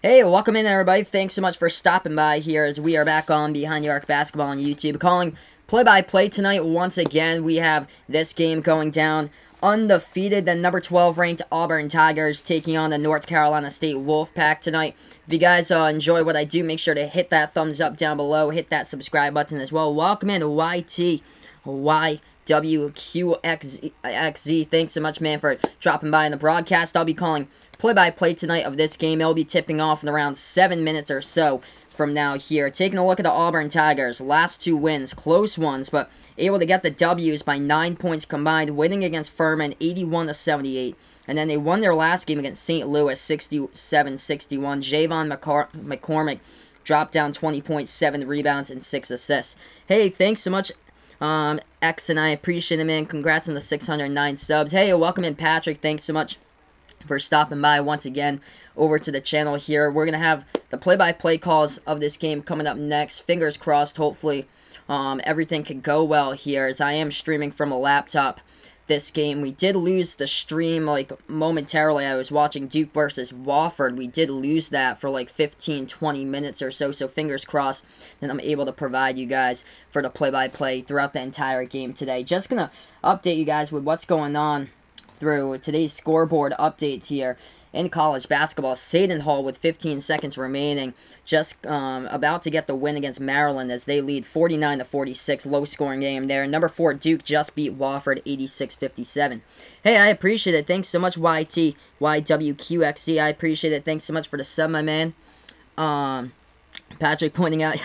Hey, welcome in everybody. Thanks so much for stopping by here as we are back on Behind the Arc Basketball on YouTube. Calling play-by-play tonight once again. We have this game going down undefeated. The number 12 ranked Auburn Tigers taking on the North Carolina State Wolfpack tonight. If you guys enjoy what I do, make sure to hit that thumbs up down below. Hit that subscribe button as well. Welcome in YTYWQXZ. Thanks so much, man, for dropping by in the broadcast. I'll be calling play-by-play tonight of this game. It'll be tipping off in around 7 minutes or so from now here. Taking a look at the Auburn Tigers. Last two wins, close ones, but able to get the W's by 9 points combined, winning against Furman 81-78. And then they won their last game against St. Louis 67-61. Javon McCormick dropped down 20 points, 7 rebounds, and 6 assists. Hey, thanks so much, X, and I appreciate it, man. Congrats on the 609 subs. Hey, welcome in, Patrick. Thanks so much for stopping by once again over to the channel here. We're going to have the play-by-play calls of this game coming up next. Fingers crossed, hopefully everything can go well here, as I am streaming from a laptop this game. We did lose the stream like momentarily. I was watching Duke versus Wofford. We did lose that for like 15-20 minutes or so, so fingers crossed that I'm able to provide you guys for the play-by-play throughout the entire game today. Just going to update you guys with what's going on through today's scoreboard updates here in college basketball. Seton Hall with 15 seconds remaining, just about to get the win against Maryland as they lead 49-46. Low scoring game there. Number 4 Duke just beat Wofford 86-57. Hey, I appreciate it. Thanks so much, YTYWQXC. I appreciate it. Thanks so much for the sub, my man. Patrick pointing out,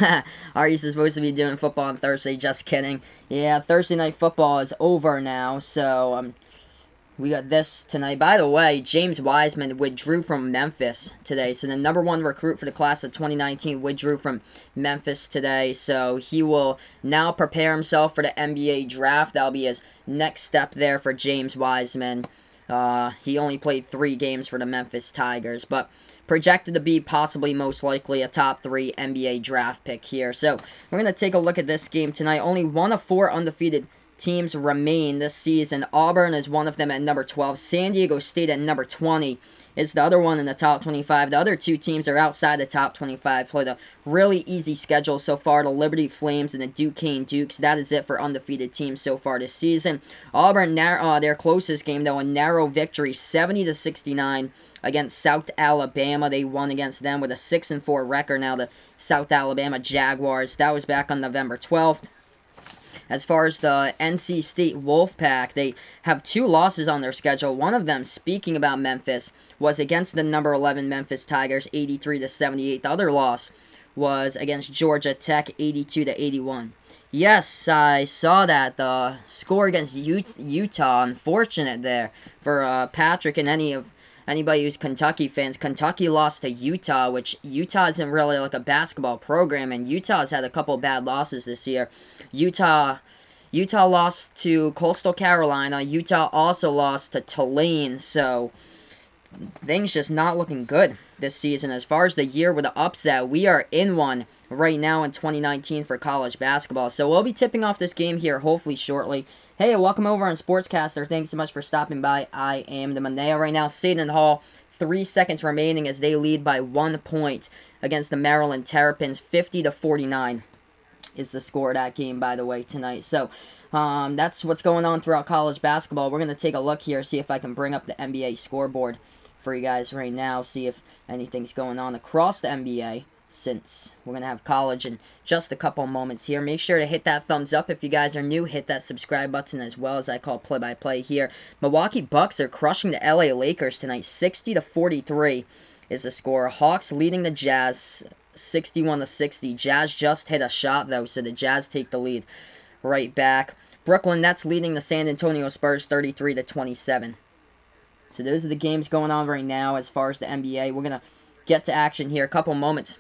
are you supposed to be doing football on Thursday? Just kidding. Yeah, Thursday night football is over now, so we got this tonight. By the way, James Wiseman withdrew from Memphis today. So the number 1 recruit for the class of 2019 withdrew from Memphis today. So he will now prepare himself for the NBA draft. That'll be his next step there for James Wiseman. He only played 3 games for the Memphis Tigers, but projected to be possibly most likely a top 3 NBA draft pick here. So we're going to take a look at this game tonight. Only 1 of 4 undefeated teams remain this season. Auburn is one of them at number 12. San Diego State at number 20 is the other one in the top 25. The other 2 teams are outside the top 25. Played a really easy schedule so far. The Liberty Flames and the Duquesne Dukes. That is it for undefeated teams so far this season. Auburn, their closest game though, a narrow victory, 70-69 against South Alabama. They won against them with a 6-4 record. Now the South Alabama Jaguars. That was back on November 12th. As far as the NC State Wolfpack, they have 2 losses on their schedule. One of them, speaking about Memphis, was against the number 11 Memphis Tigers, 83-78. The other loss was against Georgia Tech, 82-81. Yes, I saw that. The score against Utah, unfortunate there for Patrick and anybody who's Kentucky fans. Kentucky lost to Utah, which Utah isn't really like a basketball program, and Utah's had a couple bad losses this year. Utah lost to Coastal Carolina. Utah also lost to Tulane, so things just not looking good this season. As far as the year with the upset, we are in one right now in 2019 for college basketball. So we'll be tipping off this game here hopefully shortly. Hey, welcome over on Sportscaster. Thanks so much for stopping by. I am the Manea right now. Seton Hall, 3 seconds remaining as they lead by 1 point against the Maryland Terrapins. 50-49 is the score of that game, by the way, tonight. So that's what's going on throughout college basketball. We're going to take a look here, see if I can bring up the NBA scoreboard for you guys right now, see if anything's going on across the NBA, since we're going to have college in just a couple moments here. Make sure to hit that thumbs up if you guys are new. Hit that subscribe button as well, as I call play-by-play here. Milwaukee Bucks are crushing the LA Lakers tonight. 60-43 is the score. Hawks leading the Jazz 61-60. Jazz just hit a shot, though, so the Jazz take the lead right back. Brooklyn Nets leading the San Antonio Spurs 33-27. So those are the games going on right now as far as the NBA. We're going to get to action here a couple moments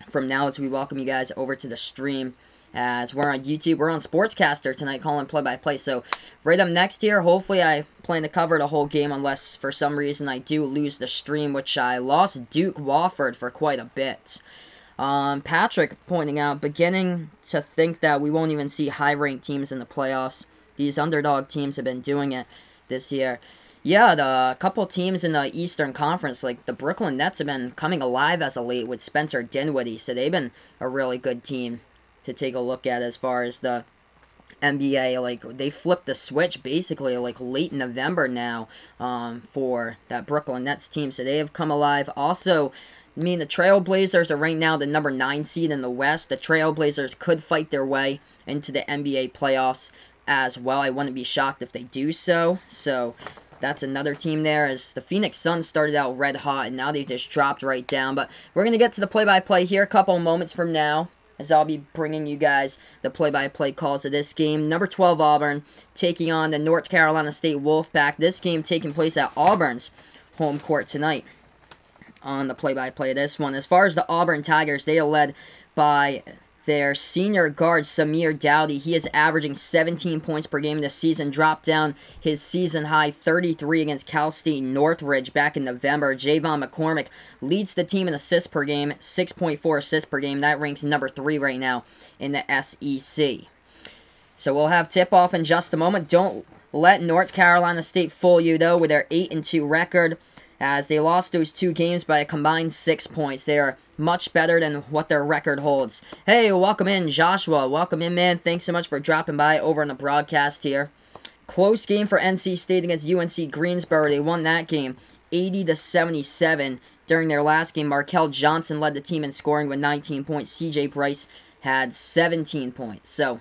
from now as we welcome you guys over to the stream, as we're on YouTube. We're on Sportscaster tonight calling play-by-play. So right up next here, hopefully I plan to cover the whole game unless for some reason I do lose the stream, which I lost Duke Wofford for quite a bit. Patrick pointing out, beginning to think that we won't even see high-ranked teams in the playoffs. These underdog teams have been doing it this year. Yeah, the couple teams in the Eastern Conference, like the Brooklyn Nets, have been coming alive as of late with Spencer Dinwiddie, so they've been a really good team to take a look at as far as the NBA. Like, they flipped the switch basically like late November now, for that Brooklyn Nets team, so they have come alive. Also, I mean, the Trailblazers are right now the number 9 seed in the West. The Trailblazers could fight their way into the NBA playoffs as well. I wouldn't be shocked if they do so. So that's another team there, as the Phoenix Suns started out red hot and now they've just dropped right down. But we're going to get to the play-by-play here a couple moments from now, as I'll be bringing you guys the play-by-play calls of this game. Number 12 Auburn taking on the North Carolina State Wolfpack. This game taking place at Auburn's home court tonight on the play-by-play of this one. As far as the Auburn Tigers, they are led by their senior guard, Samir Dowdy. He is averaging 17 points per game this season, dropped down his season-high 33 against Cal State Northridge back in November. Javon McCormick leads the team in assists per game, 6.4 assists per game. That ranks number 3 right now in the SEC. So we'll have tip-off in just a moment. Don't let North Carolina State fool you, though, with their 8-2 record, as they lost those 2 games by a combined 6 points. They are much better than what their record holds. Hey, welcome in, Joshua. Welcome in, man. Thanks so much for dropping by over on the broadcast here. Close game for NC State against UNC Greensboro. They won that game 80-77. During their last game, Markel Johnson led the team in scoring with 19 points. CJ Bryce had 17 points. So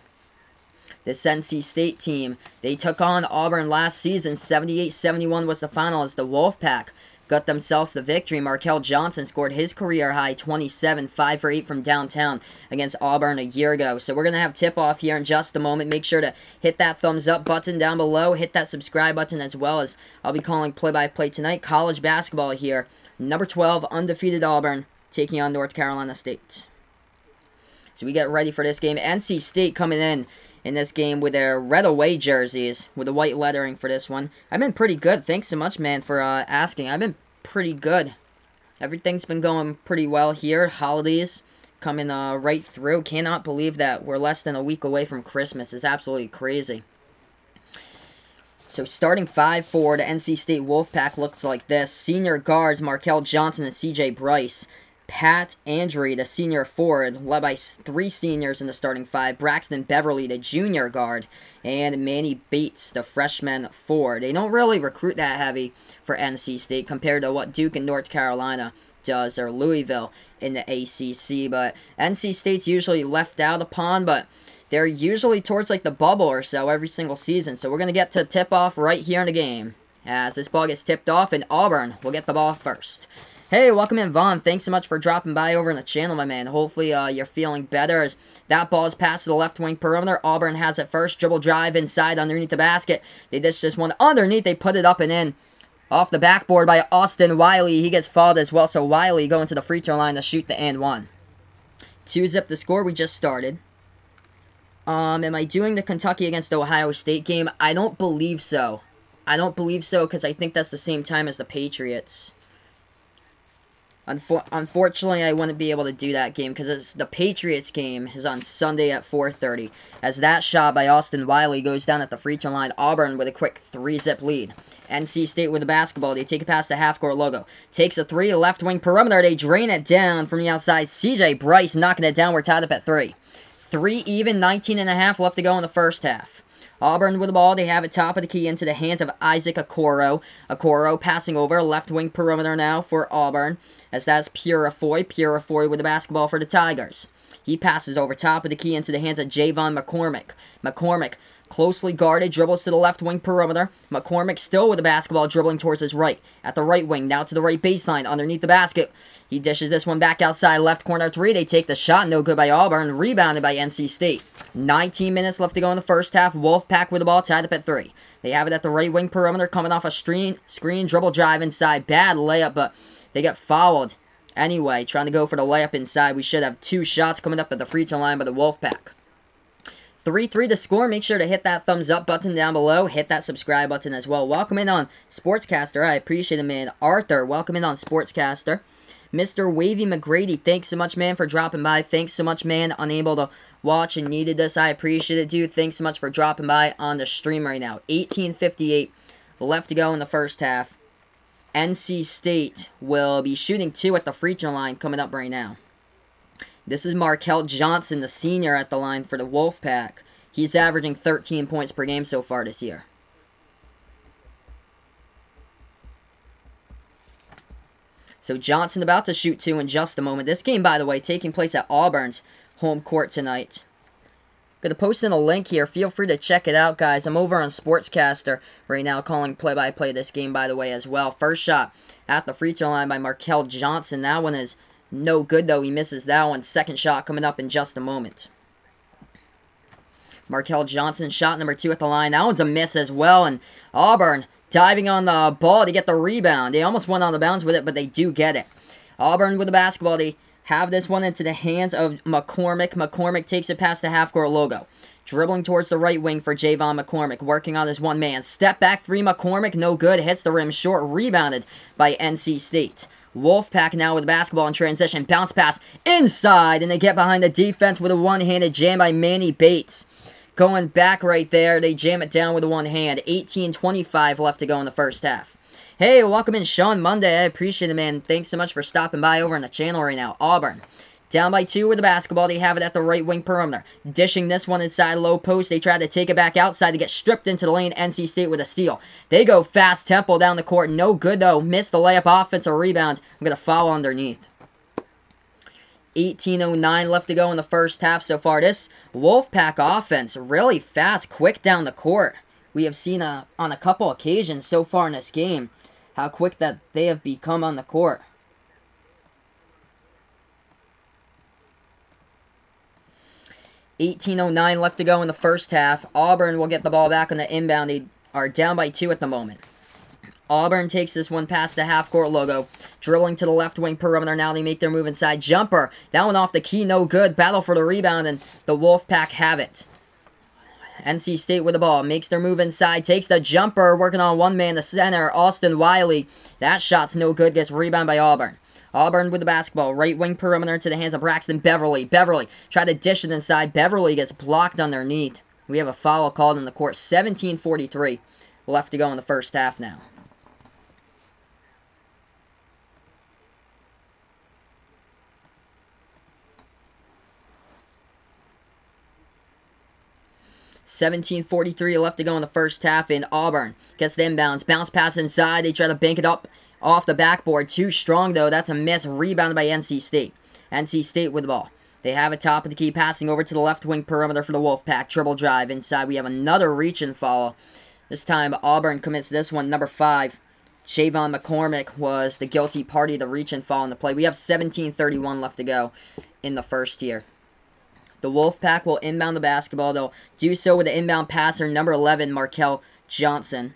this NC State team, they took on Auburn last season. 78-71 was the final, as the Wolfpack got themselves the victory. Markel Johnson scored his career-high 27, 5 for 8 from downtown against Auburn a year ago. So we're going to have tip-off here in just a moment. Make sure to hit that thumbs-up button down below. Hit that subscribe button, as well as I'll be calling play-by-play tonight. College basketball here. Number 12, undefeated Auburn, taking on North Carolina State. So we get ready for this game. NC State coming in this game with their red away jerseys with the white lettering for this one. I've been pretty good. Thanks so much, man, for asking. I've been pretty good. Everything's been going pretty well here. Holidays coming right through. Cannot believe that we're less than a week away from Christmas. It's absolutely crazy. So starting 5 for the NC State Wolfpack looks like this. Senior guards Markel Johnson and CJ Bryce. Pat Andry, the senior forward, led by 3 seniors in the starting 5. Braxton Beverly, the junior guard, and Manny Bates, the freshman forward. They don't really recruit that heavy for NC State compared to what Duke and North Carolina does, or Louisville in the ACC. But NC State's usually left out upon, but they're usually towards like the bubble or so every single season. So we're going to get to tip-off right here in the game, as this ball gets tipped off, and Auburn will get the ball first. Hey, welcome in, Vaughn. Thanks so much for dropping by over on the channel, my man. Hopefully, you're feeling better, as that ball is passed to the left wing perimeter. Auburn has it first. Dribble drive inside underneath the basket. They just one underneath. They put it up and in. Off the backboard by Austin Wiley. He gets fouled as well, so Wiley going to the free throw line to shoot the and one. 2-zip the score. We just started. Am I doing the Kentucky against the Ohio State game? I don't believe so. I don't believe so, because I think that's the same time as the Patriots. Unfortunately, I wouldn't be able to do that game, because the Patriots game is on Sunday at 4:30. As that shot by Austin Wiley goes down at the free throw line. Auburn with a quick 3-zip lead. NC State with the basketball. They take it past the half-court logo. Takes a 3, left wing perimeter. They drain it down from the outside. CJ Bryce knocking it down. We're tied up at 3. 3 even, 19.5 left to go in the first half. Auburn with the ball. They have it top of the key into the hands of Isaac Okoro. Okoro passing over left wing perimeter now for Auburn, as that's Purifoy. Purifoy with the basketball for the Tigers. He passes over top of the key into the hands of Javon McCormick. McCormick closely guarded, dribbles to the left wing perimeter. McCormick still with the basketball, dribbling towards his right. At the right wing, now to the right baseline, underneath the basket. He dishes this one back outside, left corner 3. They take the shot, no good by Auburn. Rebounded by NC State. 19 minutes left to go in the first half. Wolfpack with the ball, tied up at 3. They have it at the right wing perimeter, coming off a screen, dribble drive inside. Bad layup, but they get fouled. Anyway, trying to go for the layup inside. We should have 2 shots coming up at the free throw line by the Wolfpack. 3-3 to score. Make sure to hit that thumbs up button down below. Hit that subscribe button as well. Welcome in on Sportscaster. I appreciate it, man. Arthur, welcome in on Sportscaster. Mr. Wavy McGrady, thanks so much, man, for dropping by. Thanks so much, man. Unable to watch and needed this. I appreciate it, dude. Thanks so much for dropping by on the stream right now. 18:58 left to go in the first half. NC State will be shooting 2 at the free throw line coming up right now. This is Markel Johnson, the senior, at the line for the Wolfpack. He's averaging 13 points per game so far this year. So Johnson about to shoot 2 in just a moment. This game, by the way, taking place at Auburn's home court tonight. I'm going to post in a link here. Feel free to check it out, guys. I'm over on Sportscaster right now calling play-by-play this game, by the way, as well. First shot at the free throw line by Markel Johnson. That one is no good, though. He misses that one. Second shot coming up in just a moment. Markel Johnson, shot number 2 at the line. That one's a miss as well, and Auburn diving on the ball to get the rebound. They almost went on the bounds with it, but they do get it. Auburn with the basketball. They have this one into the hands of McCormick. McCormick takes it past the half-court logo. Dribbling towards the right wing for Javon McCormick. Working on his one man. Step back 3 McCormick. No good. Hits the rim short. Rebounded by NC State. Wolfpack now with the basketball in transition. Bounce pass inside. And they get behind the defense with a one-handed jam by Manny Bates. Going back right there, they jam it down with one hand. 18:25 left to go in the first half. Hey, welcome in Sean Monday. I appreciate it, man. Thanks so much for stopping by over on the channel right now. Auburn down by 2 with the basketball. They have it at the right wing perimeter. Dishing this one inside low post. They try to take it back outside to get stripped into the lane. NC State with a steal. They go fast tempo down the court. No good, though. Missed the layup. Offensive rebound. I'm going to foul underneath. 18:09 left to go in the first half so far. This Wolfpack offense really fast, quick down the court. We have seen on a couple occasions so far in this game how quick that they have become on the court. $18:09 left to go in the first half. Auburn will get the ball back on the inbound. They are down by 2 at the moment. Auburn takes this one past the half-court logo. Dribbling to the left wing perimeter. Now they make their move inside. Jumper. That one off the key. No good. Battle for the rebound, and the Wolfpack have it. NC State with the ball. Makes their move inside. Takes the jumper. Working on one man, the center, Austin Wiley. That shot's no good. Gets rebound by Auburn. Auburn with the basketball. Right wing perimeter to the hands of Braxton Beverly. Beverly tried to dish it inside. Beverly gets blocked underneath. We have a foul called in the court. 17:43 left to go in the first half now. $17:43 left to go in the first half, and Auburn gets the inbounds. Bounce pass inside. They try to bank it up off the backboard. Too strong, though. That's a miss. Rebounded by NC State. NC State with the ball. They have it top of the key, passing over to the left wing perimeter for the Wolfpack. Dribble drive inside. We have another reach and follow. This time, Auburn commits this one. Number 5, Javon McCormick was the guilty party. The reach and fall in the play. We have 17:31 left to go in the first here. The Wolfpack will inbound the basketball. They'll do so with the inbound passer, number 11, Markel Johnson.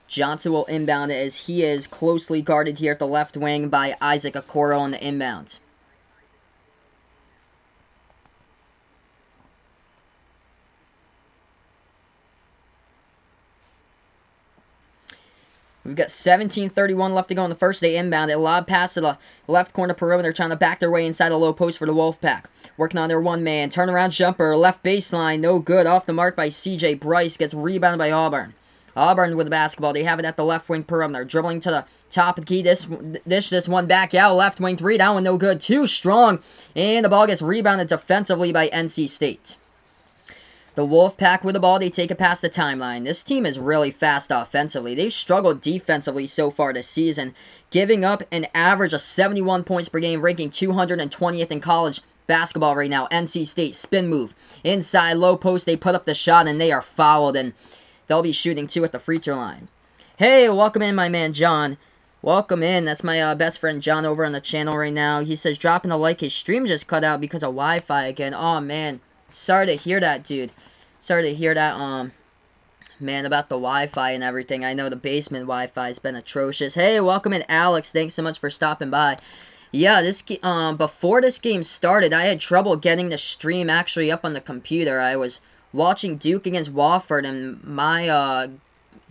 Johnson will inbound it as he is closely guarded here at the left wing by Isaac Okoro on the inbounds. We've got 17:31 left to go in the first. They inbound it. Lob pass to the left corner perimeter, trying to back their way inside the low post for the Wolfpack. Working on their one man. Turnaround jumper. Left baseline. No good. Off the mark by CJ Bryce. Gets rebounded by Auburn. Auburn with the basketball. They have it at the left wing perimeter. Dribbling to the top of the key. This one back out. Left wing 3. That one no good. Too strong. And the ball gets rebounded defensively by NC State. The Wolfpack with the ball, they take it past the timeline. This team is really fast offensively. They've struggled defensively so far this season, giving up an average of 71 points per game, ranking 220th in college basketball right now. NC State spin move. Inside low post, they put up the shot, and they are fouled, and they'll be shooting 2 at the free throw line. Hey, welcome in, my man John. Welcome in. That's my best friend John over on the channel right now. He says, dropping a like. His stream just cut out because of Wi-Fi again. Oh, man. Sorry to hear that, dude. Sorry to hear that, man, about the Wi-Fi and everything. I know the basement Wi-Fi has been atrocious. Hey, welcome in, Alex. Thanks so much for stopping by. Yeah, before this game started, I had trouble getting the stream actually up on the computer. I was watching Duke against Wofford, and my,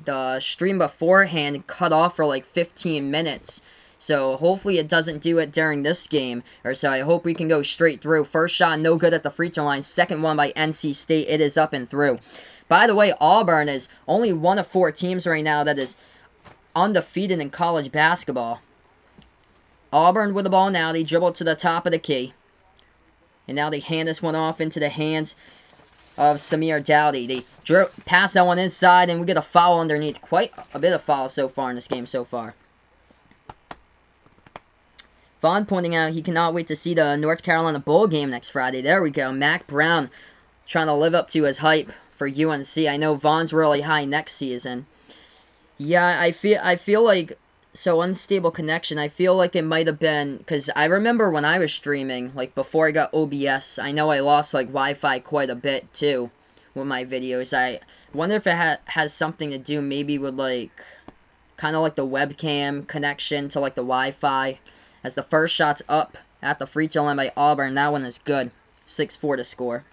the stream beforehand cut off for like 15 minutes. So hopefully it doesn't do it during this game. Or so I hope we can go straight through. First shot, no good at the free throw line. Second one by NC State. It is up and through. By the way, Auburn is only one of 4 teams right now that is undefeated in college basketball. Auburn with the ball now. They dribble to the top of the key. And now they hand this one off into the hands of Samir Dowdy. They pass that one inside, and we get a foul underneath. Quite a bit of fouls so far in this game so far. Vaughn pointing out he cannot wait to see the North Carolina Bowl game next Friday. There we go. Mac Brown trying to live up to his hype for UNC. I know Vaughn's really high next season. Yeah, I feel like, so unstable connection, I feel like it might have been, because I remember when I was streaming, like before I got OBS, I know I lost like Wi-Fi quite a bit too with my videos. I wonder if it has something to do maybe with like, kind of like the webcam connection to like the Wi-Fi. As the first shot's up at the free throw line by Auburn, that one is good. 6-4 to score.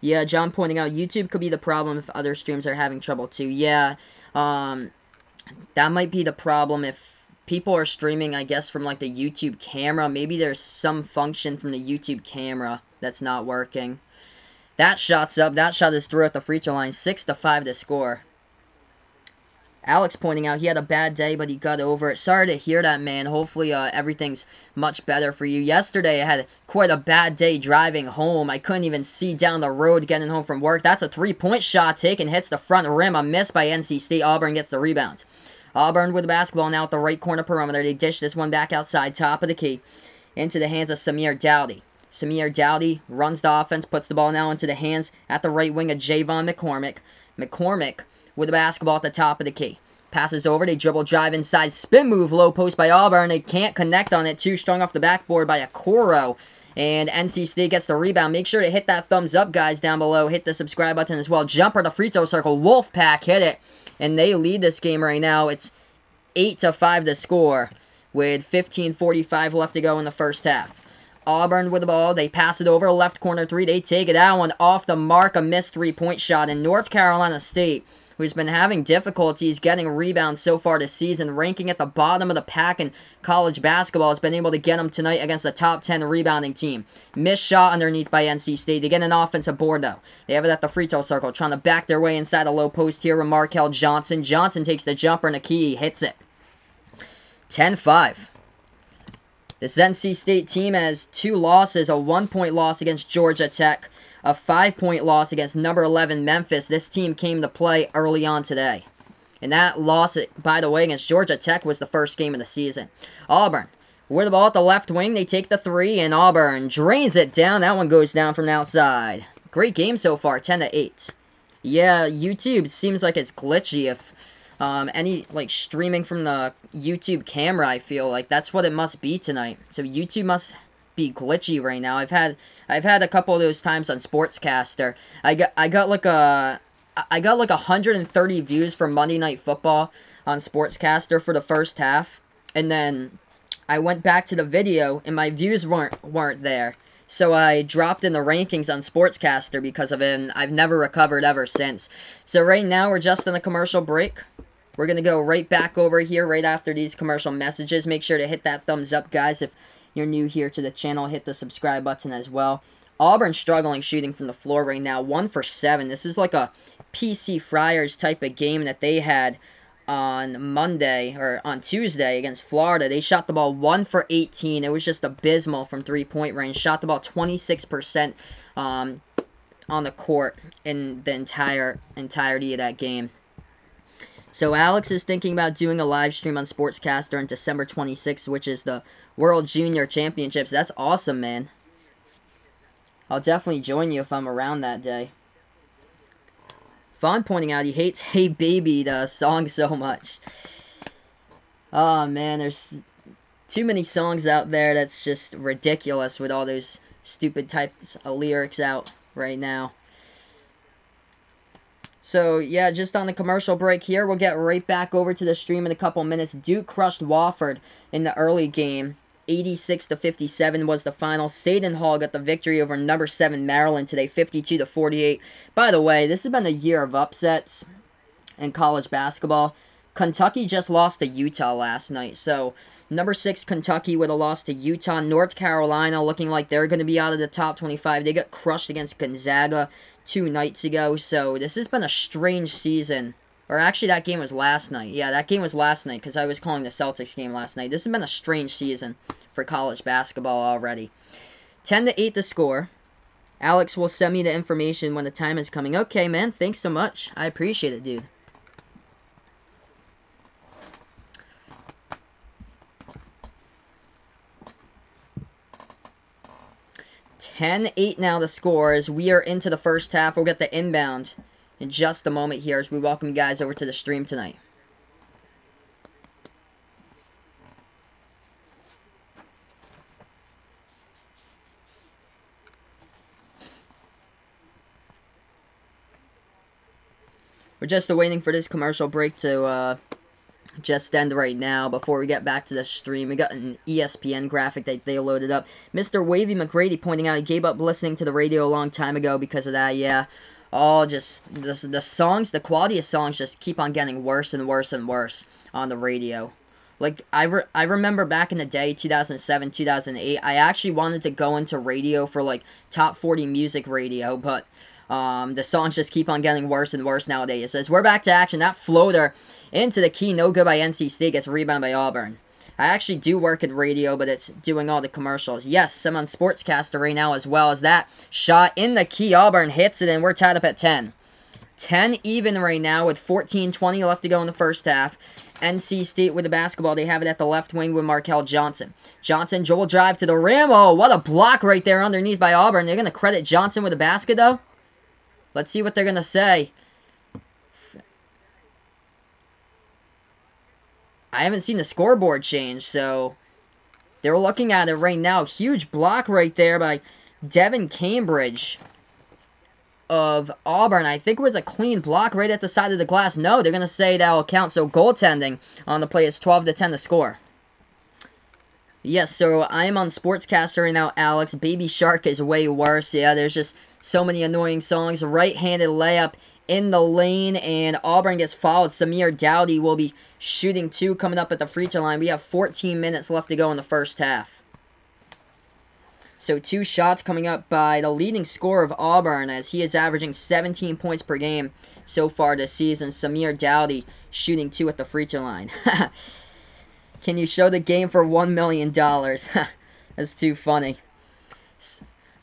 Yeah, John pointing out YouTube could be the problem if other streams are having trouble too. Yeah, that might be the problem if people are streaming, I guess, from like the YouTube camera. Maybe there's some function from the YouTube camera that's not working. That shot's up. That shot is through at the free throw line. 6-5 to score. Alex pointing out he had a bad day, but he got over it. Sorry to hear that, man. Hopefully everything's much better for you. Yesterday, I had quite a bad day driving home. I couldn't even see down the road getting home from work. That's a three-point shot taken. Hits the front rim. A miss by NC State. Auburn gets the rebound. Auburn with the basketball now at the right corner perimeter. They dish this one back outside, top of the key, into the hands of Samir Dowdy. Samir Dowdy runs the offense, puts the ball now into the hands at the right wing of Javon McCormick. McCormick with the basketball at the top of the key. Passes over, they dribble, drive inside, spin move, low post by Auburn. They can't connect on it. Too strong off the backboard by Okoro. And NC State gets the rebound. Make sure to hit that thumbs up, guys, down below. Hit the subscribe button as well. Jumper to free throw circle. Wolfpack hit it. And they lead this game right now. It's 8-5 to score with 15:45 left to go in the first half. Auburn with the ball. They pass it over. Left corner three. They take it out. One off the mark. A missed three-point shot. And North Carolina State, who's been having difficulties getting rebounds so far this season, ranking at the bottom of the pack in college basketball, has been able to get them tonight against a top 10 rebounding team. Missed shot underneath by NC State. They get an offensive board, though. They have it at the free throw circle, trying to back their way inside a low post here with Markel Johnson. Johnson takes the jumper and a key, hits it. 10-5. This NC State team has 2 losses, a 1-point loss against Georgia Tech, a 5-point loss against number 11 Memphis. This team came to play early on today. And that loss, by the way, against Georgia Tech was the first game of the season. Auburn, with the ball at the left wing, they take the three, and Auburn drains it down. That one goes down from the outside. Great game so far, 10-8. Yeah, YouTube seems like it's glitchy. If any like streaming from the YouTube camera, I feel like that's what it must be tonight. So YouTube must be glitchy right now. I've had a couple of those times on Sportscaster. I got like 130 views for Monday Night Football on Sportscaster for the first half, and then I went back to the video and my views weren't there. So I dropped in the rankings on Sportscaster because of it, and I've never recovered ever since. So right now we're just in a commercial break. We're going to go right back over here right after these commercial messages. Make sure to hit that thumbs up, guys. If you're new here to the channel, hit the subscribe button as well. Auburn struggling shooting from the floor right now. 1 for 7. This is like a PC Friars type of game that they had on Monday or on Tuesday against Florida. They shot the ball 1 for 18. It was just abysmal from three-point range. Shot the ball 26% on the court in the entirety of that game. So Alex is thinking about doing a live stream on Sportscaster on December 26th, which is the World Junior Championships. That's awesome, man. I'll definitely join you if I'm around that day. Vaughn pointing out he hates Hey Baby, the song, so much. Oh, man, there's too many songs out there that's just ridiculous with all those stupid types of lyrics out right now. So, yeah, just on the commercial break here, we'll get right back over to the stream in a couple minutes. Duke crushed Wofford in the early game. 86-57 was the final. Seton Hall got the victory over number 7 Maryland today, 52-48. By the way, this has been a year of upsets in college basketball. Kentucky just lost to Utah last night, so Number 6, Kentucky with a loss to Utah. North Carolina looking like they're going to be out of the top 25. They got crushed against Gonzaga 2 nights ago. So this has been a strange season. Or actually, that game was last night. Yeah, that game was last night because I was calling the Celtics game last night. This has been a strange season for college basketball already. 10-8 the score. Alex will send me the information when the time is coming. Okay, man. Thanks so much. I appreciate it, dude. 10-8 now the score as we are into the first half. We'll get the inbound in just a moment here as we welcome you guys over to the stream tonight. We're just waiting for this commercial break to just end right now before we get back to the stream. We got an ESPN graphic that they loaded up. Mr. Wavy McGrady pointing out he gave up listening to the radio a long time ago because of that. Yeah, just the songs, the quality of songs just keep on getting worse and worse and worse on the radio. Like, I remember back in the day, 2007, 2008, I actually wanted to go into radio for, like, top 40 music radio, but the songs just keep on getting worse and worse nowadays. As we're back to action, that floater into the key, no good by NC State, gets rebounded by Auburn. I actually do work at radio, but it's doing all the commercials. Yes, I'm on Sportscaster right now as well as that shot in the key. Auburn hits it, and we're tied up at 10. 10 even right now with 14:20 left to go in the first half. NC State with the basketball. They have it at the left wing with Markel Johnson. Johnson, dribble drive to the rim. Oh, what a block right there underneath by Auburn. They're going to credit Johnson with a basket, though. Let's see what they're going to say. I haven't seen the scoreboard change, so they're looking at it right now. Huge block right there by Devin Cambridge of Auburn. I think it was a clean block right at the side of the glass. No, they're going to say that'll count. So goaltending on the play is 12-10 to score. Yes, so I am on Sportscaster right now, Alex. Baby Shark is way worse. Yeah, there's just so many annoying songs. Right-handed layup in the lane, and Auburn gets fouled. Samir Dowdy will be shooting 2 coming up at the free throw line. We have 14 minutes left to go in the first half. So 2 shots coming up by the leading scorer of Auburn as he is averaging 17 points per game so far this season. Samir Dowdy shooting 2 at the free throw line. Can you show the game for $1 million? That's too funny.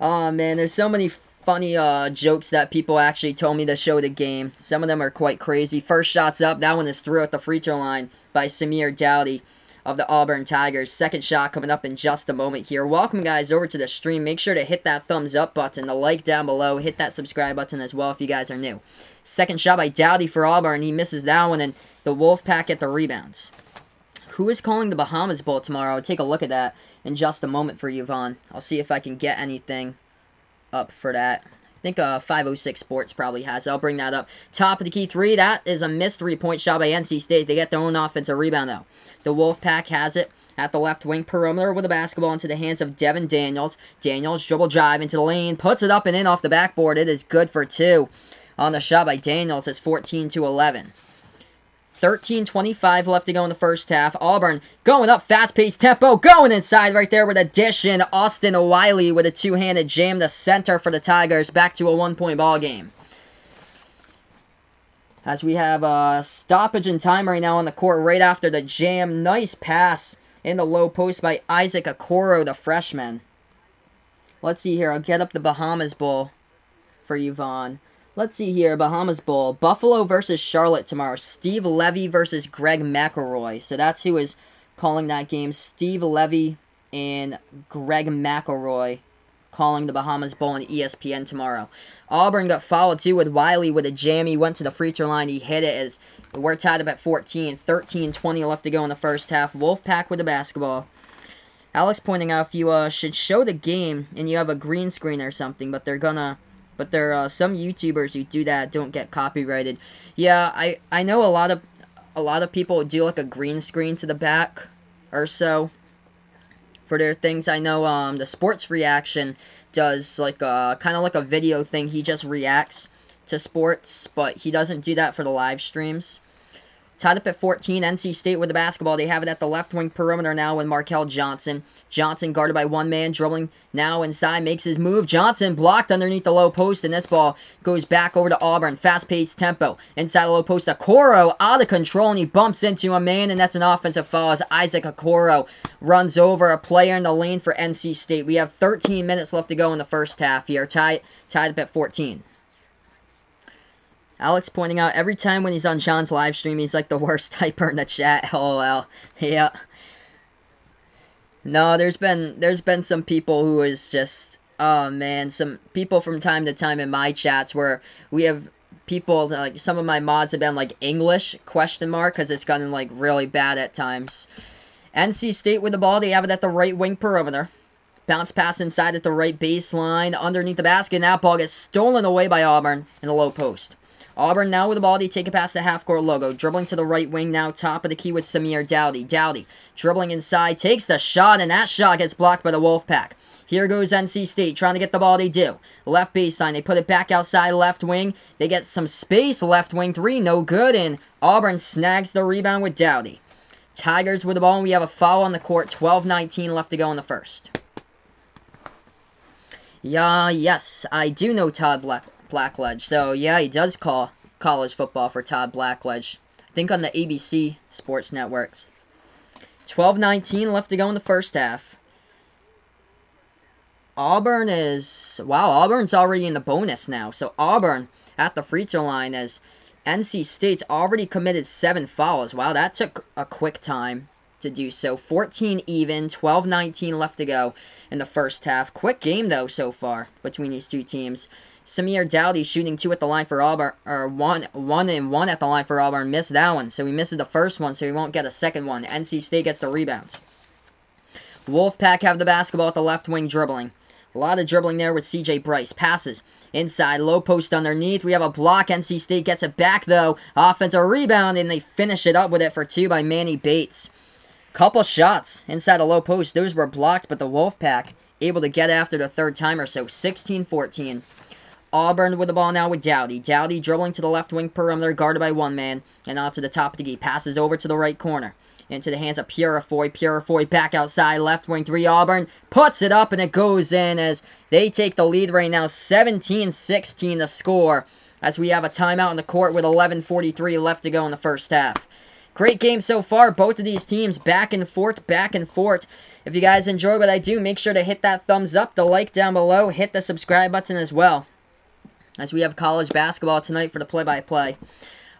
Oh man, there's so many funny jokes that people actually told me to show the game. Some of them are quite crazy. First shot's up. That one is through at the free throw line by Samir Dowdy of the Auburn Tigers. Second shot coming up in just a moment here. Welcome guys over to the stream. Make sure to hit that thumbs up button, the like down below. Hit that subscribe button as well if you guys are new. Second shot by Dowdy for Auburn. He misses that one, and the Wolfpack get the rebounds. Who is calling the Bahamas Bowl tomorrow? I'll take a look at that in just a moment for you, Vaughn. I'll see if I can get anything up for that. I think 506 Sports probably has it. I'll bring that up. Top of the key 3. That is a missed 3-point shot by NC State. They get their own offensive rebound, though. The Wolfpack has it at the left wing perimeter with the basketball into the hands of Devin Daniels. Daniels dribble drive into the lane. Puts it up and in off the backboard. It is good for 2 on the shot by Daniels. It's 14-11. 13:25 left to go in the first half. Auburn going up, fast-paced tempo, going inside right there with a dish, and Austin Wiley with a two-handed jam to center for the Tigers. Back to a 1-point ball game. As we have a stoppage in time right now on the court right after the jam. Nice pass in the low post by Isaac Okoro, the freshman. Let's see here. I'll get up the Bahamas Bowl for you, Vaughn. Let's see here, Bahamas Bowl. Buffalo versus Charlotte tomorrow. Steve Levy versus Greg McElroy. So that's who is calling that game. Steve Levy and Greg McElroy calling the Bahamas Bowl on ESPN tomorrow. Auburn got followed too with Wiley with a jam. He went to the free throw line. He hit it as we're tied up at 14. 13:20 left to go in the first half. Wolfpack with the basketball. Alex pointing out if you should show the game and you have a green screen or something, but there are some YouTubers who do that don't get copyrighted. Yeah, I know a lot of people do like a green screen to the back or so for their things. I know the Sports Reaction does like kind of like a video thing. He just reacts to sports, but he doesn't do that for the live streams. Tied up at 14, NC State with the basketball. They have it at the left wing perimeter now with Markel Johnson. Johnson guarded by one man, dribbling now inside, makes his move. Johnson blocked underneath the low post, and this ball goes back over to Auburn. Fast-paced tempo. Inside the low post, Okoro out of control, and he bumps into a man, and that's an offensive foul as Isaac Okoro runs over a player in the lane for NC State. We have 13 minutes left to go in the first half here. Tied up at 14. Alex pointing out every time when he's on John's live stream, he's like the worst typer in the chat. LOL. Yeah. No, there's been some people who is just, oh man, some people from time to time in my chats where we have people, like some of my mods have been like English, question mark, because it's gotten like really bad at times. NC State with the ball, they have it at the right wing perimeter. Bounce pass inside at the right baseline, underneath the basket, and that ball gets stolen away by Auburn in the low post. Auburn now with the ball, they take it past the half-court logo. Dribbling to the right wing now, top of the key with Samir Dowdy. Dowdy dribbling inside, takes the shot, and that shot gets blocked by the Wolfpack. Here goes NC State, trying to get the ball, they do. Left baseline, they put it back outside left wing. They get some space, left wing three, no good, and Auburn snags the rebound with Dowdy. Tigers with the ball, and we have a foul on the court, 12-19 left to go in the first. Yeah, yes, I do know Todd Blackledge. So, yeah, he does call college football for Todd Blackledge. I think on the ABC Sports Networks. 12-19 left to go in the first half. Auburn's already in the bonus now. So, Auburn at the free throw line as NC State's already committed 7 fouls. Wow, that took a quick time to do so. 14 even, 12-19 left to go in the first half. Quick game, though, so far between these two teams. Samir Dowdy shooting 2 at the line for Auburn, or 1 and 1 at the line for Auburn. Missed that one, so he misses the first one, so he won't get a second one. NC State gets the rebounds. Wolfpack have the basketball at the left wing dribbling. A lot of dribbling there with CJ Bryce. Passes inside, low post underneath. We have a block. NC State gets it back, though. Offensive rebound, and they finish it up with it for 2 by Manny Bates. Couple shots inside the low post. Those were blocked, but the Wolfpack able to get after the third time or so. 16-14. Auburn with the ball now with Dowdy. Dowdy dribbling to the left wing perimeter, guarded by one man, and out to the top of the key. Passes over to the right corner. Into the hands of Purifoy. Purifoy back outside, left wing 3. Auburn puts it up, and it goes in as they take the lead right now. 17-16 the score as we have a timeout in the court with 11:43 left to go in the first half. Great game so far. Both of these teams back and forth, back and forth. If you guys enjoy what I do, make sure to hit that thumbs up, the like down below, hit the subscribe button as well. As we have college basketball tonight for the play-by-play.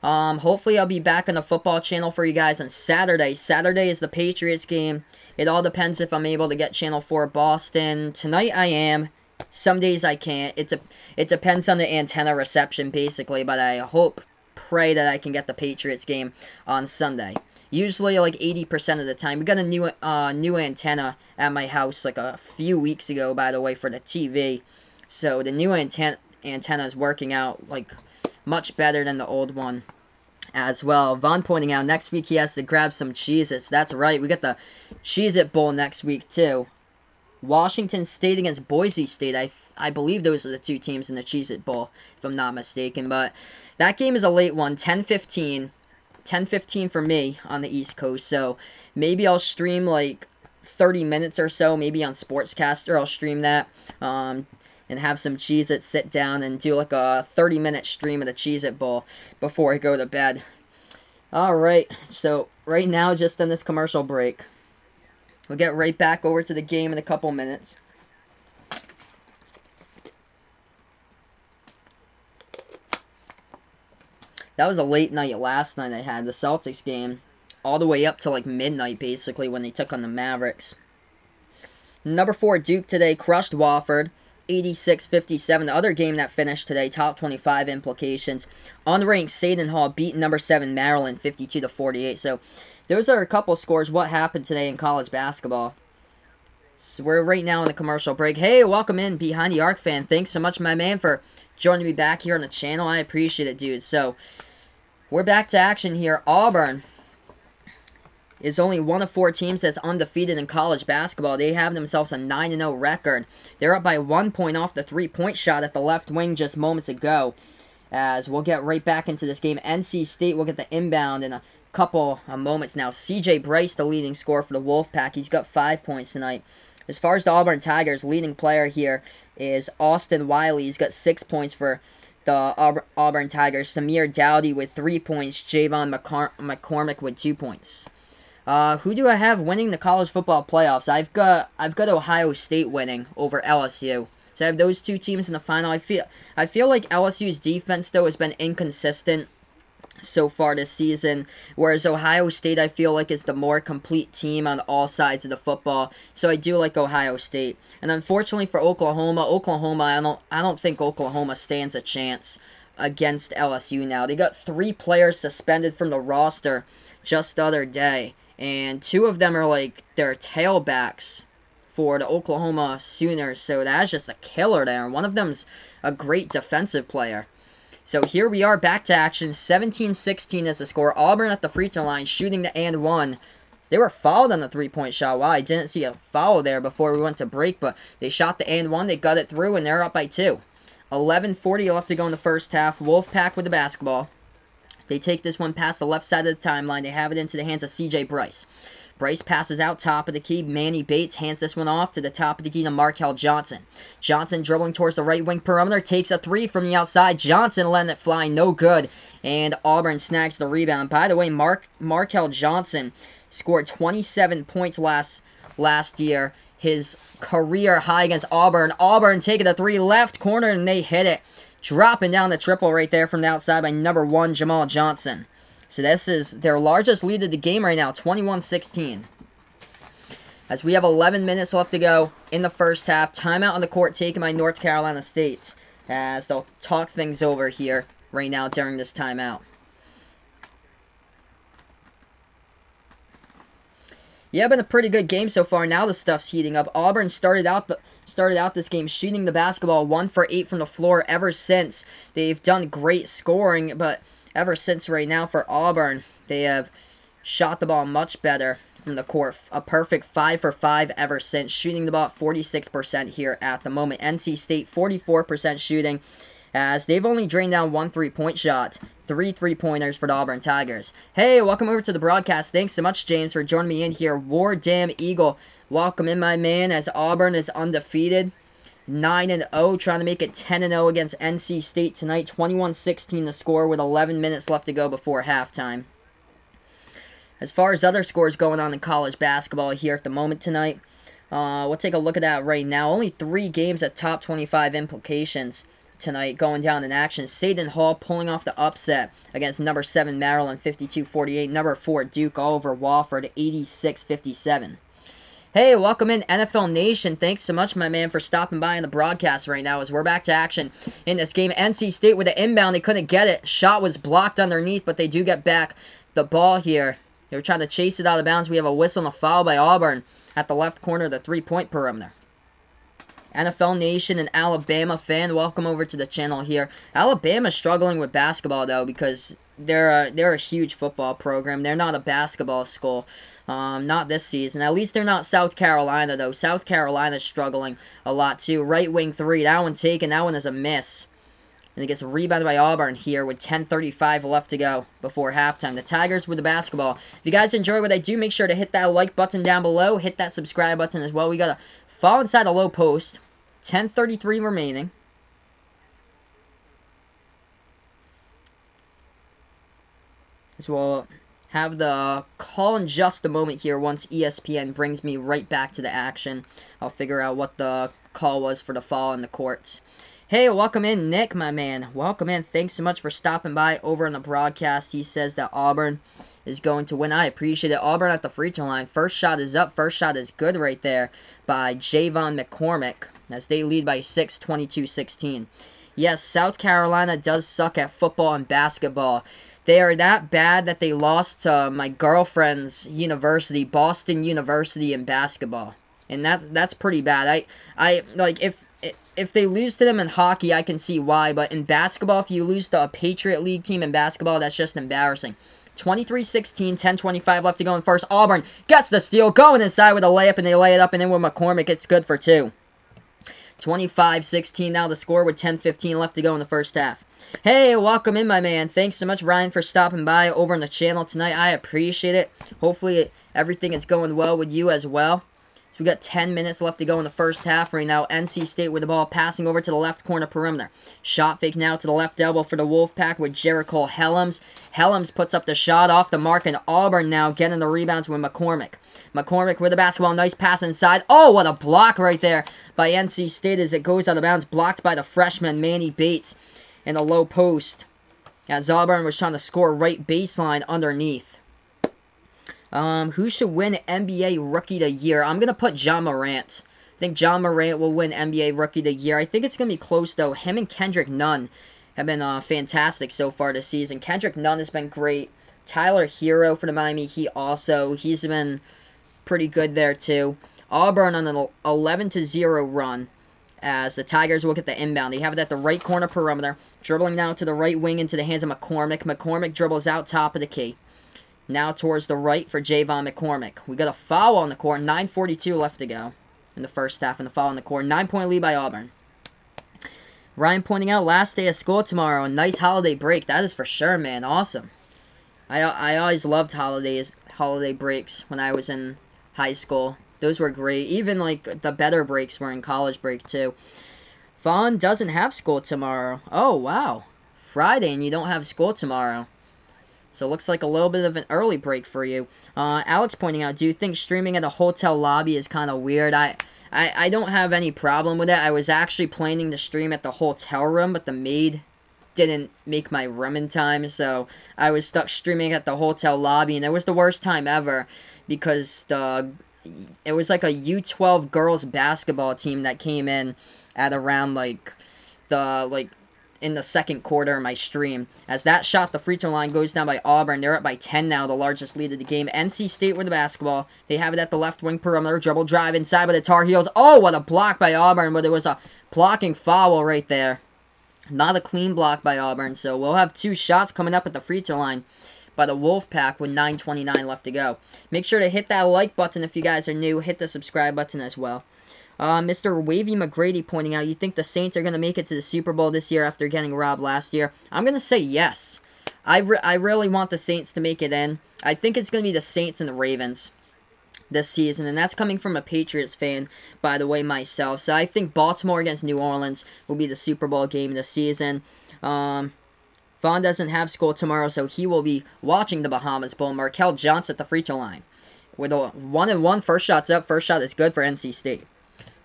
Hopefully I'll be back on the football channel for you guys on Saturday. Saturday is the Patriots game. It all depends if I'm able to get Channel 4 Boston. Tonight I am. Some days I can't. It depends on the antenna reception basically, but I pray that I can get the Patriots game on Sunday. Usually like 80% of the time. We got a new antenna at my house like a few weeks ago, by the way, for the TV. So the new antenna is working out like much better than the old one as well. Vaughn pointing out next week he has to grab some Cheez-Its. That's right. We got the Cheez-It Bowl next week too. Washington State against Boise State. I believe those are the two teams in the Cheez-It Bowl, if I'm not mistaken. But that game is a late one, 10:15. 10:15 for me on the East Coast. So maybe I'll stream like 30 minutes or so. Maybe on Sportscaster I'll stream that. And have some Cheez-Its, sit down, and do like a 30-minute stream of the Cheez-It Bowl before I go to bed. Alright, so right now, just in this commercial break. We'll get right back over to the game in a couple minutes. That was a late night last night I had, the Celtics game. All the way up to like midnight, basically, when they took on the Mavericks. Number 4, Duke today, crushed Wofford. 86-57. The other game that finished today, top 25 implications. Unranked Seton Hall beat number 7 Maryland 52-48. So those are a couple scores. What happened today in college basketball? So we're right now in the commercial break. Hey, welcome in, Behind the Arc fan. Thanks so much, my man, for joining me back here on the channel. I appreciate it, dude. So we're back to action here. Auburn is only one of 4 teams that's undefeated in college basketball. They have themselves a 9-0 record. They're up by 1 point off the 3-point shot at the left wing just moments ago. As we'll get right back into this game. NC State will get the inbound, and a couple of moments now. C.J. Bryce, the leading scorer for the Wolfpack. He's got 5 points tonight. As far as the Auburn Tigers, leading player here is Austin Wiley. He's got 6 points for the Auburn Tigers. Samir Dowdy with 3 points. Javon McCormick with 2 points. Who do I have winning the college football playoffs? I've got Ohio State winning over LSU. So I have those two teams in the final. I feel like LSU's defense though has been inconsistent so far this season, whereas Ohio State I feel like is the more complete team on all sides of the football. So I do like Ohio State. And unfortunately for Oklahoma, I don't think Oklahoma stands a chance against LSU now. They got 3 players suspended from the roster just the other day, and 2 of them are like their tailbacks for the Oklahoma Sooners, so that's just a killer there. And one of them's a great defensive player. So here we are back to action. 17-16 is the score. Auburn at the free throw line shooting the and one. They were fouled on the 3-point shot. Wow, I didn't see a foul there before we went to break, but they shot the and one. They got it through, and they're up by 2. 11:40 left to go in the first half. Wolfpack with the basketball. They take this one past the left side of the timeline. They have it into the hands of C.J. Bryce. Bryce passes out top of the key. Manny Bates hands this one off to the top of the key to Markel Johnson. Johnson dribbling towards the right wing perimeter. Takes a 3 from the outside. Johnson letting it fly. No good. And Auburn snags the rebound. By the way, Markel Johnson scored 27 points last year. His career high against Auburn. Auburn taking the 3 left corner, and they hit it. Dropping down the triple right there from the outside by number 1, Jamal Johnson. So this is their largest lead of the game right now, 21-16. As we have 11 minutes left to go in the first half. Timeout on the court taken by North Carolina State, as they'll talk things over here right now during this timeout. Yeah, been a pretty good game so far. Now the stuff's heating up. Auburn started out this game shooting the basketball 1 for 8 from the floor ever since. They've done great scoring, but ever since right now for Auburn, they have shot the ball much better from the court. A perfect 5 for 5 ever since, shooting the ball at 46% here at the moment. NC State 44% shooting, as they've only drained down 1 3-point shot. 3 3-pointers for the Auburn Tigers. Hey, welcome over to the broadcast. Thanks so much, James, for joining me in here. War Damn Eagle, welcome in, my man, as Auburn is undefeated. 9-0, trying to make it 10-0 against NC State tonight. 21-16 the score with 11 minutes left to go before halftime. As far as other scores going on in college basketball here at the moment tonight, we'll take a look at that right now. Only 3 games at top 25 implications tonight going down in action. Seton Hall pulling off the upset against number 7 Maryland 52-48. Number 4 Duke all over Wofford 86-57. Hey, welcome in NFL Nation. Thanks so much, my man, for stopping by on the broadcast right now as we're back to action in this game. NC State with the inbound. They couldn't get it. Shot was blocked underneath, but they do get back the ball here. They were trying to chase it out of bounds. We have a whistle and a foul by Auburn at the left corner of the 3-point perimeter. NFL Nation and Alabama fan, welcome over to the channel here. Alabama's struggling with basketball, though, because they're a huge football program. They're not a basketball school. Not this season. At least they're not South Carolina, though. South Carolina's struggling a lot, too. Right wing 3. That one taken. That one is a miss. And it gets rebounded by Auburn here with 10:35 left to go before halftime. The Tigers with the basketball. If you guys enjoy what I do, make sure to hit that like button down below. Hit that subscribe button as well. We got a fall inside a low post. 10:33 remaining. So we'll have the call in just a moment here once ESPN brings me right back to the action. I'll figure out what the call was for the fall in the courts. Hey, welcome in, Nick, my man. Welcome in. Thanks so much for stopping by over on the broadcast. He says that Auburn is going to win. I appreciate it. Auburn at the free throw line. First shot is up. First shot is good right there by Javon McCormick as they lead by 6, 22-16. Yes, South Carolina does suck at football and basketball. They are that bad that they lost to my girlfriend's university, Boston University, in basketball. And that's pretty bad. I like if they lose to them in hockey, I can see why, but in basketball, if you lose to a Patriot League team in basketball, that's just embarrassing. 23-16, 10:25 left to go in first. Auburn gets the steal, going inside with a layup, and they lay it up, and then with McCormick, it's good for 2. 25-16 now the score with 10:15 left to go in the first half. Hey, welcome in, my man. Thanks so much, Ryan, for stopping by over on the channel tonight. I appreciate it. Hopefully, everything is going well with you as well. So we got 10 minutes left to go in the first half right now. NC State with the ball passing over to the left corner perimeter. Shot fake now to the left elbow for the Wolfpack with Jericho Helms. Helms puts up the shot off the mark, and Auburn now getting the rebounds with McCormick. McCormick with the basketball. Nice pass inside. Oh, what a block right there by NC State as it goes out of bounds. Blocked by the freshman Manny Bates in the low post as Auburn was trying to score right baseline underneath. Who should win NBA Rookie of the Year? I'm going to put John Morant. I think John Morant will win NBA Rookie of the Year. I think it's going to be close, though. Him and Kendrick Nunn have been fantastic so far this season. Kendrick Nunn has been great. Tyler Hero for the Miami Heat also. He's been pretty good there, too. Auburn on an 11-0 run as the Tigers will get the inbound. They have it at the right corner perimeter. Dribbling now to the right wing into the hands of McCormick. McCormick dribbles out top of the key. Now towards the right for Javon McCormick. We got a foul on the court. 9:42 left to go in the first half, and the foul on the court. 9-point lead by Auburn. Ryan pointing out last day of school tomorrow. A nice holiday break. That is for sure, man. Awesome. I always loved holiday breaks when I was in high school. Those were great. Even like the better breaks were in college break too. Vaughn doesn't have school tomorrow. Oh, wow. Friday and you don't have school tomorrow. So it looks like a little bit of an early break for you. Alex pointing out, do you think streaming at a hotel lobby is kind of weird? I don't have any problem with it. I was actually planning to stream at the hotel room, but the maid didn't make my room in time, so I was stuck streaming at the hotel lobby, and it was the worst time ever because it was like a U12 girls basketball team that came in at around in the second quarter of my stream. As that shot, the free throw line goes down by Auburn. They're up by 10 now, the largest lead of the game. NC State with the basketball. They have it at the left wing perimeter. Dribble drive inside by the Tar Heels. Oh, what a block by Auburn, but it was a blocking foul right there. Not a clean block by Auburn, so we'll have 2 shots coming up at the free throw line by the Wolfpack with 9:29 left to go. Make sure to hit that like button if you guys are new. Hit the subscribe button as well. Mr. Wavy McGrady pointing out, you think the Saints are going to make it to the Super Bowl this year after getting robbed last year? I'm going to say yes. I really want the Saints to make it in. I think it's going to be the Saints and the Ravens this season, and that's coming from a Patriots fan, by the way, myself. So I think Baltimore against New Orleans will be the Super Bowl game this season. Vaughn doesn't have school tomorrow, so he will be watching the Bahamas Bowl. Markel Johnson at the free throw line with a 1-and-1. First shot's up. First shot is good for NC State.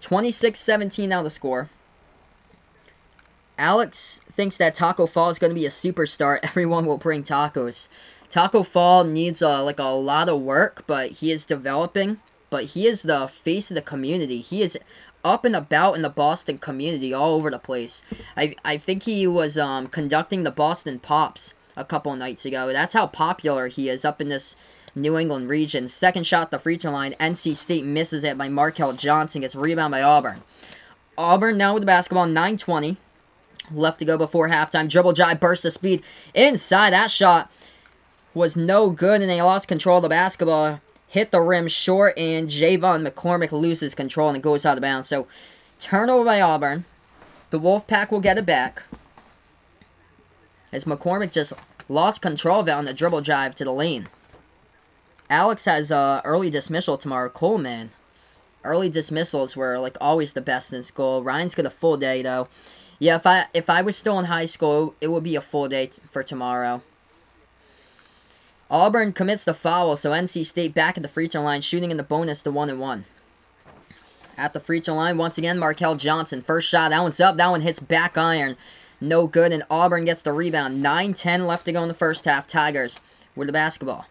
26-17 now the score. Alex thinks that Taco Fall is going to be a superstar. Everyone will bring tacos. Taco Fall needs a lot of work, but he is developing. But he is the face of the community. He is up and about in the Boston community all over the place. I think he was conducting the Boston Pops a couple nights ago. That's how popular he is up in this New England region. Second shot, the free throw line. NC State misses it by Markel Johnson. Gets rebound by Auburn. Auburn now with the basketball. 9:20 left to go before halftime. Dribble drive, burst of speed inside. That shot was no good, and they lost control of the basketball. Hit the rim short, and Javon McCormick loses control, and it goes out of bounds. So, turnover by Auburn. The Wolfpack will get it back, as McCormick just lost control of it on the dribble drive to the lane. Alex has early dismissal tomorrow. Cool, man. Early dismissals were always the best in school. Ryan's got a full day though. Yeah, if I was still in high school, it would be a full day for tomorrow. Auburn commits the foul, so NC State back at the free throw line, shooting in the bonus to 1-and-1. At the free throw line, once again, Markel Johnson. First shot, that one's up. That one hits back iron. No good, and Auburn gets the rebound. 9:10 left to go in the first half. Tigers with the basketball.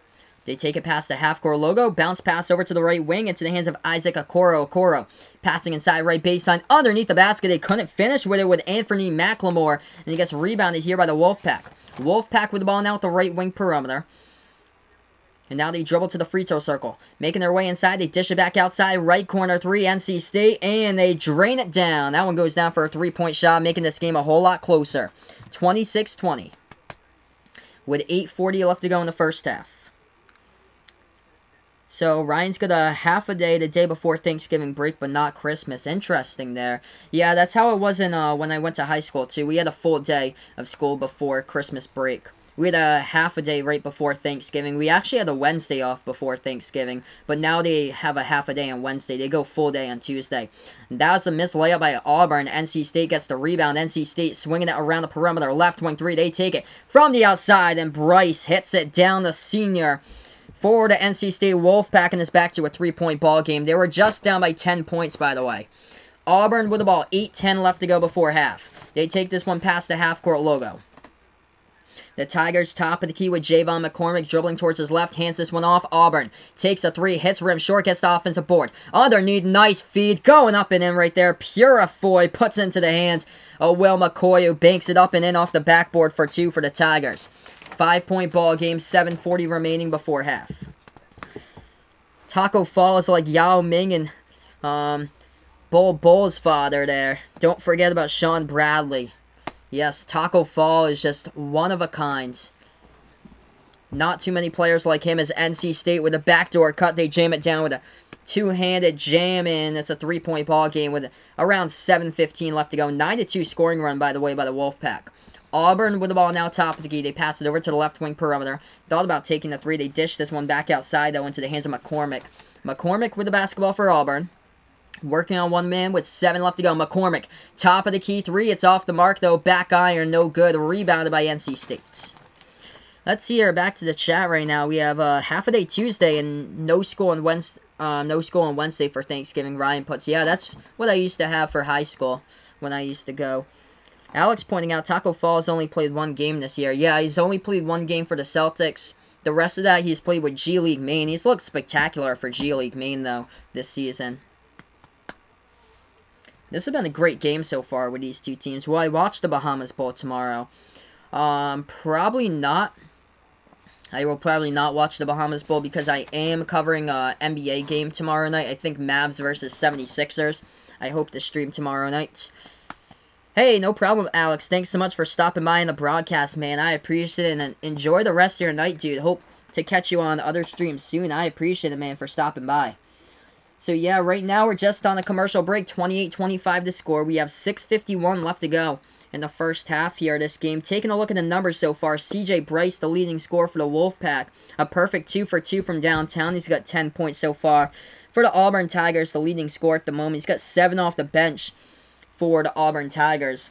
They take it past the half-court logo. Bounce pass over to the right wing into the hands of Isaac Okoro. Okoro passing inside right baseline underneath the basket. They couldn't finish with it with Anthony McLemore. And he gets rebounded here by the Wolfpack. Wolfpack with the ball now at the right wing perimeter. And now they dribble to the free throw circle. Making their way inside. They dish it back outside. Right corner 3. NC State. And they drain it down. That one goes down for a 3-point shot. Making this game a whole lot closer. 26-20. With 8:40 left to go in the first half. So Ryan's got a half a day the day before Thanksgiving break, but not Christmas. Interesting there. Yeah, that's how it was in when I went to high school too. We had a full day of school before Christmas break. We had a half a day right before Thanksgiving. We actually had a Wednesday off before Thanksgiving, but now they have a half a day on Wednesday. They go full day on Tuesday. And that was a missed layup by Auburn. NC State gets the rebound. NC State swinging it around the perimeter. Left wing three. They take it from the outside, and Bryce hits it down the senior. Forward to NC State Wolfpack, and is back to a 3-point ball game. They were just down by 10 points, by the way. Auburn with the ball. 8:10 left to go before half. They take this one past the half-court logo. The Tigers top of the key with Javon McCormick dribbling towards his left, hands this one off. Auburn takes a three, hits rim short, gets the offensive board. Underneath, nice feed, going up and in right there. Purifoy puts into the hands of Will McCoy, who banks it up and in off the backboard for two for the Tigers. 5-point ball game, 7:40 remaining before half. Taco Fall is like Yao Ming and Bull's father there. Don't forget about Sean Bradley. Yes, Taco Fall is just one of a kind. Not too many players like him as NC State with a backdoor cut. They jam it down with a two-handed jam, and it's a 3-point ball game with around 7:15 left to go. 9-2 scoring run, by the way, by the Wolfpack. Auburn with the ball now top of the key. They pass it over to the left wing perimeter. Thought about taking the three. They dished this one back outside, though, into the hands of McCormick. McCormick with the basketball for Auburn. Working on one man with 7 left to go. McCormick, top of the key, 3. It's off the mark, though. Back iron, no good. Rebounded by NC State. Let's see here. Back to the chat right now. We have half a day Tuesday and no school on Wednesday. No school on Wednesday for Thanksgiving. Ryan puts. Yeah, that's what I used to have for high school when I used to go. Alex pointing out Taco Fall has only played one game this year. Yeah, he's only played one game for the Celtics. The rest of that he's played with G League Maine. He's looked spectacular for G League Maine, though, this season. This has been a great game so far with these two teams. Will I watch the Bahamas Bowl tomorrow? Probably not. I will probably not watch the Bahamas Bowl because I am covering an NBA game tomorrow night. I think Mavs versus 76ers. I hope to stream tomorrow night. Hey, no problem, Alex. Thanks so much for stopping by in the broadcast, man. I appreciate it, and enjoy the rest of your night, dude. Hope to catch you on other streams soon. I appreciate it, man, for stopping by. So, yeah, right now we're just on a commercial break. 28-25 to score. We have 6:51 left to go in the first half here of this game. Taking a look at the numbers so far, C.J. Bryce, the leading scorer for the Wolfpack. A perfect 2 for 2 from downtown. He's got 10 points so far. For the Auburn Tigers, the leading scorer at the moment. He's got 7 off the bench for the Auburn Tigers,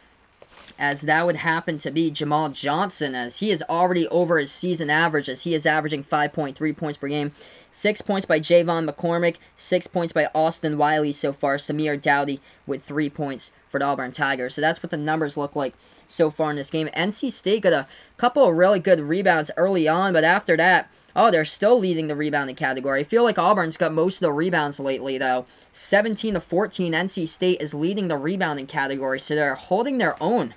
as that would happen to be Jamal Johnson, as he is already over his season average, as he is averaging 5.3 points per game. 6 points by Javon McCormick, 6 points by Austin Wiley so far. Samir Dowdy with 3 points for the Auburn Tigers. So that's what the numbers look like so far in this game. NC State got a couple of really good rebounds early on, but after that, oh, they're still leading the rebounding category. I feel like Auburn's got most of the rebounds lately, though. 17-14, NC State is leading the rebounding category, so they're holding their own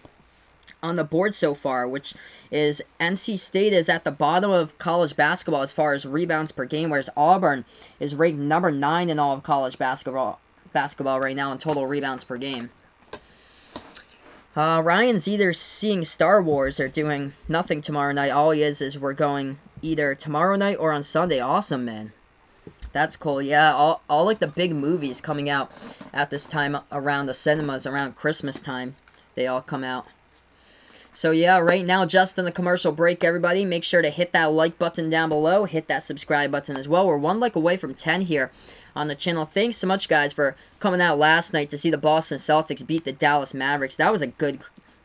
on the board so far, which is NC State is at the bottom of college basketball as far as rebounds per game, whereas Auburn is ranked number 9 in all of college basketball right now in total rebounds per game. Ryan's either seeing Star Wars or doing nothing tomorrow night. All he is we're going either tomorrow night or on Sunday. Awesome, man. That's cool. Yeah, all like the big movies coming out at this time around the cinemas, around Christmas time. They all come out. So yeah, right now, just in the commercial break, everybody, make sure to hit that like button down below. Hit that subscribe button as well. We're 1 like away from 10 here on the channel. Thanks so much, guys, for coming out last night to see the Boston Celtics beat the Dallas Mavericks. That was a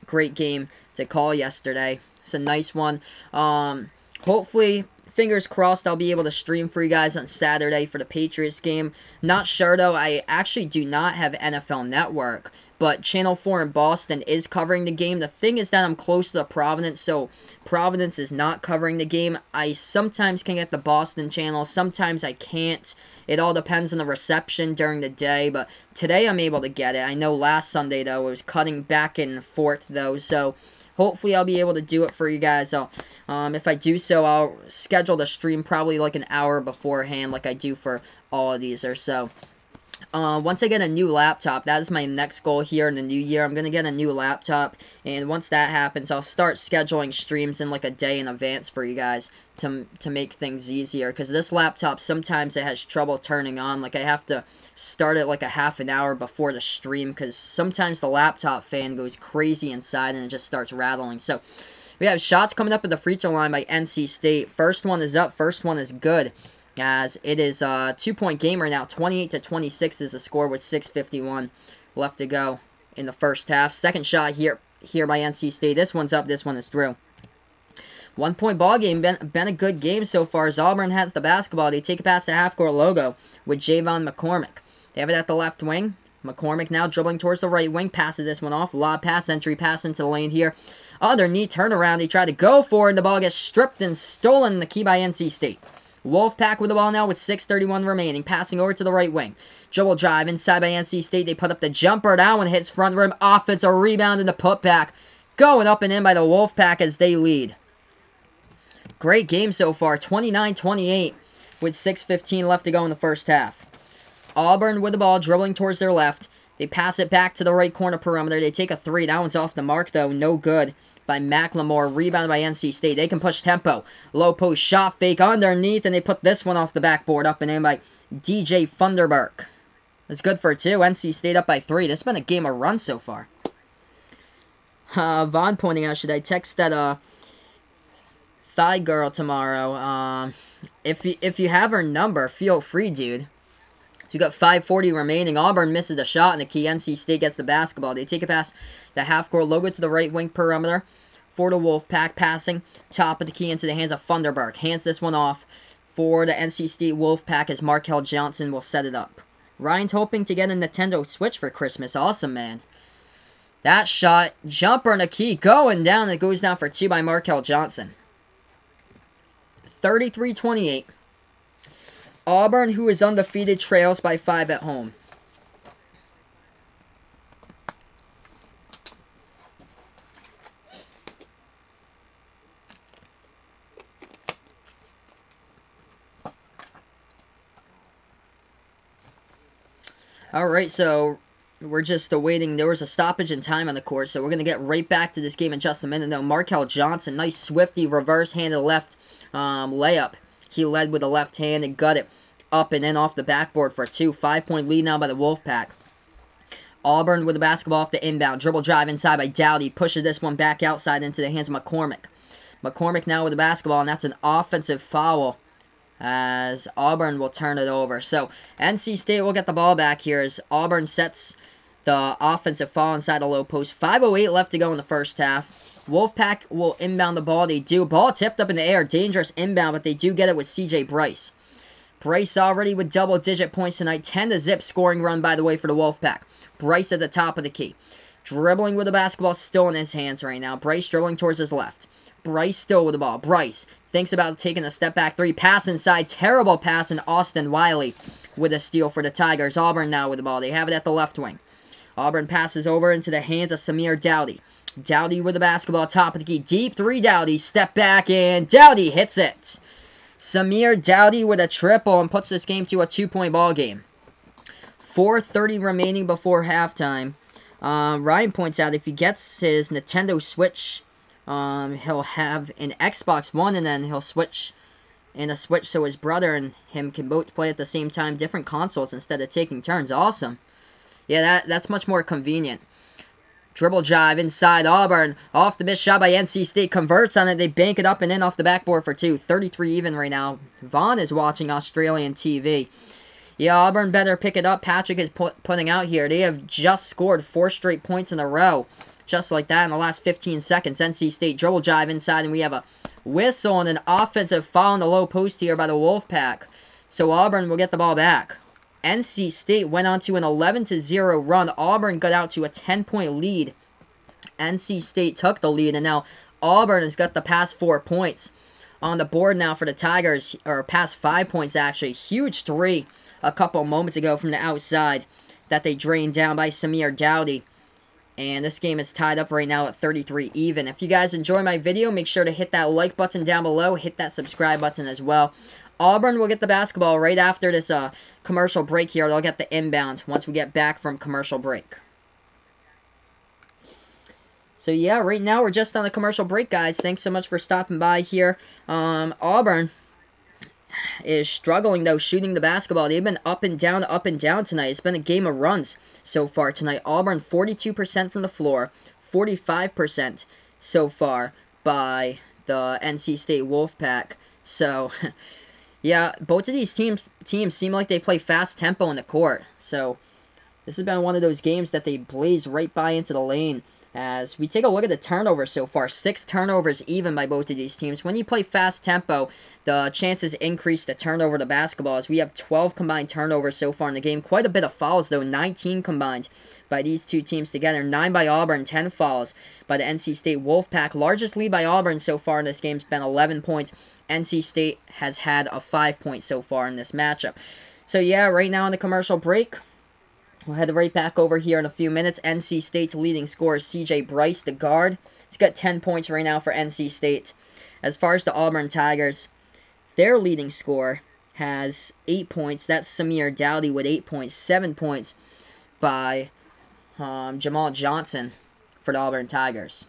great game to call yesterday. It's a nice one. Hopefully, fingers crossed, I'll be able to stream for you guys on Saturday for the Patriots game. Not sure, though. I actually do not have NFL Network, but Channel 4 in Boston is covering the game. The thing is that I'm close to Providence, so Providence is not covering the game. I sometimes can get the Boston channel, sometimes I can't. It all depends on the reception during the day, but today I'm able to get it. I know last Sunday, though, it was cutting back and forth, though, so hopefully I'll be able to do it for you guys. So, if I do so, I'll schedule the stream probably like an hour beforehand like I do for all of these or so. Once I get a new laptop, that is my next goal here in the new year. I'm going to get a new laptop, and once that happens, I'll start scheduling streams in like a day in advance for you guys to make things easier, because this laptop, sometimes it has trouble turning on. Like, I have to start it like a half an hour before the stream, because sometimes the laptop fan goes crazy inside and it just starts rattling. So, we have shots coming up at the free throw line by NC State. First one is up, first one is good, as it is a 2-point game right now. 28-26 is the score with 6:51 left to go in the first half. Second shot here by NC State. This one's up, this one is through. 1-point ball game. Been a good game so far as Auburn has the basketball. They take it past the half-court logo with Javon McCormick. They have it at the left wing. McCormick now dribbling towards the right wing. Passes this one off. Lob pass, entry pass into the lane here. Underneath turnaround. He tried to go for it, and the ball gets stripped and stolen. The key by NC State. Wolfpack with the ball now with 6:31 remaining. Passing over to the right wing. Dribble drive inside by NC State. They put up the jumper. That one hits front rim. Offensive rebound and the putback. Going up and in by the Wolfpack as they lead. Great game so far. 29-28 with 6:15 left to go in the first half. Auburn with the ball, dribbling towards their left. They pass it back to the right corner perimeter. They take a three. That one's off the mark, though. No good by McLemore. Rebounded by NC State. They can push tempo. Low post shot fake underneath, and they put this one off the backboard. Up and in by DJ Funderburk. That's good for two. NC State up by 3. This has been a game of runs so far. Vaughn pointing out, should I text that thigh girl tomorrow? If you have her number, feel free, dude. So you got 5:40 remaining. Auburn misses the shot in the key. NC State gets the basketball. They take it past the half-court logo to the right wing perimeter for the Wolfpack. Passing top of the key into the hands of Funderburk. Hands this one off for the NC State Wolfpack as Markel Johnson will set it up. Ryan's hoping to get a Nintendo Switch for Christmas. Awesome, man. That shot, jumper in the key, going down. It goes down for 2 by Markel Johnson. 33-28. Auburn, who is undefeated, trails by 5 at home. Alright, so we're just awaiting. There was a stoppage in time on the court, so we're going to get right back to this game in just a minute. Now, Markel Johnson, nice swifty reverse-handed left layup. He led with a left hand and got it up and in off the backboard for 2. 5-point lead now by the Wolfpack. Auburn with the basketball off the inbound. Dribble drive inside by Dowdy. Pushes this one back outside into the hands of McCormick. McCormick now with the basketball, and that's an offensive foul as Auburn will turn it over. So NC State will get the ball back here as Auburn sets the offensive foul inside the low post. 5:08 left to go in the first half. Wolfpack will inbound the ball. They do. Ball tipped up in the air. Dangerous inbound, but they do get it with C.J. Bryce. Bryce already with double-digit points tonight. 10-0 scoring run, by the way, for the Wolfpack. Bryce at the top of the key. Dribbling with the basketball still in his hands right now. Bryce dribbling towards his left. Bryce still with the ball. Bryce thinks about taking a step-back 3. Pass inside. Terrible pass, and Austin Wiley with a steal for the Tigers. Auburn now with the ball. They have it at the left wing. Auburn passes over into the hands of Samir Dowdy. Dowdy with the basketball, top of the key. Deep 3, Dowdy. Step back, and Dowdy hits it. Samir Dowdy with a triple and puts this game to a 2-point ball game. 4:30 remaining before halftime. Ryan points out if he gets his Nintendo Switch, he'll have an Xbox One, and then he'll switch in a Switch so his brother and him can both play at the same time, different consoles instead of taking turns. Awesome. Yeah, that's much more convenient. Dribble drive inside Auburn. Off the missed shot by NC State. Converts on it. They bank it up and in off the backboard for 2. 33 even right now. Vaughn is watching Australian TV. Yeah, Auburn better pick it up. Patrick is putting out here. They have just scored 4 straight points in a row. Just like that in the last 15 seconds. NC State dribble drive inside, and we have a whistle and an offensive foul in the low post here by the Wolfpack. So Auburn will get the ball back. NC State went on to an 11-0 run. Auburn got out to a 10-point lead. NC State took the lead, and now Auburn has got the past 4 points on the board now for the Tigers, or past 5 points actually. Huge 3 a couple moments ago from the outside that they drained down by Samir Dowdy. And this game is tied up right now at 33 even. If you guys enjoy my video, make sure to hit that like button down below. Hit that subscribe button as well. Auburn will get the basketball right after this commercial break here. They'll get the inbound once we get back from commercial break. So, yeah, right now we're just on a commercial break, guys. Thanks so much for stopping by here. Auburn is struggling, though, shooting the basketball. They've been up and down tonight. It's been a game of runs so far tonight. Auburn, 42% from the floor, 45% so far by the NC State Wolfpack. So, yeah, both of these teams seem like they play fast tempo in the court. So, this has been one of those games that they blaze right by into the lane. As we take a look at the turnovers so far, 6 turnovers even by both of these teams. When you play fast tempo, the chances increase to turnover the basketball, as we have 12 combined turnovers so far in the game. Quite a bit of fouls, though, 19 combined by these two teams together. 9 by Auburn, 10 fouls by the NC State Wolfpack. Largest lead by Auburn so far in this game has been 11 points. NC State has had a 5 point so far in this matchup. So, yeah, right now in the commercial break, we'll head right back over here in a few minutes. NC State's leading scorer is C.J. Bryce, the guard. He's got 10 points right now for NC State. As far as the Auburn Tigers, their leading scorer has 8 points. That's Samir Dowdy with 8 points. 7 points by Jamal Johnson for the Auburn Tigers.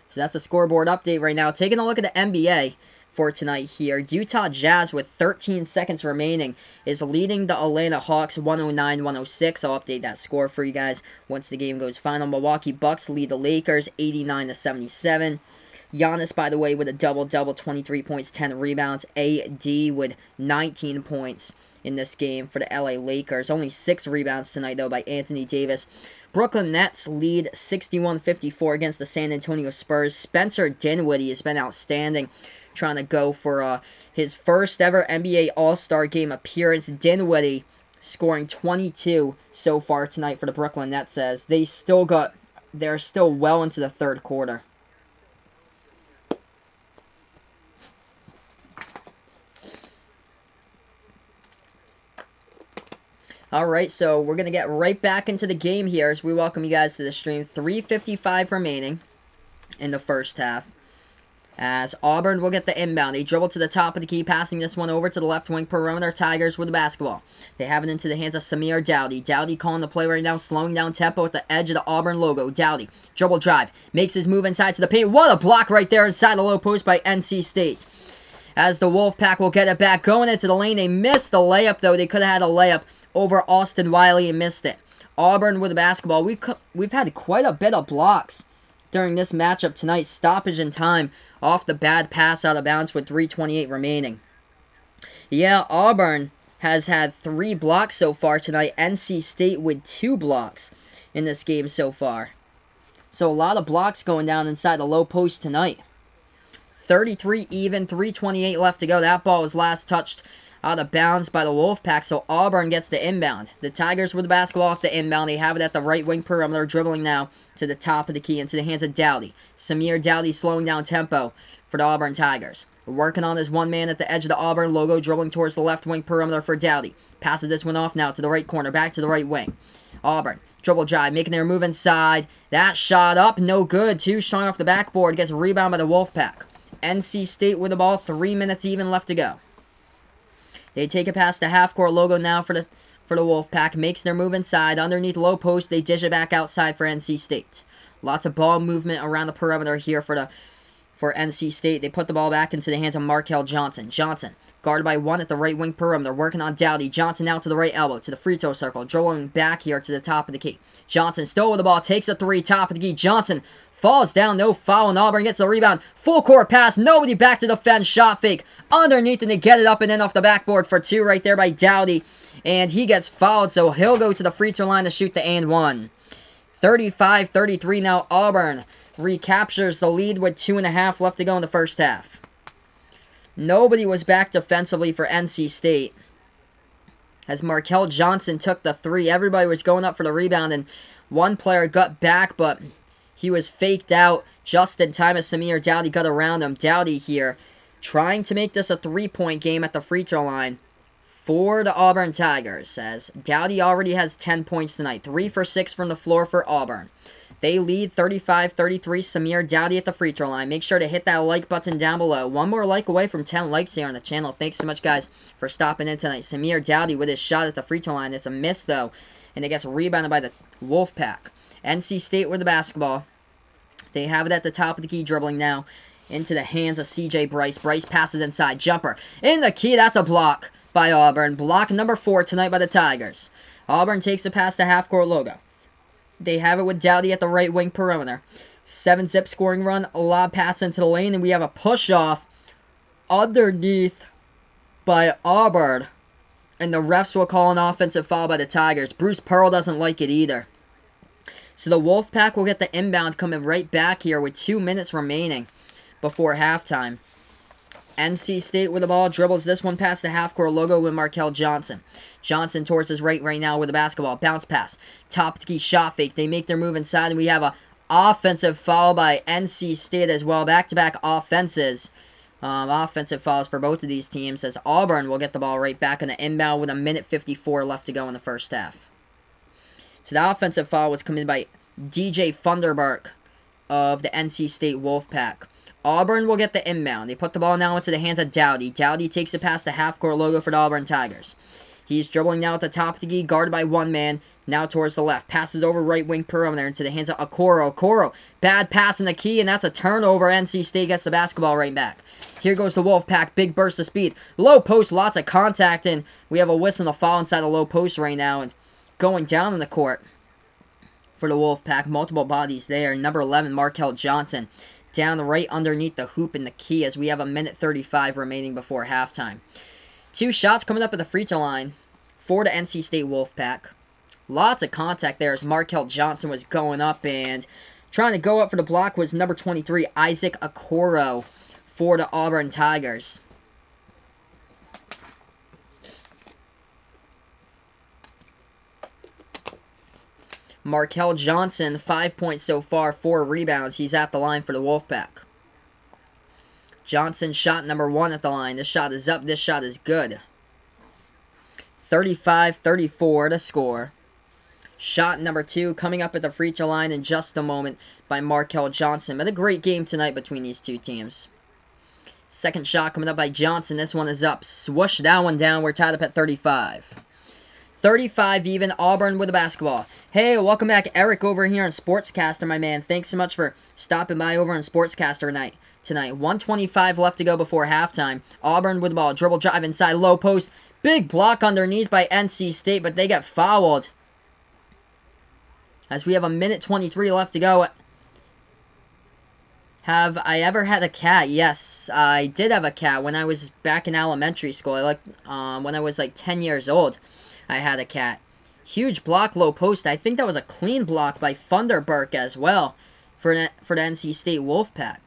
So that's a scoreboard update right now. Taking a look at the NBA for tonight here. Utah Jazz, with 13 seconds remaining, is leading the Atlanta Hawks 109-106. I'll update that score for you guys once the game goes final. Milwaukee Bucks lead the Lakers 89-77. Giannis, by the way, with a double-double, 23 points, 10 rebounds. AD with 19 points in this game for the LA Lakers. Only 6 rebounds tonight, though, by Anthony Davis. Brooklyn Nets lead 61-54 against the San Antonio Spurs. Spencer Dinwiddie has been outstanding, trying to go for his first ever NBA All-Star Game appearance. Dinwiddie scoring 22 so far tonight for the Brooklyn Nets, as they're still well into the third quarter. Alright, so we're going to get right back into the game here as we welcome you guys to the stream. 3:55 remaining in the first half, as Auburn will get the inbound. They dribble to the top of the key, passing this one over to the left wing perimeter. Tigers with the basketball. They have it into the hands of Samir Dowdy. Dowdy calling the play right now, slowing down tempo at the edge of the Auburn logo. Dowdy, dribble drive, makes his move inside to the paint. What a block right there inside the low post by NC State. As the Wolfpack will get it back, going into the lane. They missed the layup, though. They could have had a layup over Austin Wiley and missed it. Auburn with the basketball. We've had quite a bit of blocks during this matchup tonight. Stoppage in time off the bad pass out of bounds with 3:28 remaining. Yeah, Auburn has had 3 blocks so far tonight. NC State with 2 blocks in this game so far. So a lot of blocks going down inside the low post tonight. 33 even, 3:28 left to go. That ball was last touched out of bounds by the Wolfpack, so Auburn gets the inbound. The Tigers with the basketball off the inbound. They have it at the right wing perimeter, dribbling now to the top of the key into the hands of Dowdy. Samir Dowdy slowing down tempo for the Auburn Tigers. Working on his one man at the edge of the Auburn logo, dribbling towards the left wing perimeter for Dowdy. Passes this one off now to the right corner, back to the right wing. Auburn, dribble drive, making their move inside. That shot up, no good. Too strong off the backboard, gets a rebound by the Wolfpack. NC State with the ball, 3 minutes even left to go. They take it past the half-court logo now for the Wolfpack. Makes their move inside. Underneath low post, they dish it back outside for NC State. Lots of ball movement around the perimeter here for NC State. They put the ball back into the hands of Markel Johnson. Johnson, guarded by 1 at the right wing perimeter, working on Dowdy. Johnson out to the right elbow, to the free throw circle, dribbling back here to the top of the key. Johnson still with the ball, takes a 3, top of the key. Johnson falls down, no foul, and Auburn gets the rebound. Full court pass, nobody back to defend, shot fake. Underneath, and they get it up and in off the backboard for 2 right there by Dowdy. And he gets fouled, so he'll go to the free throw line to shoot the and 1. 35-33 now. Auburn recaptures the lead with 2.5 left to go in the first half. Nobody was back defensively for NC State, as Markel Johnson took the 3. Everybody was going up for the rebound, and one player got back, but he was faked out just in time as Samir Dowdy got around him. Dowdy here trying to make this a 3-point game at the free throw line for the Auburn Tigers, as Dowdy already has 10 points tonight. 3 for 6 from the floor for Auburn. They lead 35-33. Samir Dowdy at the free throw line. Make sure to hit that like button down below. One more like away from 10 likes here on the channel. Thanks so much, guys, for stopping in tonight. Samir Dowdy with his shot at the free throw line. It's a miss, though, and it gets rebounded by the Wolfpack. NC State with the basketball. They have it at the top of the key, dribbling now into the hands of C.J. Bryce. Bryce passes inside. Jumper in the key. That's a block by Auburn. Block number 4 tonight by the Tigers. Auburn takes the pass to half-court logo. They have it with Dowdy at the right wing perimeter. 7-zip scoring run, a lob pass into the lane, and we have a push-off underneath by Auburn. And the refs will call an offensive foul by the Tigers. Bruce Pearl doesn't like it either. So the Wolfpack will get the inbound coming right back here with 2 minutes remaining before halftime. NC State with the ball, dribbles this one past the half-court logo with Markel Johnson. Johnson towards his right now with the basketball. Bounce pass. Top key shot fake. They make their move inside, and we have a offensive foul by NC State as well. Back-to-back offensive fouls for both of these teams, as Auburn will get the ball right back on the inbound with a minute 54 left to go in the first half. So the offensive foul was committed by DJ Funderburk of the NC State Wolfpack. Auburn will get the inbound. They put the ball now into the hands of Dowdy. Dowdy takes it past the half-court logo for the Auburn Tigers. He's dribbling now at the top of the key, guarded by one man, now towards the left. Passes over right wing perimeter into the hands of Okoro. Okoro, bad pass in the key, and that's a turnover. NC State gets the basketball right back. Here goes the Wolfpack, big burst of speed. Low post, lots of contact, and we have a whistle and a foul inside the low post right now, and going down in the court for the Wolfpack. Multiple bodies there. Number 11, Markel Johnson, down right underneath the hoop in the key as we have a minute 35 remaining before halftime. 2 shots coming up at the free throw line for the NC State Wolfpack. Lots of contact there as Markel Johnson was going up, and trying to go up for the block was number 23, Isaac Okoro for the Auburn Tigers. Markel Johnson, 5 points so far, 4 rebounds. He's at the line for the Wolfpack. Johnson shot number 1 at the line. This shot is up. This shot is good. 35-34 to score. Shot number 2 coming up at the free throw line in just a moment by Markel Johnson. But a great game tonight between these two teams. Second shot coming up by Johnson. This one is up. Swoosh that one down. We're tied up at 35. 35 even. Auburn with the basketball. Hey, welcome back, Eric, over here on Sportscaster, my man. Thanks so much for stopping by over on Sportscaster tonight. 1:25 left to go before halftime. Auburn with the ball. Dribble drive inside. Low post. Big block underneath by NC State, but they get fouled. As we have a minute 23 left to go. Have I ever had a cat? Yes, I did have a cat when I was back in elementary school. When I was like 10 years old, I had a cat. Huge block, low post. I think that was a clean block by Funderburk as well for the NC State Wolfpack.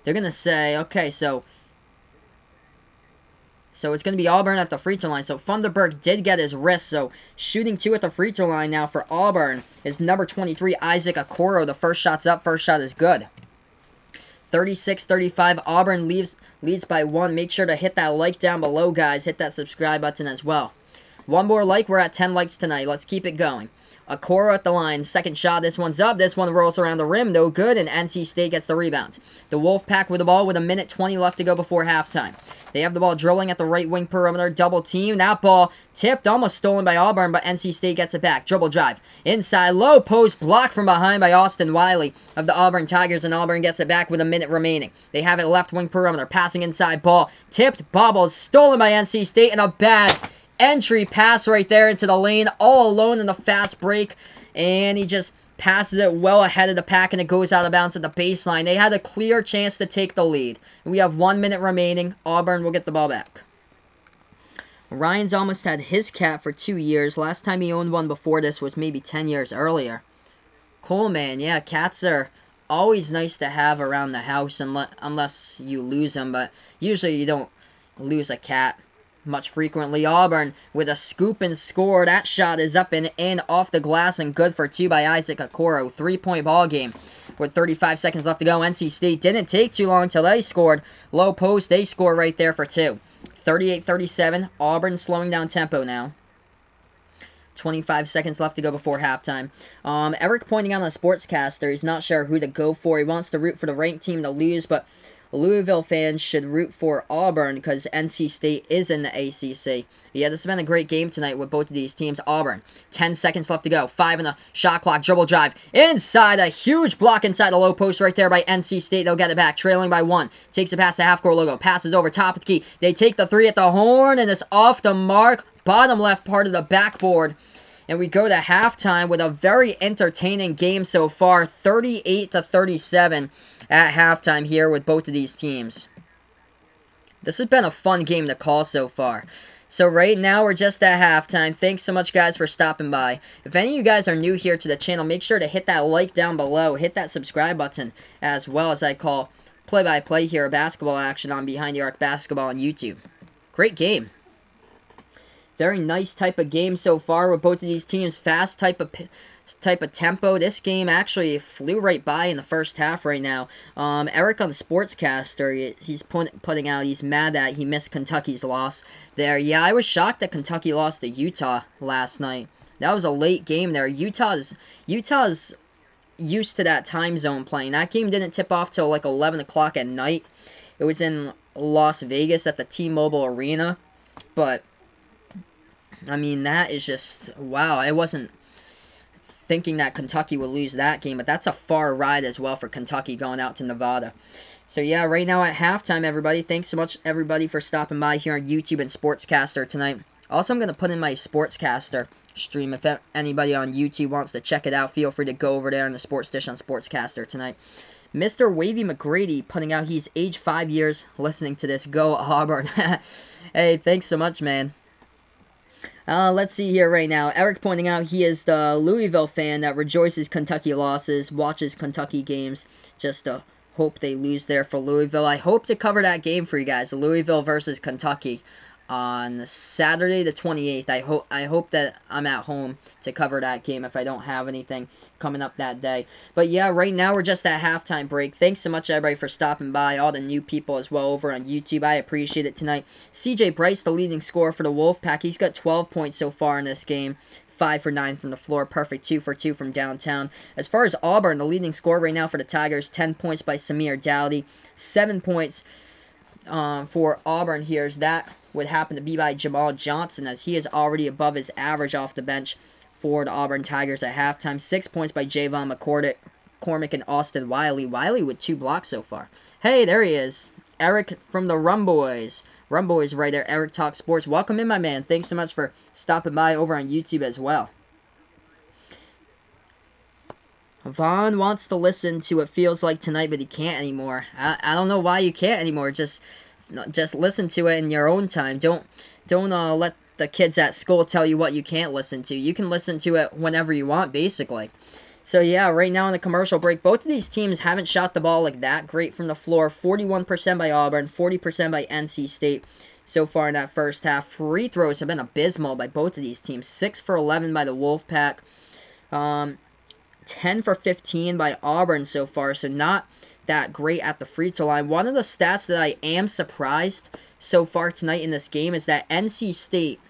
They're going to say, okay, so it's going to be Auburn at the free throw line. So Funderburk did get his wrist. So shooting 2 at the free throw line now for Auburn is number 23, Isaac Okoro. The first shot's up. First shot is good. 36-35. Auburn leads by 1. Make sure to hit that like down below, guys. Hit that subscribe button as well. One more like. We're at 10 likes tonight. Let's keep it going. Okoro at the line. Second shot. This one's up. This one rolls around the rim. No good. And NC State gets the rebound. The Wolfpack with the ball with a minute 20 left to go before halftime. They have the ball dribbling at the right wing perimeter. Double team. That ball tipped. Almost stolen by Auburn, but NC State gets it back. Dribble drive. Inside. Low post. Blocked from behind by Austin Wiley of the Auburn Tigers. And Auburn gets it back with a minute remaining. They have it left wing perimeter. Passing inside. Ball tipped. Bobbled. Stolen by NC State. And a bad entry pass right there into the lane, all alone in the fast break, and he just passes it well ahead of the pack, and it goes out of bounds at the baseline. They had a clear chance to take the lead. We have 1 minute remaining. Auburn will get the ball back. Ryan's almost had his cat for 2 years. Last time he owned one before this was maybe 10 years earlier. Cool, man. Yeah, cats are always nice to have around the house unless you lose them, but usually you don't lose a cat much frequently. Auburn with a scoop and score. That shot is up and in off the glass and good for 2 by Isaac Okoro. 3-point ball game with 35 seconds left to go. NC State didn't take too long till they scored. Low post, they score right there for 2. 38-37. Auburn slowing down tempo now. 25 seconds left to go before halftime. Eric pointing out on the sportscaster, he's not sure who to go for. He wants to root for the ranked team to lose, but Louisville fans should root for Auburn because NC State is in the ACC. Yeah, this has been a great game tonight with both of these teams. Auburn, 10 seconds left to go. 5 in the shot clock. Dribble drive. Inside, a huge block inside the low post right there by NC State. They'll get it back, trailing by 1. Takes it past the half-court logo. Passes over top of the key. They take the 3 at the horn, and it's off the mark. Bottom left part of the backboard. And we go to halftime with a very entertaining game so far. 38-37 at halftime here with both of these teams. This has been a fun game to call so far. So right now we're just at halftime. Thanks so much guys for stopping by. If any of you guys are new here to the channel, make sure to hit that like down below. Hit that subscribe button as well as I call play-by-play here basketball action on Behind the Arc Basketball on YouTube. Great game. Very nice type of game so far with both of these teams. Fast type of tempo. This game actually flew right by in the first half right now. Eric on the sportscaster, he's putting out he's mad that he missed Kentucky's loss there. Yeah, I was shocked that Kentucky lost to Utah last night. That was a late game there. Utah's used to that time zone playing. That game didn't tip off till like 11 o'clock at night. It was in Las Vegas at the T-Mobile Arena. But I mean, that is just, wow, I wasn't thinking that Kentucky would lose that game, but that's a far ride as well for Kentucky going out to Nevada. So yeah, right now at halftime, everybody, thanks so much, everybody, for stopping by here on YouTube and Sportscaster tonight. Also, I'm going to put in my Sportscaster stream. If anybody on YouTube wants to check it out, feel free to go over there on the Sports Dish on Sportscaster tonight. Mr. Wavy McGrady putting out he's age 5 years listening to this. Go Auburn. Hey, thanks so much, man. Let's see here right now. Eric pointing out he is the Louisville fan that rejoices Kentucky losses, watches Kentucky games, just to hope they lose there for Louisville. I hope to cover that game for you guys, Louisville versus Kentucky, on Saturday the 28th. I hope that I'm at home to cover that game if I don't have anything coming up that day. But yeah, right now we're just at halftime break. Thanks so much everybody for stopping by, all the new people as well over on YouTube. I appreciate it tonight. CJ Bryce, the leading scorer for the Wolfpack. He's got 12 points so far in this game. 5 for 9 from the floor. Perfect 2 for 2 from downtown. As far as Auburn, the leading scorer right now for the Tigers, 10 points by Samir Dowdy. 7 points for Auburn here. That would happen to be by Jamal Johnson, as he is already above his average off the bench for the Auburn Tigers at halftime. 6 points by Javon McCormick and Austin Wiley. Wiley with 2 blocks so far. Hey, there he is. Eric from the Rum Boys. Rum Boys right there. Eric Talk Sports. Welcome in, my man. Thanks so much for stopping by over on YouTube as well. Vaughn wants to listen to It Feels Like Tonight, but he can't anymore. I don't know why you can't anymore. Just listen to it in your own time. Don't let the kids at school tell you what you can't listen to. You can listen to it whenever you want, basically. So yeah, right now in the commercial break, both of these teams haven't shot the ball like that great from the floor. 41% by Auburn, 40% by NC State so far in that first half. Free throws have been abysmal by both of these teams. 6 for 11 by the Wolfpack. 10 for 15 by Auburn so far, so not that great at the free throw line. One of the stats that I am surprised so far tonight in this game is that NC State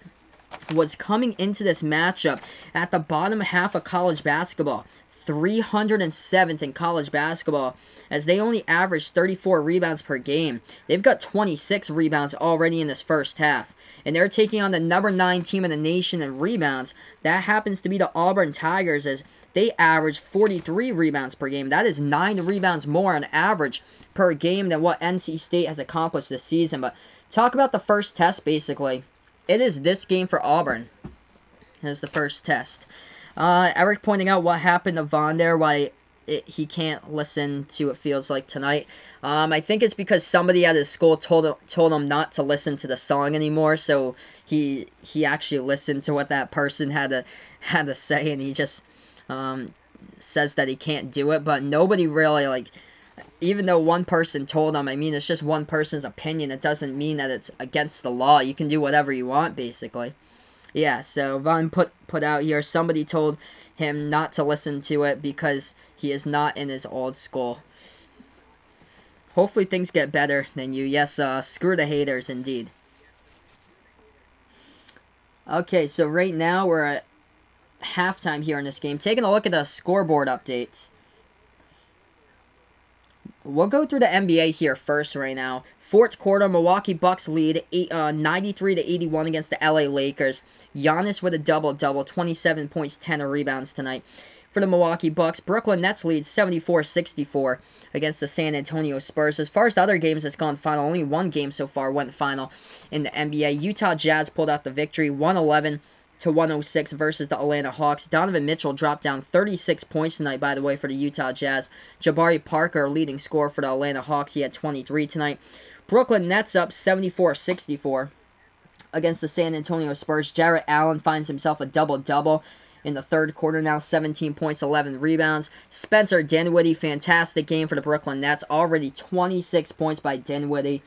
was coming into this matchup at the bottom half of college basketball. 307th in college basketball, as they only averaged 34 rebounds per game. They've got 26 rebounds already in this first half, and they're taking on the number 9 team in the nation in rebounds. That happens to be the Auburn Tigers, as they average 43 rebounds per game. That is 9 rebounds more on average per game than what NC State has accomplished this season. But talk about the first test, basically. It is this game for Auburn. It is the first test. Eric pointing out what happened to Vaughn there, why he can't listen to It Feels Like Tonight. I think it's because somebody at his school told him not to listen to the song anymore, so he actually listened to what that person had to say, and he just says that he can't do it. But nobody really, like, even though one person told him, I mean, it's just one person's opinion. It doesn't mean that it's against the law. You can do whatever you want, basically. Yeah, so Vaughn put out here, somebody told him not to listen to it because he is not in his old school. Hopefully things get better than you. Yes, screw the haters, indeed. Okay, so right now we're at halftime here in this game. Taking a look at the scoreboard updates. We'll go through the NBA here first right now. Fourth quarter, Milwaukee Bucks lead 93-81 against the LA Lakers. Giannis with a double-double, 27 points, 10 rebounds tonight for the Milwaukee Bucks. Brooklyn Nets lead 74-64 against the San Antonio Spurs. As far as the other games that's gone final, only one game so far went final in the NBA. Utah Jazz pulled out the victory, 111-106 versus the Atlanta Hawks. Donovan Mitchell dropped down 36 points tonight, by the way, for the Utah Jazz. Jabari Parker, leading scorer for the Atlanta Hawks. He had 23 tonight. Brooklyn Nets up 74-64 against the San Antonio Spurs. Jarrett Allen finds himself a double-double in the third quarter now, 17 points, 11 rebounds. Spencer Dinwiddie, fantastic game for the Brooklyn Nets. Already 26 points by Dinwiddie,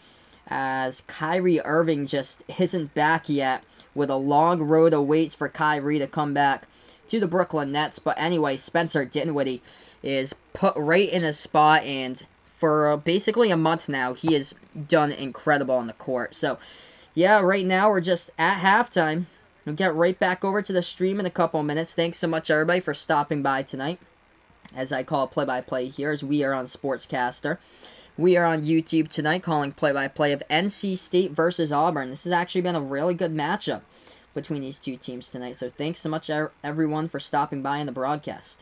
as Kyrie Irving just isn't back yet, with a long road awaits for Kyrie to come back to the Brooklyn Nets. But anyway, Spencer Dinwiddie is put right in his spot, and for basically a month now, he has done incredible on the court. So, yeah, right now we're just at halftime. We'll get right back over to the stream in a couple minutes. Thanks so much, everybody, for stopping by tonight, as I call play-by-play here, as we are on Sportscaster. We are on YouTube tonight calling play-by-play of NC State versus Auburn. This has actually been a really good matchup between these two teams tonight. So thanks so much, everyone, for stopping by in the broadcast.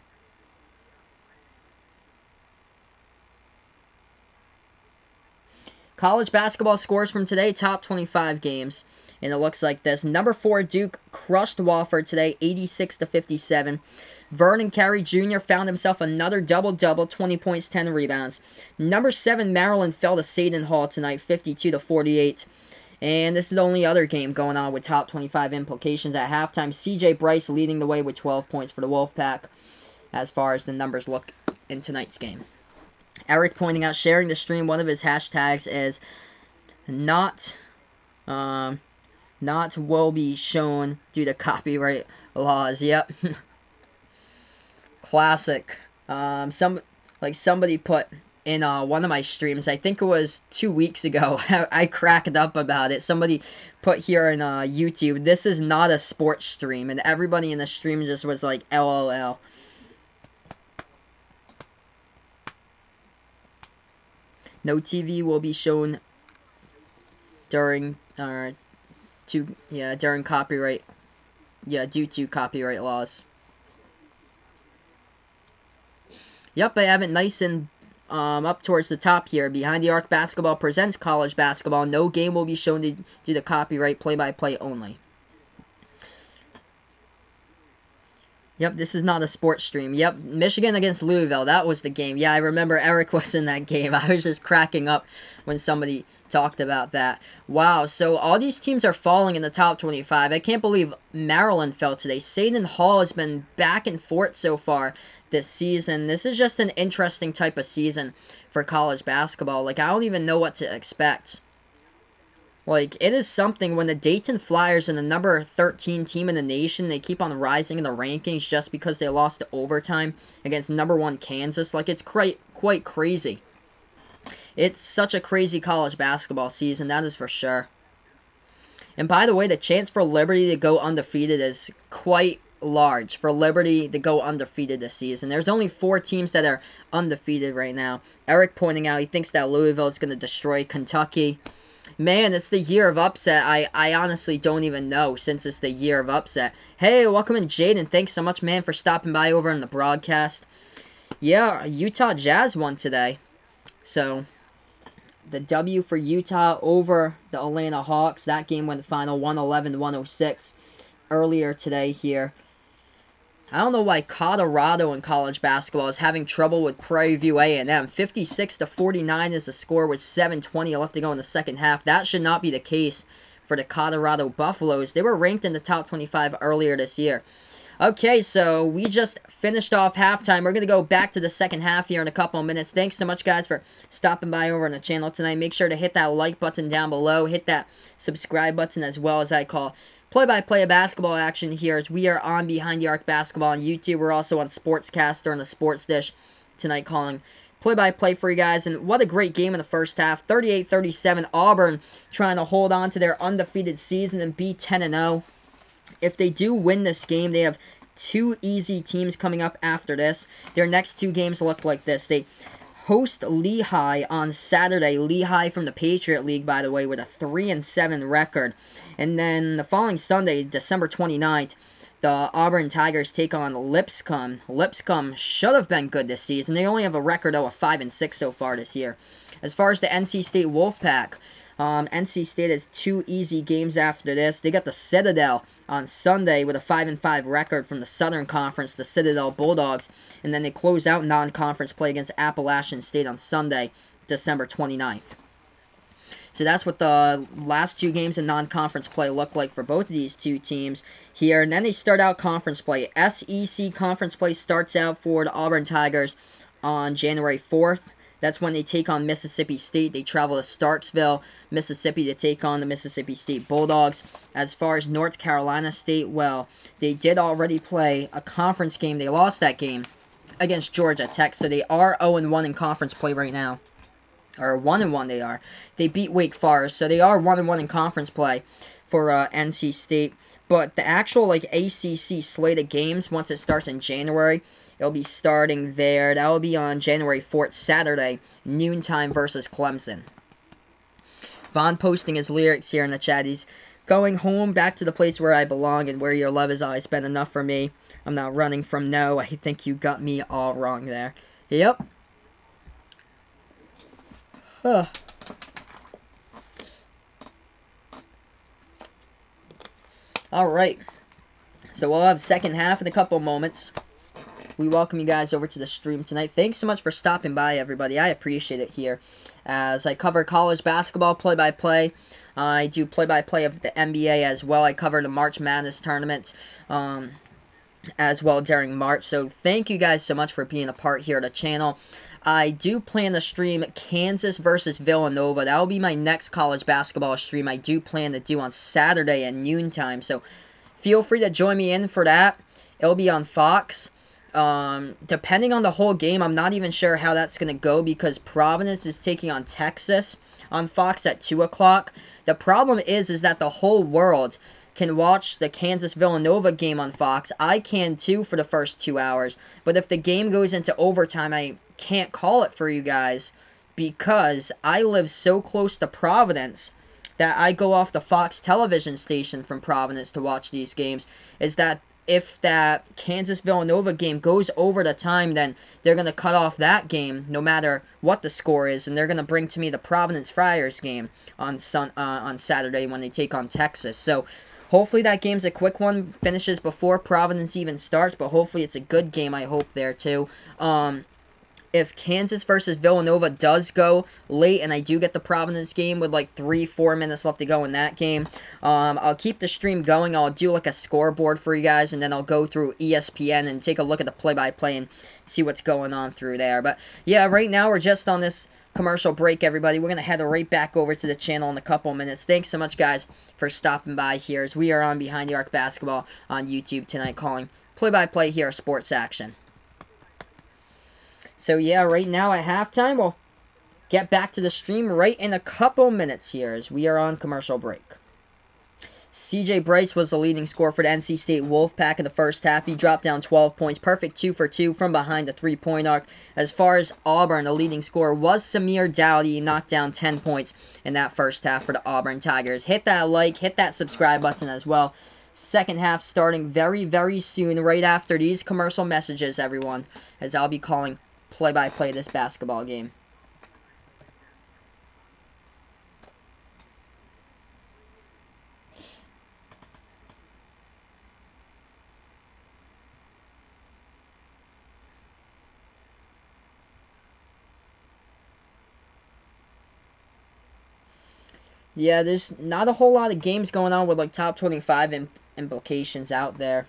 College basketball scores from today, top 25 games. And it looks like this. Number 4, Duke crushed Wofford today, 86-57. Vernon Carey Jr. found himself another double-double, 20 points, 10 rebounds. Number 7, Maryland fell to Seton Hall tonight, 52-48. And this is the only other game going on with top 25 implications at halftime. C.J. Bryce leading the way with 12 points for the Wolfpack as far as the numbers look in tonight's game. Eric pointing out, sharing the stream, one of his hashtags is not will be shown due to copyright laws. Yep. Classic. Somebody put in one of my streams, I think it was 2 weeks ago, I cracked up about it. Somebody put here in YouTube, this is not a sports stream, and everybody in the stream just was like, LOL. No TV will be shown during during copyright, due to copyright laws. Yep, I have it nice and up towards the top here. Behind the Arc Basketball presents college basketball. No game will be shown due to copyright, play-by-play only. Yep, this is not a sports stream. Yep, Michigan against Louisville. That was the game. Yeah, I remember Eric was in that game. I was just cracking up when somebody talked about that. Wow, so all these teams are falling in the top 25. I can't believe Maryland fell today. Seton Hall has been back and forth so far this season. This is just an interesting type of season for college basketball. Like, I don't even know what to expect. Like, it is something when the Dayton Flyers and the number 13 team in the nation, they keep on rising in the rankings just because they lost to overtime against number 1 Kansas. Like, it's quite crazy. It's such a crazy college basketball season, that is for sure. And by the way, the chance for Liberty to go undefeated is quite large. For Liberty to go undefeated this season. There's only 4 teams that are undefeated right now. Eric pointing out he thinks that Louisville is going to destroy Kentucky. Man, it's the year of upset. I honestly don't even know, since it's the year of upset. Hey, welcome in, Jaden. Thanks so much, man, for stopping by over in the broadcast. Yeah, Utah Jazz won today. So, the W for Utah over the Atlanta Hawks. That game went final 111-106 earlier today here. I don't know why Colorado in college basketball is having trouble with Prairie View A&M. 56-49 is the score with 7:20 left to go in the second half. That should not be the case for the Colorado Buffaloes. They were ranked in the top 25 earlier this year. Okay, so we just finished off halftime. We're going to go back to the second half here in a couple of minutes. Thanks so much, guys, for stopping by over on the channel tonight. Make sure to hit that like button down below. Hit that subscribe button as well, as I call play-by-play of basketball action here, as we are on Behind the Arc Basketball on YouTube. We're also on Sportscaster and the Sports Dish tonight, calling play-by-play for you guys. And what a great game in the first half. 38-37, Auburn trying to hold on to their undefeated season and be 10-0. If they do win this game, they have 2 easy teams coming up after this. Their next 2 games look like this. They host Lehigh on Saturday. Lehigh from the Patriot League, by the way, with a 3-7 record. And then the following Sunday, December 29th, the Auburn Tigers take on Lipscomb. Lipscomb should have been good this season. They only have a record of 5-6 so far this year. As far as the NC State Wolfpack, NC State has 2 easy games after this. They got the Citadel on Sunday with a 5-5 record from the Southern Conference, the Citadel Bulldogs. And then they close out non-conference play against Appalachian State on Sunday, December 29th. So that's what the last 2 games in non-conference play look like for both of these 2 teams here. And then they start out conference play. SEC conference play starts out for the Auburn Tigers on January 4th. That's when they take on Mississippi State. They travel to Starksville, Mississippi to take on the Mississippi State Bulldogs. As far as North Carolina State, well, they did already play a conference game. They lost that game against Georgia Tech, so they are 0-1 in conference play right now. Or 1-1 they are. They beat Wake Forest, so they are 1-1 in conference play for NC State. But the actual ACC slate of games, once it starts in January, it'll be starting there. That will be on January 4th, Saturday, noontime versus Clemson. Vaughn posting his lyrics here in the chat. He's going home, back to the place where I belong and where your love has always been enough for me. I'm not running from no. I think you got me all wrong there. Yep. Huh. Alright. So we'll have the second half in a couple moments. We welcome you guys over to the stream tonight. Thanks so much for stopping by, everybody. I appreciate it here. As I cover college basketball play-by-play. I do play-by-play of the NBA as well. I cover the March Madness tournament as well during March. So thank you guys so much for being a part here of the channel. I do plan to stream Kansas versus Villanova. That will be my next college basketball stream. I do plan to do on Saturday at noontime. So feel free to join me in for that. It'll be on Fox. Depending on the whole game, I'm not even sure how that's going to go because Providence is taking on Texas on Fox at 2 o'clock. The problem is that the whole world can watch the Kansas-Villanova game on Fox. I can too for the first 2 hours. But if the game goes into overtime, I can't call it for you guys because I live so close to Providence that I go off the Fox television station from Providence to watch these games. Is that if that Kansas-Villanova game goes over the time, then they're going to cut off that game no matter what the score is, and they're going to bring to me the Providence Friars game on Saturday when they take on Texas. So hopefully that game's a quick one, finishes before Providence even starts, but hopefully it's a good game, I hope, there too. If Kansas versus Villanova does go late, and I do get the Providence game with 3-4 minutes left to go in that game, I'll keep the stream going. I'll do a scoreboard for you guys, and then I'll go through ESPN and take a look at the play-by-play and see what's going on through there. But yeah, right now we're just on this commercial break, everybody. We're going to head right back over to the channel in a couple minutes. Thanks so much, guys, for stopping by here as we are on Behind the Arc Basketball on YouTube tonight, calling play-by-play here, Sports Action. So yeah, right now at halftime, we'll get back to the stream right in a couple minutes here as we are on commercial break. CJ Bryce was the leading scorer for the NC State Wolfpack in the first half. He dropped down 12 points, perfect 2 for 2 from behind the three-point arc. As far as Auburn, the leading scorer was Samir Dowdy. He knocked down 10 points in that first half for the Auburn Tigers. Hit that like, hit that subscribe button as well. Second half starting very, very soon, right after these commercial messages, everyone, as I'll be calling play-by-play this basketball game. Yeah, there's not a whole lot of games going on with top 25 implications out there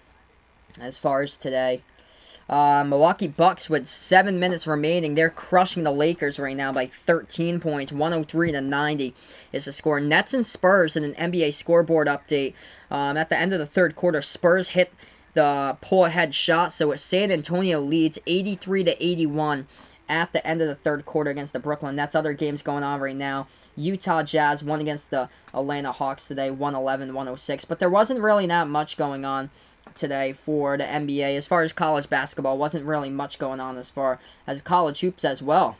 as far as today. Milwaukee Bucks with 7 minutes remaining. They're crushing the Lakers right now by 13 points. 103-90 is the score. Nets and Spurs in an NBA scoreboard update. At the end of the third quarter, Spurs hit the pull-ahead shot, so San Antonio leads 83-81 at the end of the third quarter against the Brooklyn Nets. Other games going on right now. Utah Jazz won against the Atlanta Hawks today, 111-106. But there wasn't really that much going on today for the NBA. As far as college basketball, wasn't really much going on as far as college hoops as well.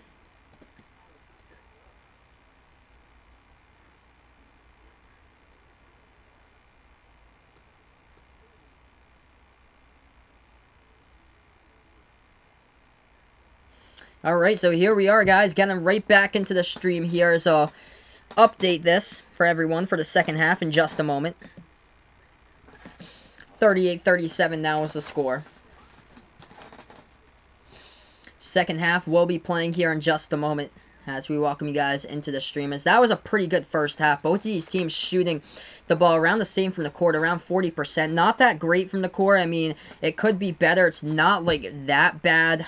Alright, so here we are, guys, getting right back into the stream here. So, update this for everyone for the second half in just a moment. 38-37 now is the score. Second half we'll be playing here in just a moment as we welcome you guys into the stream. As that was a pretty good first half. Both of these teams shooting the ball around the same from the court, around 40%. Not that great from the court. I mean, it could be better. It's not like that bad.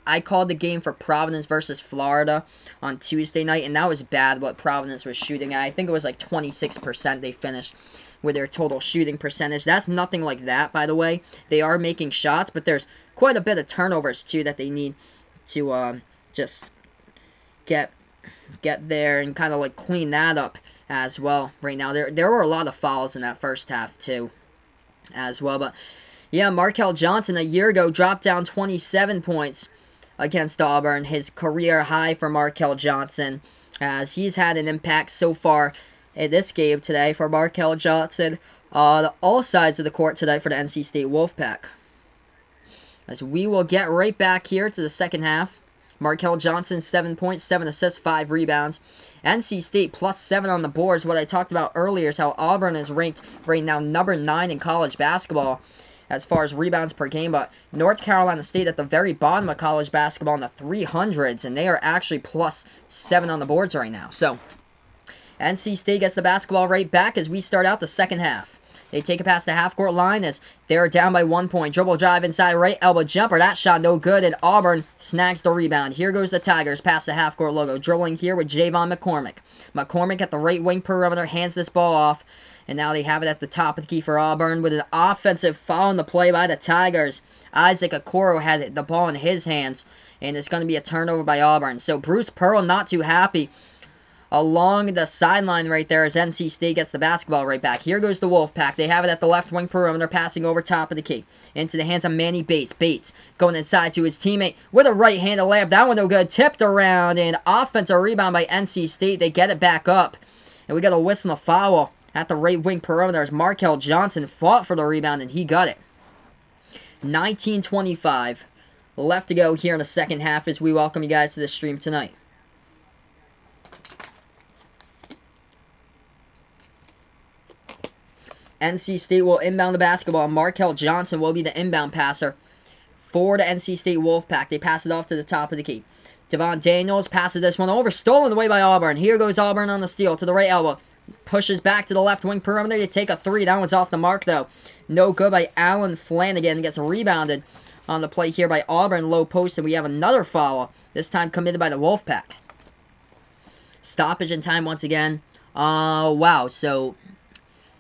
I called the game for Providence versus Florida on Tuesday night, and that was bad what Providence was shooting at. I think it was like 26% they finished with their total shooting percentage. That's nothing like that, by the way. They are making shots, but there's quite a bit of turnovers too that they need to just get there and kind of like clean that up as well. Right now, there were a lot of fouls in that first half too, as well. But yeah, Markel Johnson a year ago dropped down 27 points against Auburn, his career high for Markel Johnson, as he's had an impact so far in this game today for Markel Johnson. All sides of the court today for the NC State Wolfpack. As we will get right back here to the second half. Markel Johnson, 7 points, 7 assists, 5 rebounds. NC State +7 on the boards. What I talked about earlier is how Auburn is ranked right now number 9 in college basketball as far as rebounds per game. But North Carolina State at the very bottom of college basketball in the 300s. And they are actually +7 on the boards right now. So, NC State gets the basketball right back as we start out the second half. They take it past the half-court line as they're down by 1 point. Dribble drive inside right, elbow jumper. That shot no good, and Auburn snags the rebound. Here goes the Tigers past the half-court logo. Dribbling here with Javon McCormick. McCormick at the right wing perimeter hands this ball off. And now they have it at the top of the key for Auburn with an offensive foul in the play by the Tigers. Isaac Okoro had the ball in his hands, and it's going to be a turnover by Auburn. So Bruce Pearl not too happy along the sideline right there as NC State gets the basketball right back. Here goes the Wolfpack. They have it at the left wing perimeter, passing over top of the key. Into the hands of Manny Bates. Bates going inside to his teammate with a right-handed layup. That one no good. Tipped around, and offensive rebound by NC State. They get it back up. And we got a whistle and a foul at the right wing perimeter as Markel Johnson fought for the rebound, and he got it. 19:25 left to go here in the second half as we welcome you guys to the stream tonight. NC State will inbound the basketball. Markel Johnson will be the inbound passer for the NC State Wolfpack. They pass it off to the top of the key. Devon Daniels passes this one over. Stolen away by Auburn. Here goes Auburn on the steal to the right elbow. Pushes back to the left wing perimeter. They take a three. That one's off the mark, though. No good by Allen Flanagan. Gets rebounded on the play here by Auburn. Low post, and we have another foul. This time committed by the Wolfpack. Stoppage in time once again. Wow. So,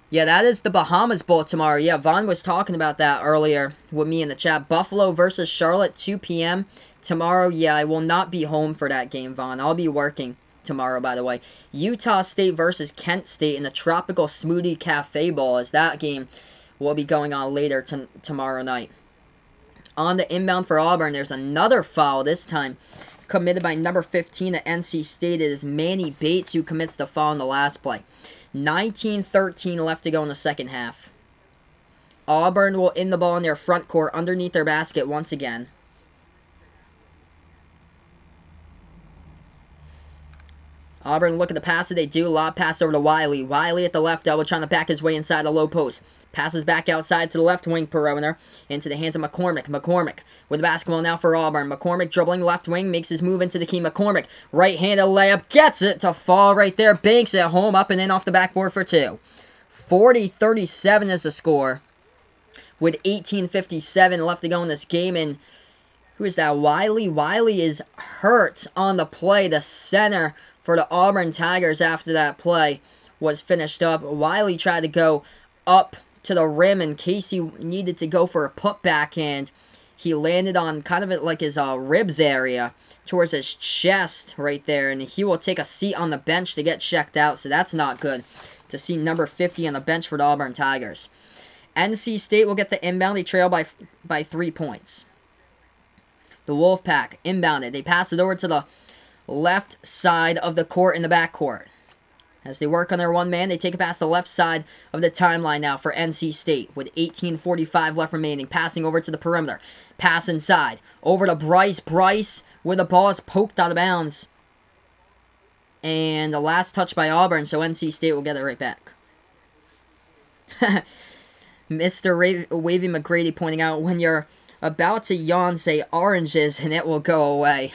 yeah, that is the Bahamas Bowl tomorrow. Yeah, Vaughn was talking about that earlier with me in the chat. Buffalo versus Charlotte, 2 p.m. tomorrow. Yeah, I will not be home for that game, Vaughn. I'll be working tomorrow, by the way. Utah State versus Kent State in the Tropical Smoothie Cafe Bowl, as that game will be going on later tomorrow night. On the inbound for Auburn, there's another foul, this time committed by number 15 at NC State. It is Manny Bates who commits the foul in the last play. 19:13 left to go in the second half. Auburn will in the ball in their front court underneath their basket once again. Auburn looking to pass it. They do. Lob pass over to Wiley. Wiley at the left elbow trying to back his way inside the low post. Passes back outside to the left wing perimeter into the hands of McCormick. McCormick with the basketball now for Auburn. McCormick dribbling left wing, makes his move into the key. McCormick, right-handed layup, gets it to fall right there. Banks it home, up and in off the backboard for two. 40-37 is the score with 18:57 left to go in this game. And who is that? Wiley. Wiley is hurt on the play. The center for the Auburn Tigers after that play was finished up. Wiley tried to go up to the rim in case he needed to go for a putback, and he landed on kind of like his ribs area towards his chest right there, and he will take a seat on the bench to get checked out, so that's not good to see number 50 on the bench for the Auburn Tigers. NC State will get the inbound. They trail by 3 points. The Wolfpack inbounded. They pass it over to the left side of the court in the backcourt. As they work on their one man, they take it past the left side of the timeline now for NC State with 18:45 left remaining. Passing over to the perimeter. Pass inside. Over to Bryce. Bryce with the ball is poked out of bounds. And the last touch by Auburn, so NC State will get it right back. Mr. Wavy McGrady pointing out, when you're about to yawn, say oranges and it will go away.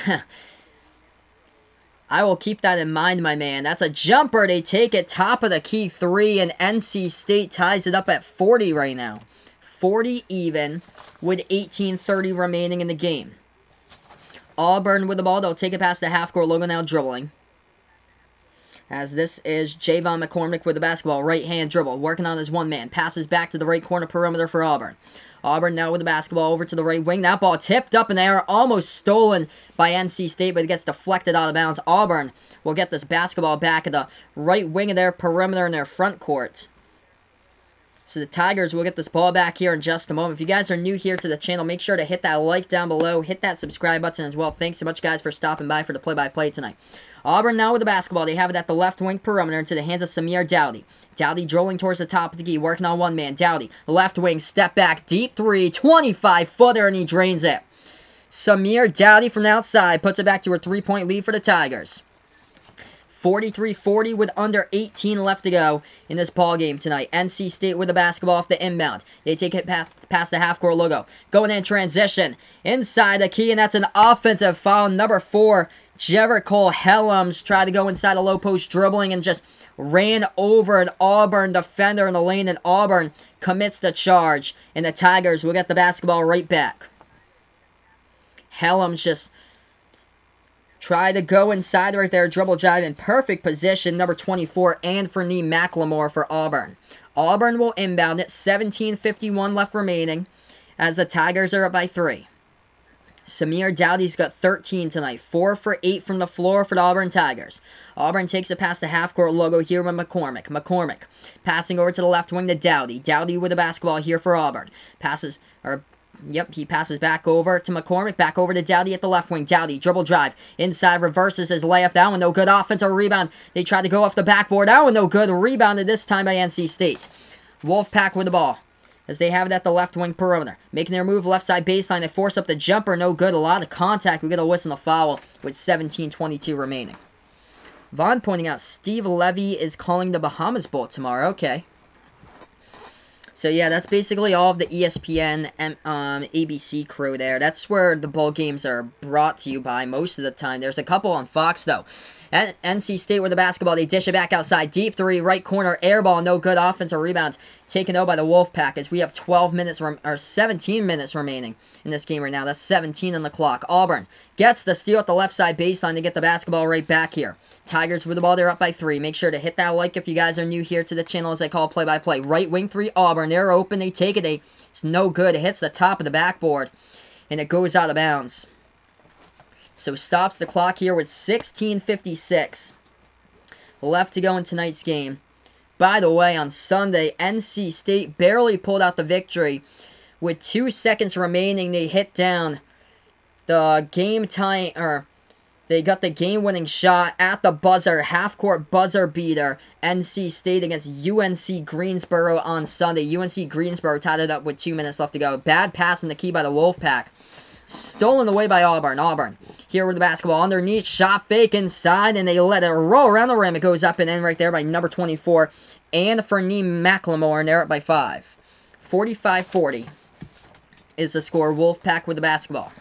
I will keep that in mind, my man. That's a jumper. They take it top of the key 3, and NC State ties it up at 40 right now. 40 even with 18:30 remaining in the game. Auburn with the ball. They'll take it past the half-court logo now dribbling. As this is Javon McCormick with the basketball. Right-hand dribble. Working on his one man. Passes back to the right corner perimeter for Auburn. Auburn now with the basketball over to the right wing. That ball tipped up in the air. Almost stolen by NC State, but it gets deflected out of bounds. Auburn will get this basketball back at the right wing of their perimeter in their front court. So the Tigers will get this ball back here in just a moment. If you guys are new here to the channel, make sure to hit that like down below. Hit that subscribe button as well. Thanks so much, guys, for stopping by for the play-by-play tonight. Auburn now with the basketball. They have it at the left wing perimeter into the hands of Samir Dowdy. Dowdy drilling towards the top of the key, working on one man. Dowdy, left wing, step back, deep 3, 25-footer, and he drains it. Samir Dowdy from the outside puts it back to a 3-point lead for the Tigers. 43-40 with under 18 left to go in this ball game tonight. NC State with the basketball off the inbound. They take it past the half-court logo. Going in transition inside the key, and that's an offensive foul. Number 4, Jericho Helms tried to go inside a low post dribbling and just ran over an Auburn defender in the lane, and Auburn commits the charge, and the Tigers will get the basketball right back. Helms just tried to go inside right there, dribble drive in perfect position, number 24, Anthony McLemore for Auburn. Auburn will inbound it, 17:51 left remaining, as the Tigers are up by 3. Samir Dowdy's got 13 tonight, 4 for 8 from the floor for the Auburn Tigers. Auburn takes it past the half-court logo here with McCormick. McCormick passing over to the left wing to Dowdy. Dowdy with the basketball here for Auburn. He passes back over to McCormick, back over to Dowdy at the left wing. Dowdy, dribble drive, inside, reverses his layup. That one, no good. Offensive rebound. They tried to go off the backboard. That one, no good. Rebounded this time by NC State. Wolfpack with the ball, as they have it at the left wing perimeter. Making their move, left side baseline. They force up the jumper, no good. A lot of contact. We get a whistle and a foul with 17:22 remaining. Vaughn pointing out Steve Levy is calling the Bahamas Bowl tomorrow. Okay. So yeah, that's basically all of the ESPN and ABC crew there. That's where the bowl games are brought to you by most of the time. There's a couple on Fox, though. At NC State with the basketball, they dish it back outside. Deep 3, right corner, air ball, no good. Offensive rebound taken out by the Wolfpack, as we have 17 minutes remaining in this game right now. That's 17 on the clock. Auburn gets the steal at the left side baseline to get the basketball right back here. Tigers with the ball, they're up by 3. Make sure to hit that like if you guys are new here to the channel, as I call play-by-play. Right wing 3, Auburn. They're open. They take it. It's no good. It hits the top of the backboard, and it goes out of bounds. So stops the clock here with 16:56 left to go in tonight's game. By the way, on Sunday, NC State barely pulled out the victory. With 2 seconds remaining, they hit down the game time, or they got the game-winning shot at the buzzer, half-court buzzer beater. NC State against UNC Greensboro on Sunday. UNC Greensboro tied it up with 2 minutes left to go. Bad pass in the key by the Wolfpack. Stolen away by Auburn. Auburn here with the basketball underneath. Shot fake inside, and they let it roll around the rim. It goes up and in right there by number 24, Anthony McLemore, and they're up by 5. 45-40 is the score. Wolfpack with the basketball.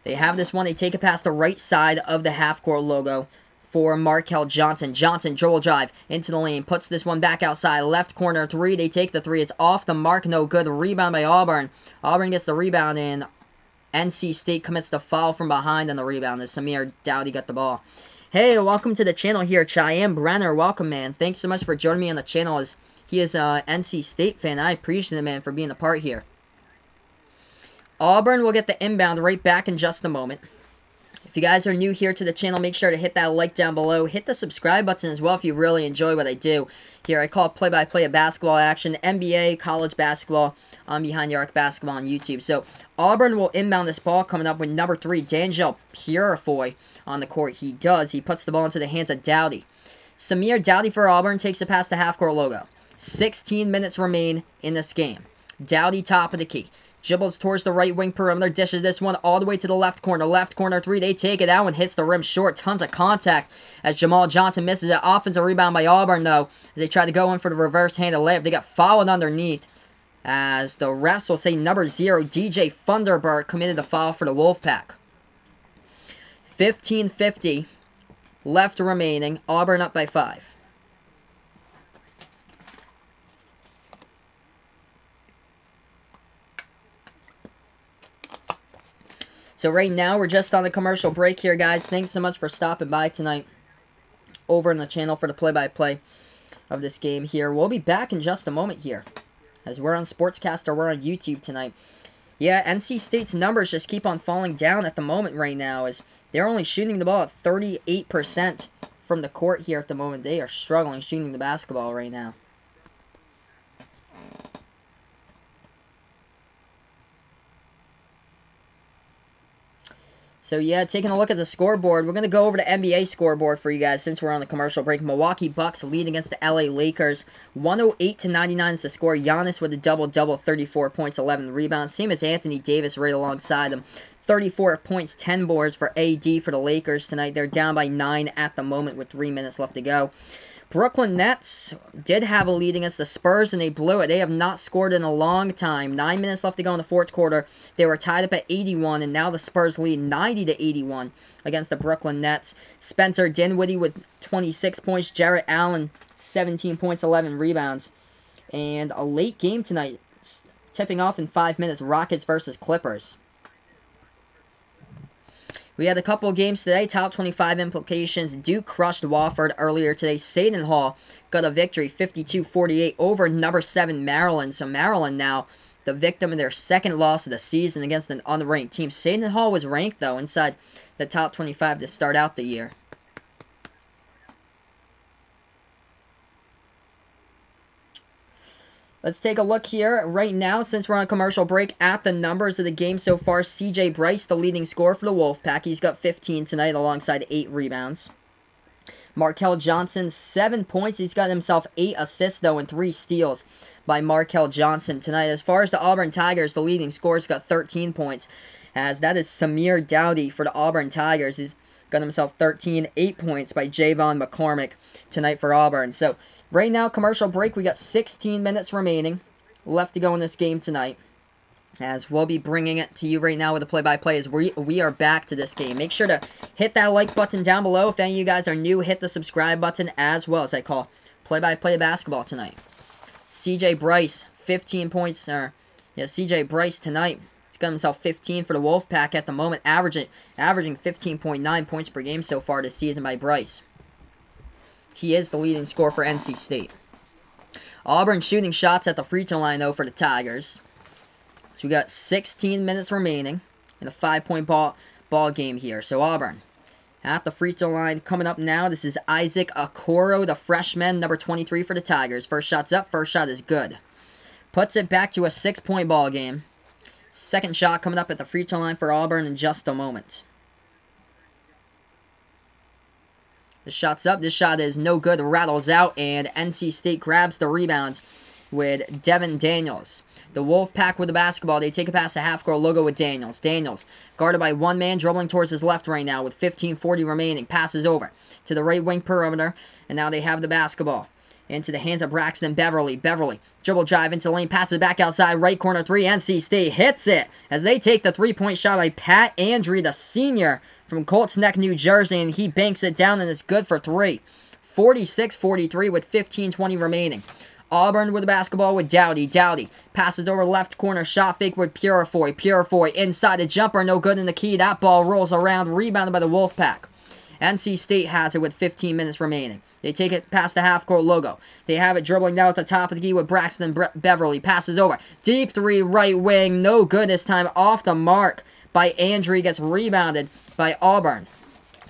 They have this one. They take it past the right side of the half-court logo for Markel Johnson. Johnson, dribble drive into the lane. Puts this one back outside. Left corner 3. They take the 3. It's off the mark. No good. Rebound by Auburn. Auburn gets the rebound in. NC State commits the foul from behind on the rebound as Samir Dowdy got the ball. Hey, welcome to the channel here, Cheyenne Brenner. Welcome, man. Thanks so much for joining me on the channel. He is an NC State fan. I appreciate it, man, for being a part here. Auburn will get the inbound right back in just a moment. If you guys are new here to the channel, make sure to hit that like down below. Hit the subscribe button as well if you really enjoy what I do. Here, I call play-by-play of basketball action, NBA, college basketball, on Behind the Arc Basketball on YouTube. So, Auburn will inbound this ball, coming up with number 3, D'Angelo Purifoy on the court. He does. He puts the ball into the hands of Dowdy. Samir Dowdy for Auburn takes it past the half-court logo. 16 minutes remain in this game. Dowdy top of the key. Dribbles towards the right wing perimeter, dishes this one all the way to the left corner. Left corner 3, they take it out and hits the rim short. Tons of contact as Jamal Johnson misses it. Offensive rebound by Auburn, though, as they try to go in for the reverse-handed layup. They got fouled underneath, as the refs will say number 0, DJ Funderburk, committed the foul for the Wolfpack. 15:50 left remaining. Auburn up by 5. So right now, we're just on the commercial break here, guys. Thanks so much for stopping by tonight over on the channel for the play-by-play of this game here. We'll be back in just a moment here, as we're on Sportscaster, we're on YouTube tonight. Yeah, NC State's numbers just keep on falling down at the moment right now, as they're only shooting the ball at 38% from the court here at the moment. They are struggling shooting the basketball right now. So, yeah, taking a look at the scoreboard, we're going to go over the NBA scoreboard for you guys since we're on the commercial break. Milwaukee Bucks lead against the LA Lakers. 108-99 is the score. Giannis with a double-double, 34 points, 11 rebounds. Same as Anthony Davis right alongside him. 34 points, 10 boards for AD for the Lakers tonight. They're down by 9 at the moment with 3 minutes left to go. Brooklyn Nets did have a lead against the Spurs, and they blew it. They have not scored in a long time. 9 minutes left to go in the fourth quarter. They were tied up at 81, and now the Spurs lead 90-81 against the Brooklyn Nets. Spencer Dinwiddie with 26 points. Jarrett Allen, 17 points, 11 rebounds. And a late game tonight, tipping off in 5 minutes, Rockets versus Clippers. We had a couple of games today, top 25 implications. Duke crushed Wofford earlier today. Seton Hall got a victory, 52-48 over number 7 Maryland. So Maryland now the victim of their second loss of the season against an unranked team. Seton Hall was ranked, though, inside the top 25 to start out the year. Let's take a look here right now, since we're on commercial break, at the numbers of the game so far. C.J. Bryce, the leading scorer for the Wolfpack. He's got 15 tonight alongside 8 rebounds. Markel Johnson, 7 points. He's got himself 8 assists, though, and 3 steals by Markel Johnson tonight. As far as the Auburn Tigers, the leading scorer's got 13 points, as that is Samir Dowdy for the Auburn Tigers. He's got himself 13, 8 points by Javon McCormick tonight for Auburn. So, right now, commercial break. We got 16 minutes remaining left to go in this game tonight, as we'll be bringing it to you right now with the play-by-play as we are back to this game. Make sure to hit that like button down below. If any of you guys are new, hit the subscribe button as well, as I call play-by-play basketball tonight. C.J. Bryce, 15 points. C.J. Bryce tonight. He's got himself 15 for the Wolfpack at the moment, averaging 15.9 points per game so far this season by Bryce. He is the leading scorer for NC State. Auburn shooting shots at the free throw line, though, for the Tigers. So we got 16 minutes remaining in a 5-point ball game here. So Auburn at the free throw line coming up now. This is Isaac Okoro, the freshman, number 23 for the Tigers. First shot's up. First shot is good. Puts it back to a 6-point ball game. Second shot coming up at the free throw line for Auburn in just a moment. The shot's up. This shot is no good. Rattles out, and NC State grabs the rebound with Devin Daniels. The Wolfpack with the basketball. They take it past the half-court logo with Daniels. Daniels guarded by one man, dribbling towards his left right now with 15:40 remaining. Passes over to the right wing perimeter, and now they have the basketball. Into the hands of Braxton Beverly. Beverly, dribble drive into the lane, passes back outside, right corner 3. NC State hits it as they take the 3-point shot by Pat Andre, the senior from Colts Neck, New Jersey, and he banks it down, and it's good for 3. 46-43 with 15:20 remaining. Auburn with the basketball with Dowdy. Dowdy passes over left corner, shot fake with Purifoy. Purifoy inside the jumper, no good in the key. That ball rolls around, rebounded by the Wolfpack. NC State has it with 15 minutes remaining. They take it past the half-court logo. They have it dribbling down at the top of the key with Braxton Beverly. Passes over. Deep 3 right wing. No good this time. Off the mark by Andrew. Gets rebounded by Auburn.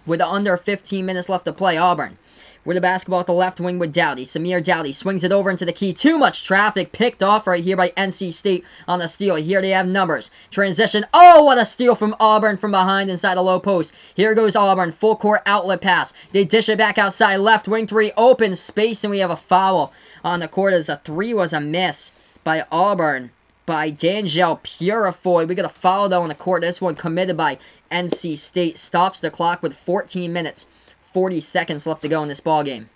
With under 15 minutes left to play, Auburn with the basketball at the left wing with Dowdy. Samir Dowdy swings it over into the key. Too much traffic picked off right here by NC State on the steal. Here they have numbers. Transition. Oh, what a steal from Auburn from behind inside the low post. Here goes Auburn. Full court outlet pass. They dish it back outside. Left wing three. Open space, and we have a foul on the court as a three was a miss by Auburn. By D'Angelo Purifoy. We got a foul, though, on the court. This one committed by NC State. Stops the clock with 14 minutes, 40 seconds left to go in this ball game.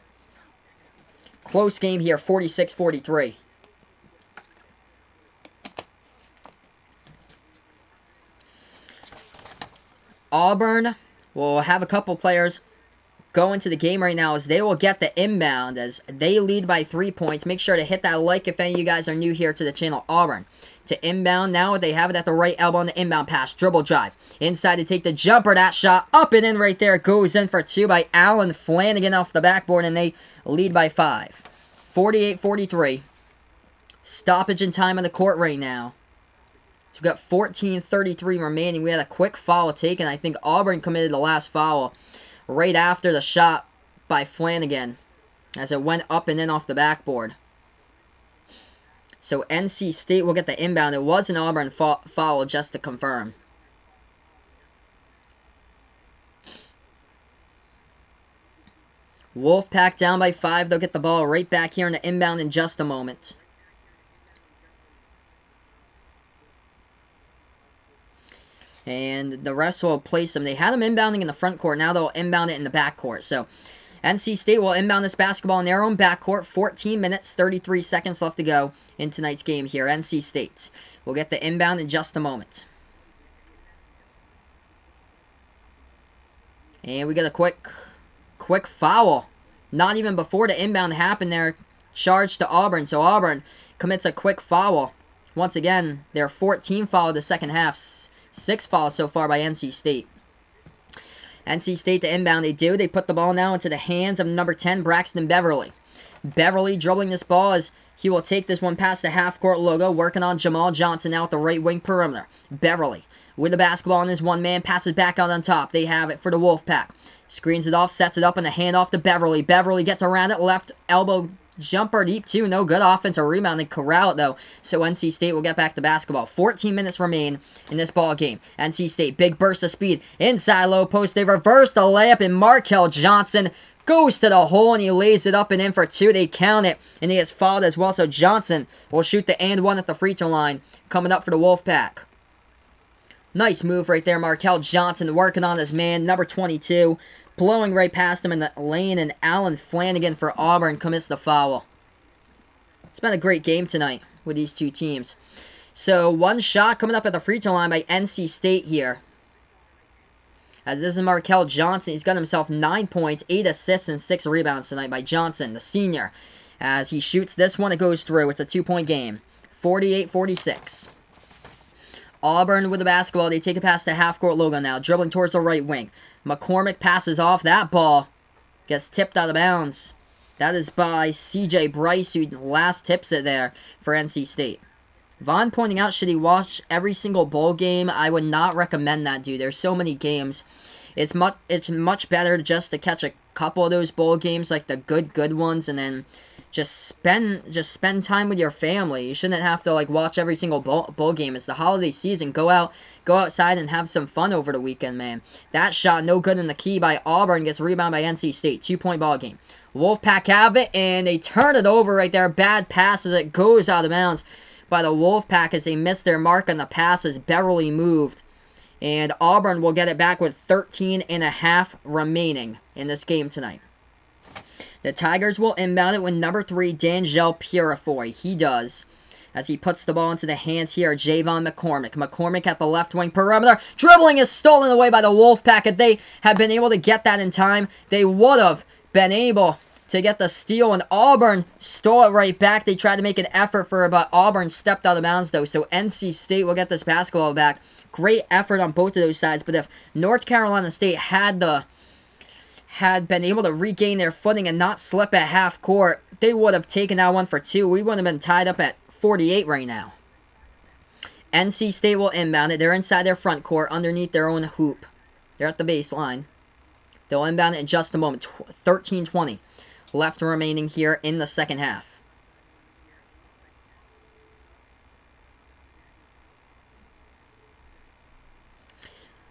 Close game here, 46-43. Auburn will have a couple players go into the game right now as they will get the inbound as they lead by 3 points. Make sure to hit that like if any of you guys are new here to the channel. Auburn to inbound now. They have it at the right elbow on the inbound pass. Dribble drive. Inside to take the jumper. That shot up and in right there. Goes in for two by Allen Flanagan off the backboard, and they lead by 5. 48-43. Stoppage in time on the court right now. So we've got 14:33 remaining. We had a quick foul taken. I think Auburn committed the last foul right after the shot by Flanagan as it went up and in off the backboard. So NC State will get the inbound. It was an Auburn foul, just to confirm. Wolfpack down by 5. They'll get the ball right back here in the inbound in just a moment. And the rest will place them. They had them inbounding in the front court. Now they'll inbound it in the back court. So NC State will inbound this basketball in their own backcourt. 14 minutes, 33 seconds left to go in tonight's game here. NC State will get the inbound in just a moment. And we get a quick foul. Not even before the inbound happened there. Charged to Auburn. So Auburn commits a quick foul. Once again, their 14 foul of the second half. 6 fouls so far by NC State. NC State to inbound, they do. They put the ball now into the hands of number 10, Braxton Beverly. Beverly dribbling this ball as he will take this one past the half-court logo, working on Jamal Johnson now at the right wing perimeter. Beverly with the basketball in his one-man, passes back out on top. They have it for the Wolfpack. Screens it off, sets it up, and a handoff to Beverly. Beverly gets around it, left elbow jumper deep too. No good offensive rebound. They corral it though. So NC State will get back to basketball. 14 minutes remain in this ball game. NC State, big burst of speed. Inside low post. They reverse the layup, and Markel Johnson goes to the hole, and he lays it up and in for 2. They count it, and he gets fouled as well. So Johnson will shoot the and one at the free throw line. Coming up for the Wolfpack. Nice move right there. Markel Johnson working on his man, number 22. Blowing right past him in the lane, and Allen Flanagan for Auburn commits the foul. It's been a great game tonight with these two teams. So, one shot coming up at the free throw line by NC State here. As this is Markel Johnson. He's got himself 9 points, 8 assists, and 6 rebounds tonight by Johnson, the senior. As he shoots this one, it goes through. It's a 2-point game. 48-46. Auburn with the basketball. They take it past the half-court logo now. Dribbling towards the right wing. McCormick passes off. That ball gets tipped out of bounds. That is by C.J. Bryce, who last tips it there for NC State. Vaughn pointing out, should he watch every single bowl game? I would not recommend that, dude. There's so many games. It's much better just to catch a couple of those bowl games, like the good ones, and then just spend time with your family. You shouldn't have to like watch every single bowl game. It's the holiday season. Go outside and have some fun over the weekend, man. That shot no good in the key by Auburn, gets rebound by NC State. 2-point ball game. Wolfpack have it, and they turn it over right there. Bad pass as it goes out of bounds by the Wolfpack as they missed their mark on the pass as Beverly moved. And Auburn will get it back with 13.5 remaining in this game tonight. The Tigers will inbound it with number 3, D'Angelo Purifoy. He does. As he puts the ball into the hands here of Javon McCormick. McCormick at the left wing perimeter. Dribbling is stolen away by the Wolfpack. If they had been able to get that in time, they would have been able to get the steal. And Auburn stole it right back. They tried to make an effort for it, but Auburn stepped out of bounds though. So NC State will get this basketball back. Great effort on both of those sides. But if North Carolina State had been able to regain their footing and not slip at half court, they would have taken that one for 2. We would have been tied up at 48 right now. NC State will inbound it. They're inside their front court, underneath their own hoop. They're at the baseline. They'll inbound it in just a moment. 13-20 left remaining here in the second half.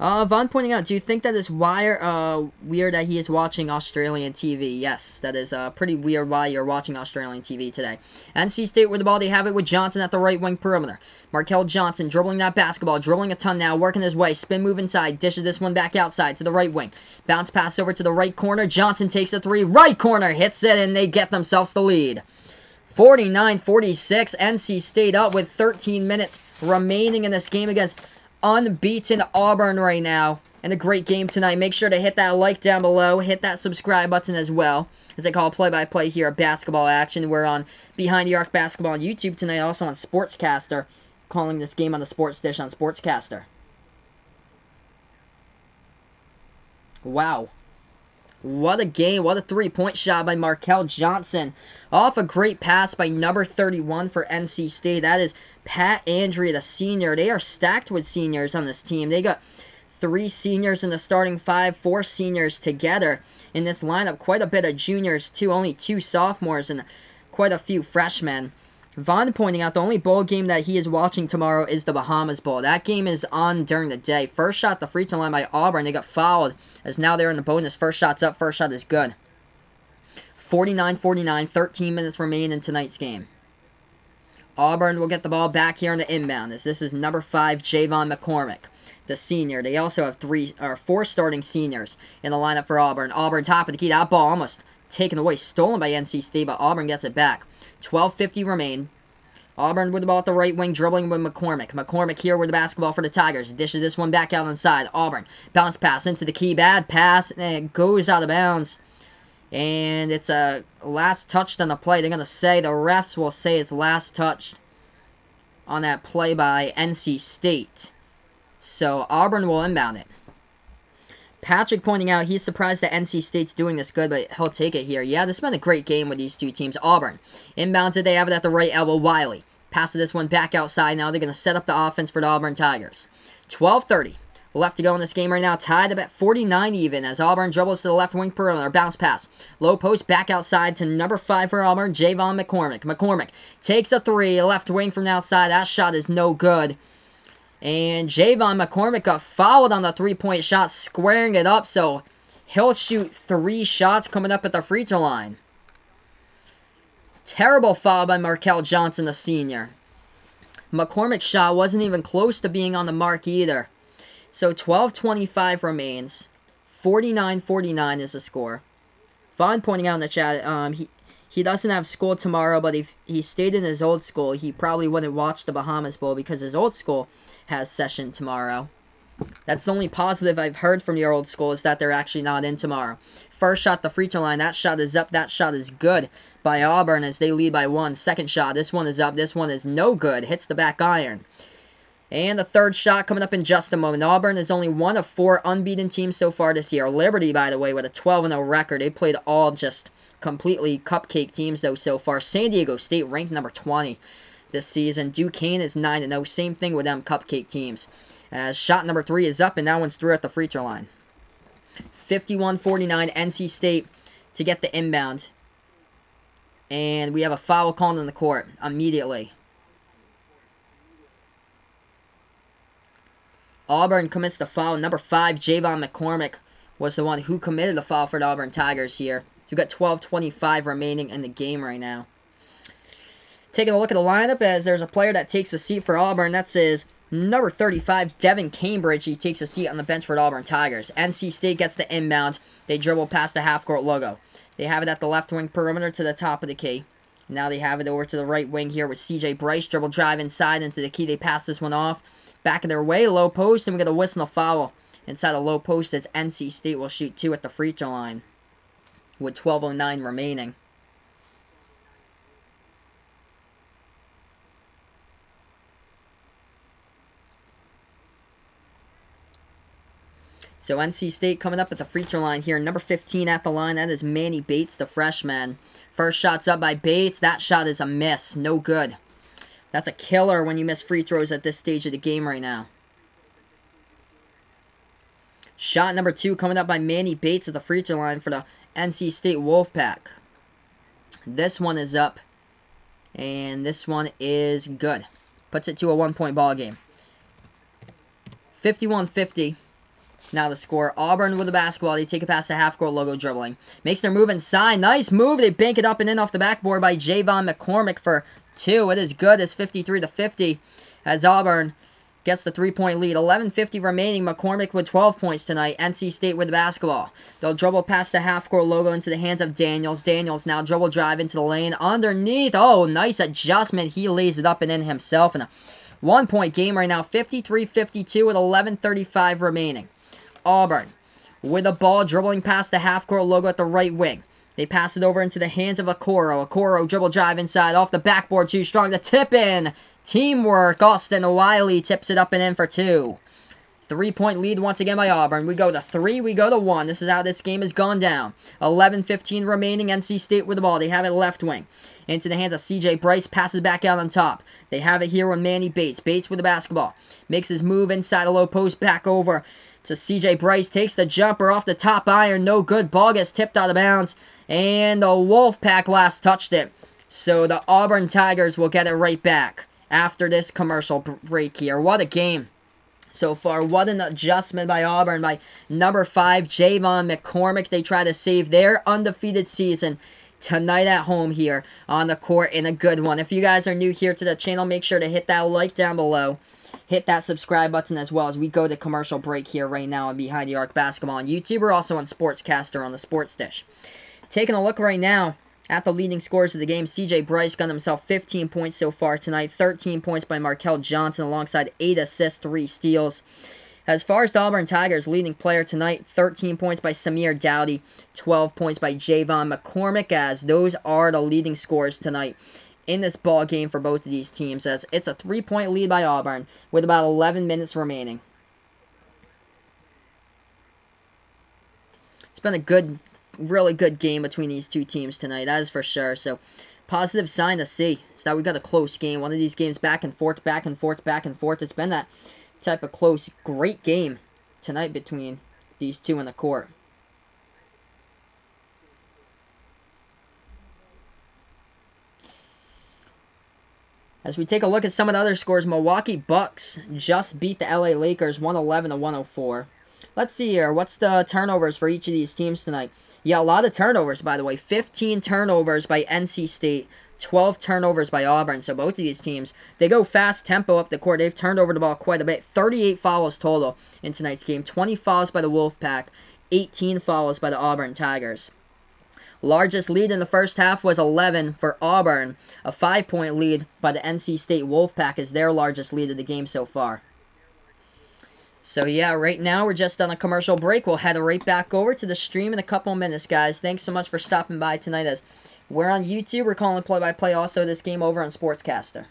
Vaughn pointing out, do you think that is weird that he is watching Australian TV? Yes, that is pretty weird why you're watching Australian TV today. NC State with the ball, they have it with Johnson at the right wing perimeter. Markel Johnson dribbling that basketball, dribbling a ton now, working his way, spin move inside, dishes this one back outside to the right wing. Bounce pass over to the right corner, Johnson takes a three, right corner, hits it, and they get themselves the lead. 49-46, NC State up with 13 minutes remaining in this game against unbeaten Auburn right now. And a great game tonight. Make sure to hit that like down below. Hit that subscribe button as well. As I call play-by-play here at Basketball Action. We're on Behind the Arc Basketball on YouTube tonight. Also on Sportscaster. Calling this game on the Sports Dish on Sportscaster. Wow. What a game. What a three-point shot by Markel Johnson. Off a great pass by number 31 for NC State. That is Pat Andrea, the senior. They are stacked with seniors on this team. They got 3 seniors in the starting 5, 4 seniors together in this lineup. Quite a bit of juniors, too. Only 2 sophomores and quite a few freshmen. Vaughn pointing out the only bowl game that he is watching tomorrow is the Bahamas Bowl. That game is on during the day. First shot, the free throw line by Auburn. They got fouled as now they're in the bonus. First shot's up. First shot is good. 49-49, 13 minutes remain in tonight's game. Auburn will get the ball back here on the inbound. This is number 5, Javon McCormick, the senior. They also have 4 starting seniors in the lineup for Auburn. Auburn top of the key. That ball almost taken away, stolen by NC State, but Auburn gets it back. 12:50 remain. Auburn with the ball at the right wing, dribbling with McCormick. McCormick here with the basketball for the Tigers. Dishes this one back out inside. Auburn. Bounce pass into the key. Bad pass, and it goes out of bounds. And it's a last touch on the play. They're going to say, the refs will say it's last touch on that play by NC State. So Auburn will inbound it. Patrick pointing out he's surprised that NC State's doing this good, but he'll take it here. Yeah, this has been a great game with these two teams. Auburn inbounds it. They have it at the right elbow. Wiley passes this one back outside. Now they're going to set up the offense for the Auburn Tigers. 12:30 left to go in this game right now. Tied up at 49 even as Auburn dribbles to the left wing perimeter. Bounce pass. Low post back outside to number 5 for Auburn, Javon McCormick. McCormick takes a 3. Left wing from the outside. That shot is no good. And Javon McCormick got fouled on the three-point shot, squaring it up, so he'll shoot 3 shots coming up at the free throw line. Terrible foul by Markel Johnson, the senior. McCormick's shot wasn't even close to being on the mark either. So 12:25 remains. 49-49 is the score. Vaughn pointing out in the chat, he doesn't have school tomorrow, but if he stayed in his old school, he probably wouldn't watch the Bahamas Bowl because his old school has session tomorrow. That's the only positive I've heard from your old school is that they're actually not in tomorrow. First shot, the free throw line. That shot is up. That shot is good by Auburn as they lead by 1. Second shot. This one is up. This one is no good. Hits the back iron. And the third shot coming up in just a moment. Auburn is only one of 4 unbeaten teams so far this year. Liberty, by the way, with a 12-0 record. They played all just completely cupcake teams, though, so far. San Diego State ranked number 20 this season. Duquesne is 9-0. Same thing with them cupcake teams. As shot number 3 is up, and that one's through at the free throw line. 51-49, NC State to get the inbound. And we have a foul called on the court immediately. Auburn commits the foul. Number 5, Javon McCormick, was the one who committed the foul for the Auburn Tigers here. You've got 12:25 remaining in the game right now. Taking a look at the lineup as there's a player that takes a seat for Auburn. That's his number 35, Devin Cambridge. He takes a seat on the bench for the Auburn Tigers. NC State gets the inbound. They dribble past the half-court logo. They have it at the left wing perimeter to the top of the key. Now they have it over to the right wing here with C.J. Bryce. Dribble drive inside into the key. They pass this one off. Back in their way, low post, and we get a whistle foul. Inside the low post as NC State will shoot 2 at the free throw line with 12:09 remaining. So NC State coming up at the free throw line here. Number 15 at the line. That is Manny Bates, the freshman. First shot's up by Bates. That shot is a miss. No good. That's a killer when you miss free throws at this stage of the game right now. Shot number 2 coming up by Manny Bates at the free throw line for the NC State Wolfpack. This one is up, and this one is good. Puts it to a 1-point ball game. 51-50. Now the score. Auburn with the basketball. They take it past the half-court logo dribbling. Makes their move inside. Nice move. They bank it up and in off the backboard by Javon McCormick for 2. It is good. It's 53-50 as Auburn gets the 3-point lead. 11:50 remaining. McCormick with 12 points tonight. NC State with the basketball. They'll dribble past the half-court logo into the hands of Daniels. Daniels now dribble drive into the lane. Underneath. Oh, nice adjustment. He lays it up and in himself. And a 1-point game right now. 53-52 with 11:35 remaining. Auburn with the ball dribbling past the half-court logo at the right wing. They pass it over into the hands of Okoro. Okoro dribble drive inside off the backboard. Too strong to tip in. Teamwork. Austin Wiley tips it up and in for 2. 3-point lead once again by Auburn. We go to 3. We go to 1. This is how this game has gone down. 11:15 remaining. NC State with the ball. They have it left wing. Into the hands of C.J. Bryce. Passes back out on top. They have it here with Manny Bates. Bates with the basketball. Makes his move inside a low post. Back over to C.J. Bryce. Takes the jumper off the top iron. No good. Ball gets tipped out of bounds. And the Wolfpack last touched it. So the Auburn Tigers will get it right back after this commercial break here. What a game so far. What an adjustment by Auburn by number 5, Javon McCormick. They try to save their undefeated season tonight at home here on the court in a good one. If you guys are new here to the channel, make sure to hit that like down below. Hit that subscribe button as well as we go to commercial break here right now on Behind the Arc Basketball on YouTube. We're also on Sportscaster on the Sports Dish. Taking a look right now at the leading scorers of the game, C.J. Bryce got himself 15 points so far tonight. 13 points by Markel Johnson alongside 8 assists, 3 steals. As far as the Auburn Tigers, leading player tonight, 13 points by Samir Dowdy, 12 points by Javon McCormick, as those are the leading scorers tonight in this ball game for both of these teams, as it's a 3-point lead by Auburn with about 11 minutes remaining. It's been a really good game between these two teams tonight, that is for sure. So, positive sign to see. So now we got a close game. One of these games back and forth, back and forth, back and forth. It's been that type of close, great game tonight between these two in the court. As we take a look at some of the other scores, Milwaukee Bucks just beat the LA Lakers 111-104. Let's see here. What's the turnovers for each of these teams tonight? Yeah, a lot of turnovers, by the way. 15 turnovers by NC State. 12 turnovers by Auburn. So both of these teams, they go fast tempo up the court. They've turned over the ball quite a bit. 38 fouls total in tonight's game. 20 fouls by the Wolfpack. 18 fouls by the Auburn Tigers. Largest lead in the first half was 11 for Auburn. A 5-point lead by the NC State Wolfpack is their largest lead of the game so far. So yeah, right now we're just on a commercial break. We'll head right back over to the stream in a couple minutes, guys. Thanks so much for stopping by tonight. As we're on YouTube, we're calling play-by-play also this game over on Sportscaster.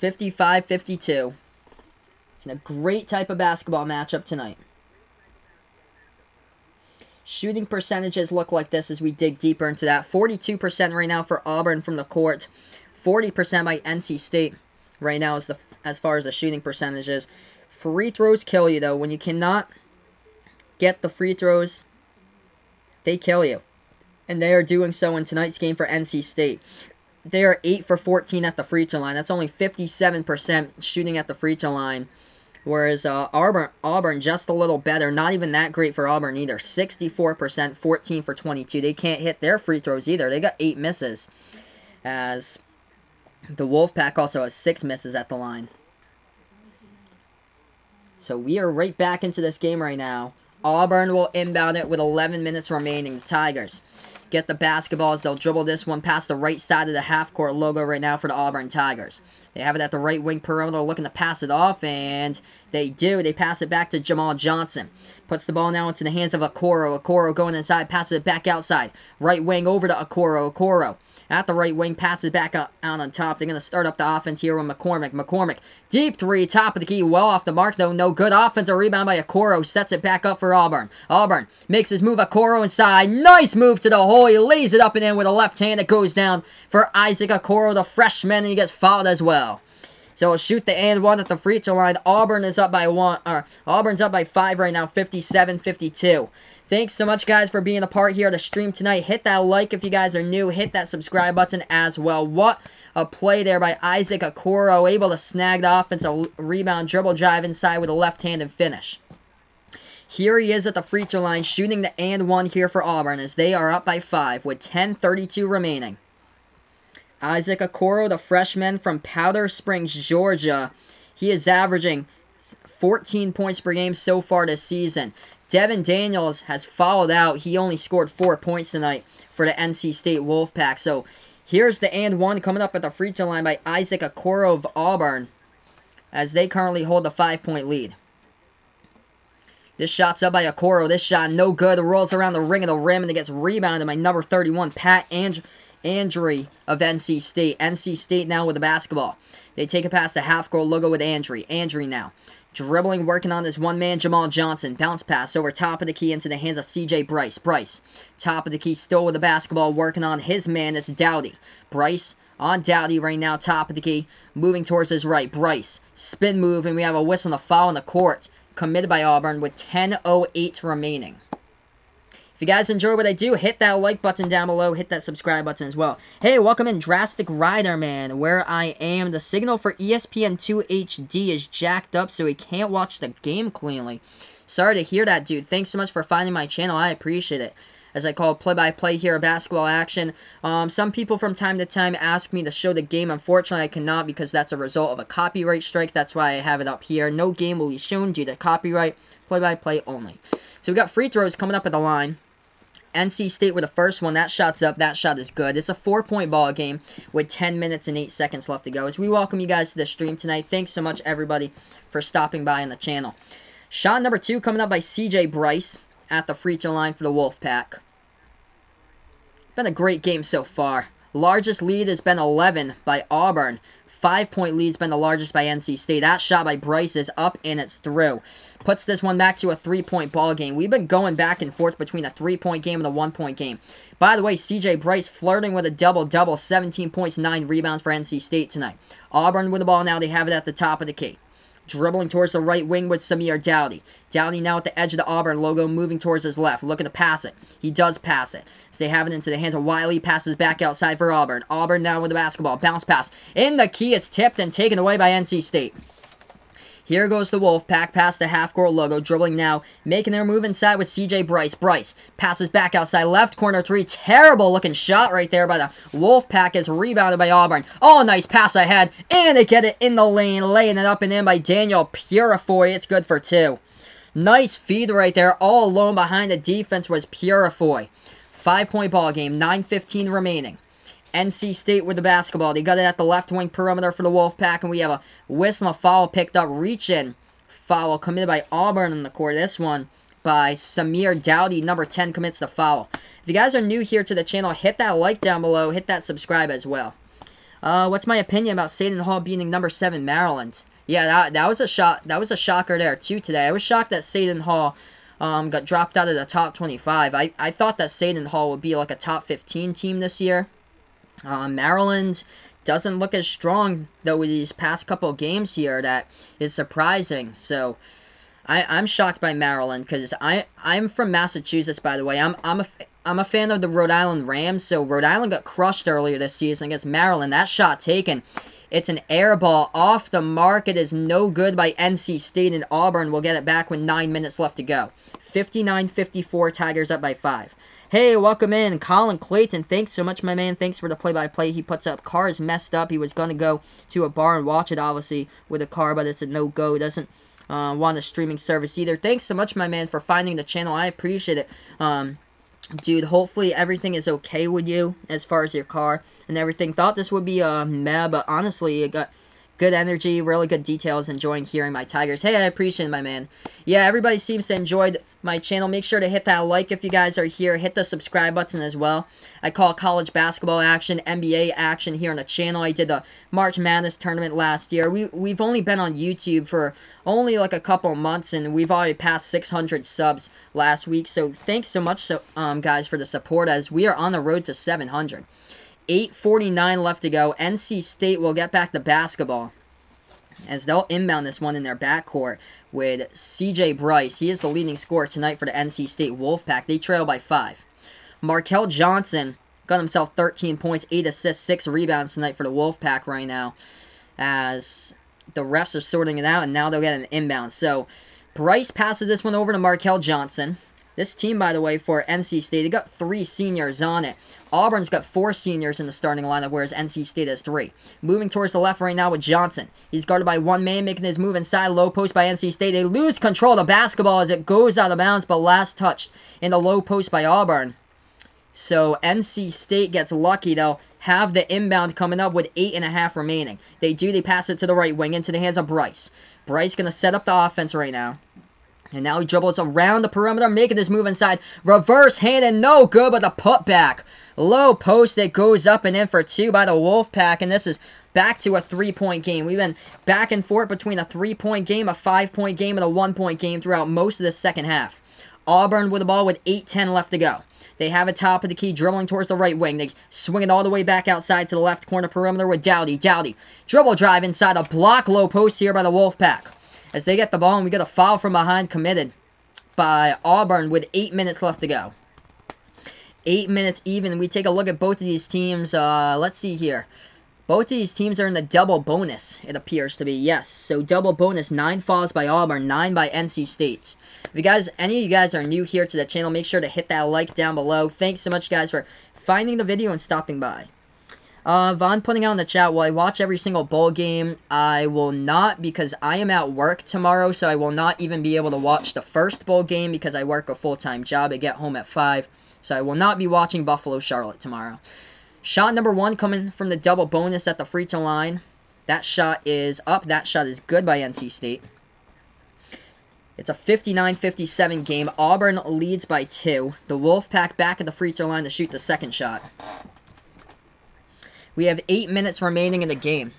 (55-52). And a great type of basketball matchup tonight. Shooting percentages look like this as we dig deeper into that. 42% right now for Auburn from the court. 40% by NC State right now as far as the shooting percentages. Free throws kill you, though. When you cannot get the free throws, they kill you. And they are doing so in tonight's game for NC State. They are 8 for 14 at the free throw line. That's only 57% shooting at the free throw line. Whereas Auburn just a little better. Not even that great for Auburn either. 64%, 14 for 22. They can't hit their free throws either. They got 8 misses. As the Wolfpack also has 6 misses at the line. So we are right back into this game right now. Auburn will inbound it with 11 minutes remaining. The Tigers get the basketball as they'll dribble this one past the right side of the half-court logo right now for the Auburn Tigers. They have it at the right wing perimeter looking to pass it off, and they do. They pass it back to Jamal Johnson. Puts the ball now into the hands of Okoro. Okoro going inside, passes it back outside. Right wing over to Okoro. Okoro at the right wing, passes back out on top. They're going to start up the offense here with McCormick. McCormick, deep three, top of the key, well off the mark, though. No good. Offensive rebound by Okoro. Sets it back up for Auburn. Auburn makes his move. Okoro inside. Nice move to the hole. He lays it up and in with a left hand. It goes down for Isaac Okoro, the freshman, and he gets fouled as well. So he'll shoot the and one at the free throw line. Auburn is up by Auburn's up by 5 right now, 57-52. Thanks so much, guys, for being a part here of the stream tonight. Hit that like if you guys are new. Hit that subscribe button as well. What a play there by Isaac Okoro, able to snag the offensive rebound, dribble drive inside with a left-handed finish. Here he is at the free throw line, shooting the and one here for Auburn as they are up by 5 with 10:32 remaining. Isaac Okoro, the freshman from Powder Springs, Georgia. He is averaging 14 points per game so far this season. Devin Daniels has fouled out. He only scored 4 points tonight for the NC State Wolfpack. So here's the and one coming up at the free throw line by Isaac Okoro of Auburn as they currently hold a 5-point lead. This shot's up by Okoro. This shot no good. Rolls around the ring of the rim and it gets rebounded by number 31, Pat Andre of NC State. NC State now with the basketball. They take it past the half-court logo with Andre. Andre now. Dribbling, working on this one man, Jamal Johnson. Bounce pass over top of the key into the hands of CJ Bryce. Bryce, top of the key, still with the basketball, working on his man. It's Dowdy. Bryce on Dowdy right now, top of the key, moving towards his right. Bryce, spin move, and we have a whistle and a foul on the court committed by Auburn with 10:08 remaining. If you guys enjoy what I do, hit that like button down below. Hit that subscribe button as well. Hey, welcome in Drastic Rider Man, where I am. The signal for ESPN2 HD is jacked up, so we can't watch the game cleanly. Sorry to hear that, dude. Thanks so much for finding my channel. I appreciate it. As I call play-by-play here, basketball action. Some people from time to time ask me to show the game. Unfortunately, I cannot because that's a result of a copyright strike. That's why I have it up here. No game will be shown due to copyright. Play-by-play only. So we got free throws coming up at the line. NC State with the first one. That shot's up. That shot is good. It's a 4-point ball game with 10 minutes and 8 seconds left to go. As we welcome you guys to the stream tonight. Thanks so much, everybody, for stopping by on the channel. Shot number 2 coming up by CJ Bryce at the free throw line for the Wolfpack. Been a great game so far. Largest lead has been 11 by Auburn. 5-point lead's been the largest by NC State. That shot by Bryce is up and it's through. Puts this one back to a 3-point ball game. We've been going back and forth between a 3-point game and a 1-point game. By the way, CJ Bryce flirting with a double-double. 17 points, 9 rebounds for NC State tonight. Auburn with the ball now. They have it at the top of the key. Dribbling towards the right wing with Samir Dowdy. Dowdy now at the edge of the Auburn logo, moving towards his left, looking to pass it. He does pass it. As they have it into the hands of Wiley, passes back outside for Auburn. Auburn now with the basketball. Bounce pass. In the key, it's tipped and taken away by NC State. Here goes the Wolfpack past the half-court logo, dribbling now, making their move inside with CJ Bryce. Bryce passes back outside, left corner 3. Terrible looking shot right there by the Wolfpack is rebounded by Auburn. Oh, nice pass ahead, and they get it in the lane, laying it up and in by Daniel Purifoy. It's good for 2. Nice feed right there, all alone behind the defense was Purifoy. 5-point ball game, 9:15 remaining. NC State with the basketball. They got it at the left wing perimeter for the Wolfpack, and we have a whistle and a foul picked up. Reach-in foul committed by Auburn in the court. This one by Samir Dowdy. Number 10 commits the foul. If you guys are new here to the channel, hit that like down below. Hit that subscribe as well. What's my opinion about Seton Hall beating number 7 Maryland? Yeah, that was a shot. That was a shocker there too today. I was shocked that Seton Hall got dropped out of the top 25. I thought that Seton Hall would be like a top 15 team this year. Maryland doesn't look as strong, though, with these past couple of games here. That is surprising. So, I'm shocked by Maryland, because I'm from Massachusetts, by the way. I'm a fan of the Rhode Island Rams, so Rhode Island got crushed earlier this season against Maryland. That shot taken. It's an air ball off the mark. It is no good by NC State, and Auburn will get it back with 9 minutes left to go. 59-54, Tigers up by 5. Hey, welcome in, Colin Clayton. Thanks so much, my man. Thanks for the play-by-play. He puts up, car is messed up. He was going to go to a bar and watch it, obviously, with a car, but it's a no-go. Doesn't want a streaming service either. Thanks so much, my man, for finding the channel. I appreciate it. Dude, hopefully everything is okay with you as far as your car and everything. Thought this would be a meh, but honestly, it got good energy, really good details, enjoying hearing my Tigers. Hey, I appreciate it, my man. Yeah, everybody seems to enjoy my channel. Make sure to hit that like if you guys are here. Hit the subscribe button as well. I call college basketball action, NBA action here on the channel. I did the March Madness tournament last year. We've only been on YouTube for only like a couple months, and we've already passed 600 subs last week. So thanks so much, guys, for the support as we are on the road to 700. 8:49 left to go. NC State will get back to basketball as they'll inbound this one in their backcourt with CJ Bryce. He is the leading scorer tonight for the NC State Wolfpack. They trail by 5. Markel Johnson got himself 13 points, 8 assists, 6 rebounds tonight for the Wolfpack right now as the refs are sorting it out, and now they'll get an inbound. So Bryce passes this one over to Markel Johnson. This team, by the way, for NC State, they got 3 seniors on it. Auburn's got 4 seniors in the starting lineup, whereas NC State has 3. Moving towards the left right now with Johnson. He's guarded by one man, making his move inside. Low post by NC State. They lose control of the basketball as it goes out of bounds, but last touched in the low post by Auburn. So NC State gets lucky. They'll have the inbound coming up with 8.5 remaining. They pass it to the right wing into the hands of Bryce. Bryce going to set up the offense right now. And now he dribbles around the perimeter, making this move inside. Reverse hand and no good, but the putback. Low post that goes up and in for 2 by the Wolfpack. And this is back to a 3-point game. We've been back and forth between a 3-point game, a 5-point game, and a 1-point game throughout most of the second half. Auburn with the ball with 8:10 left to go. They have it top of the key, dribbling towards the right wing. They swing it all the way back outside to the left corner perimeter with Dowdy. Dowdy, dribble drive inside a block low post here by the Wolfpack. As they get the ball, and we get a foul from behind committed by Auburn with 8 minutes left to go. 8 minutes even. We take a look at both of these teams. Let's see here. Both of these teams are in the double bonus, it appears to be. Yes, so double bonus. 9 fouls by Auburn, 9 by NC State. If any of you guys are new here to the channel, make sure to hit that like down below. Thanks so much, guys, for finding the video and stopping by. Vaughn putting out in the chat, will I watch every single bowl game? I will not, because I am at work tomorrow, so I will not even be able to watch the first bowl game because I work a full-time job. I get home at 5, so I will not be watching Buffalo-Charlotte tomorrow. Shot number 1 coming from the double bonus at the free throw line. That shot is up. That shot is good by NC State. It's a 59-57 game. Auburn leads by 2. The Wolfpack back at the free throw line to shoot the second shot. We have 8 minutes remaining in the game.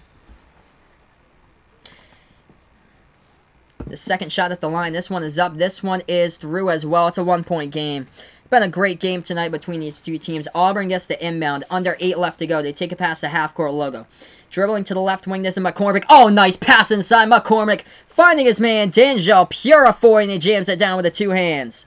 The second shot at the line. This one is up. This one is through as well. It's a 1-point game. It's been a great game tonight between these two teams. Auburn gets the inbound. Under 8 left to go. They take it past the half-court logo. Dribbling to the left wing. This is McCormick. Oh, nice pass inside. McCormick finding his man, D'Angelo Purifoy, and he jams it down with the 2 hands.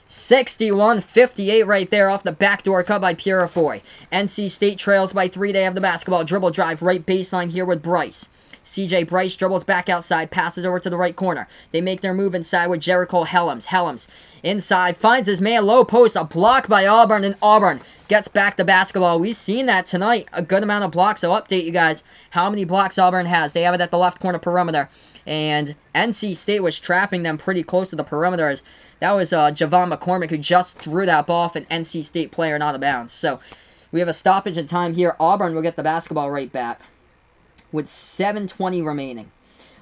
61-58 right there off the backdoor cut by Purifoy. NC State trails by 3. They have the basketball. Dribble drive right baseline here with Bryce. CJ Bryce dribbles back outside, passes over to the right corner. They make their move inside with Jericho Helms. Helms inside, finds his man, low post, a block by Auburn, and Auburn gets back the basketball. We've seen that tonight, a good amount of blocks. I'll update you guys how many blocks Auburn has. They have it at the left corner perimeter, and NC State was trapping them pretty close to the perimeter. As that was Javon McCormick who just threw that ball off an NC State player and out of bounds. So we have a stoppage in time here. Auburn will get the basketball right back with 7:20 remaining.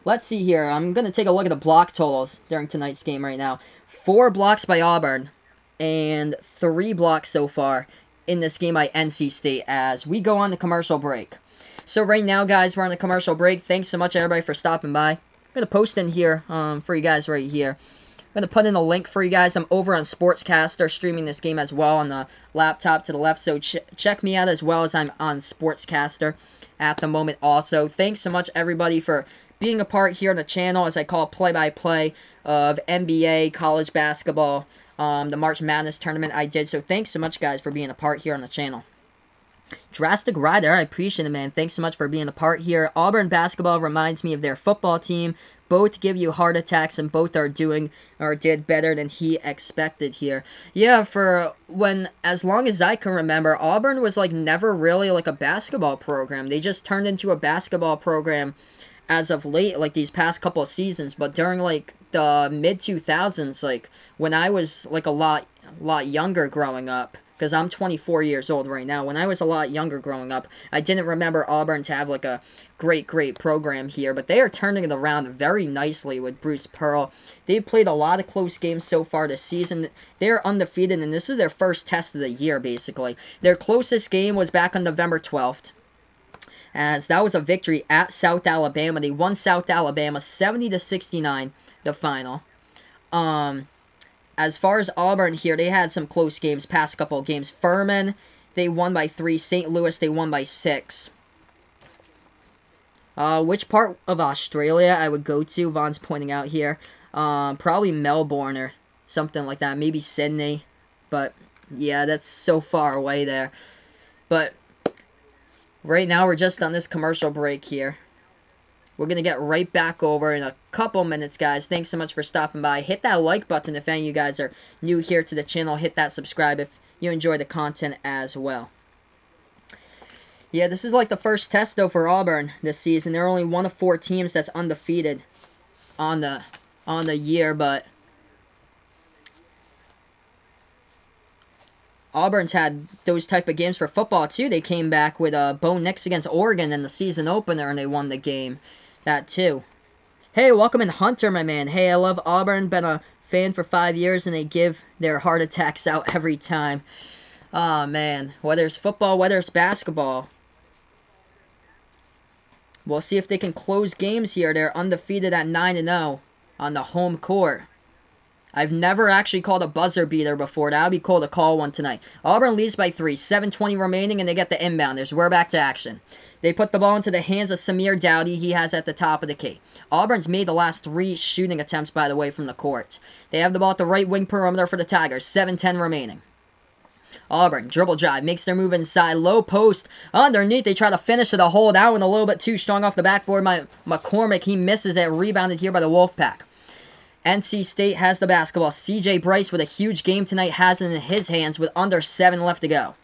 Let's see here. I'm going to take a look at the block totals during tonight's game right now. 4 blocks by Auburn and 3 blocks so far in this game by NC State as we go on the commercial break. So right now, guys, we're on the commercial break. Thanks so much, everybody, for stopping by. I'm going to post in here for you guys right here. I'm going to put in a link for you guys. I'm over on Sportscaster streaming this game as well on the laptop to the left. So check me out as well as I'm on Sportscaster at the moment also. Thanks so much, everybody, for being a part here on the channel as I call play-by-play of NBA, college basketball, the March Madness tournament I did. So thanks so much, guys, for being a part here on the channel. Drastic Rider, I appreciate it, man. Thanks so much for being a part here. Auburn basketball reminds me of their football team. Both give you heart attacks, and both are doing or did better than he expected here. Yeah, as long as I can remember, Auburn was like never really like a basketball program. They just turned into a basketball program as of late, like these past couple of seasons. But during like the mid 2000s, like when I was like a lot lot younger growing up, because I'm 24 years old right now. When I was a lot younger growing up, I didn't remember Auburn to have like a great program here, but they are turning it around very nicely with Bruce Pearl. They've played a lot of close games so far this season. They're undefeated, and this is their first test of the year, basically. Their closest game was back on November 12th. As that was a victory at South Alabama. They won South Alabama 70-69, the final. As far as Auburn here, they had some close games, past couple of games. Furman, they won by 3. St. Louis, they won by 6. Which part of Australia I would go to? Vaughn's pointing out here. Probably Melbourne or something like that. Maybe Sydney. But, yeah, that's so far away there. But right now, we're just on this commercial break here. We're going to get right back over in a couple minutes, guys. Thanks so much for stopping by. Hit that like button if any of you guys are new here to the channel. Hit that subscribe if you enjoy the content as well. Yeah, this is like the first test, though, for Auburn this season. They're only one of 4 teams that's undefeated on the year, but Auburn's had those type of games for football, too. They came back with Bo Nix against Oregon in the season opener, and they won the game. That, too. Hey, welcome in Hunter, my man. Hey, I love Auburn. Been a fan for 5 years, and they give their heart attacks out every time. Oh, man. Whether it's football, whether it's basketball. We'll see if they can close games here. They're undefeated at 9-0 on the home court. I've never actually called a buzzer beater before. That would be cool to call one tonight. Auburn leads by 3. 7:20 remaining, and they get the inbounders. We're back to action. They put the ball into the hands of Samir Dowdy. He has at the top of the key. Auburn's made the last 3 shooting attempts, by the way, from the court. They have the ball at the right wing perimeter for the Tigers. 7:10 remaining. Auburn, dribble drive, makes their move inside, low post, underneath, they try to finish it, a hole, that one a little bit too strong off the backboard, McCormick, he misses it, rebounded here by the Wolfpack. NC State has the basketball, C.J. Bryce with a huge game tonight, has it in his hands with under 7 left to go.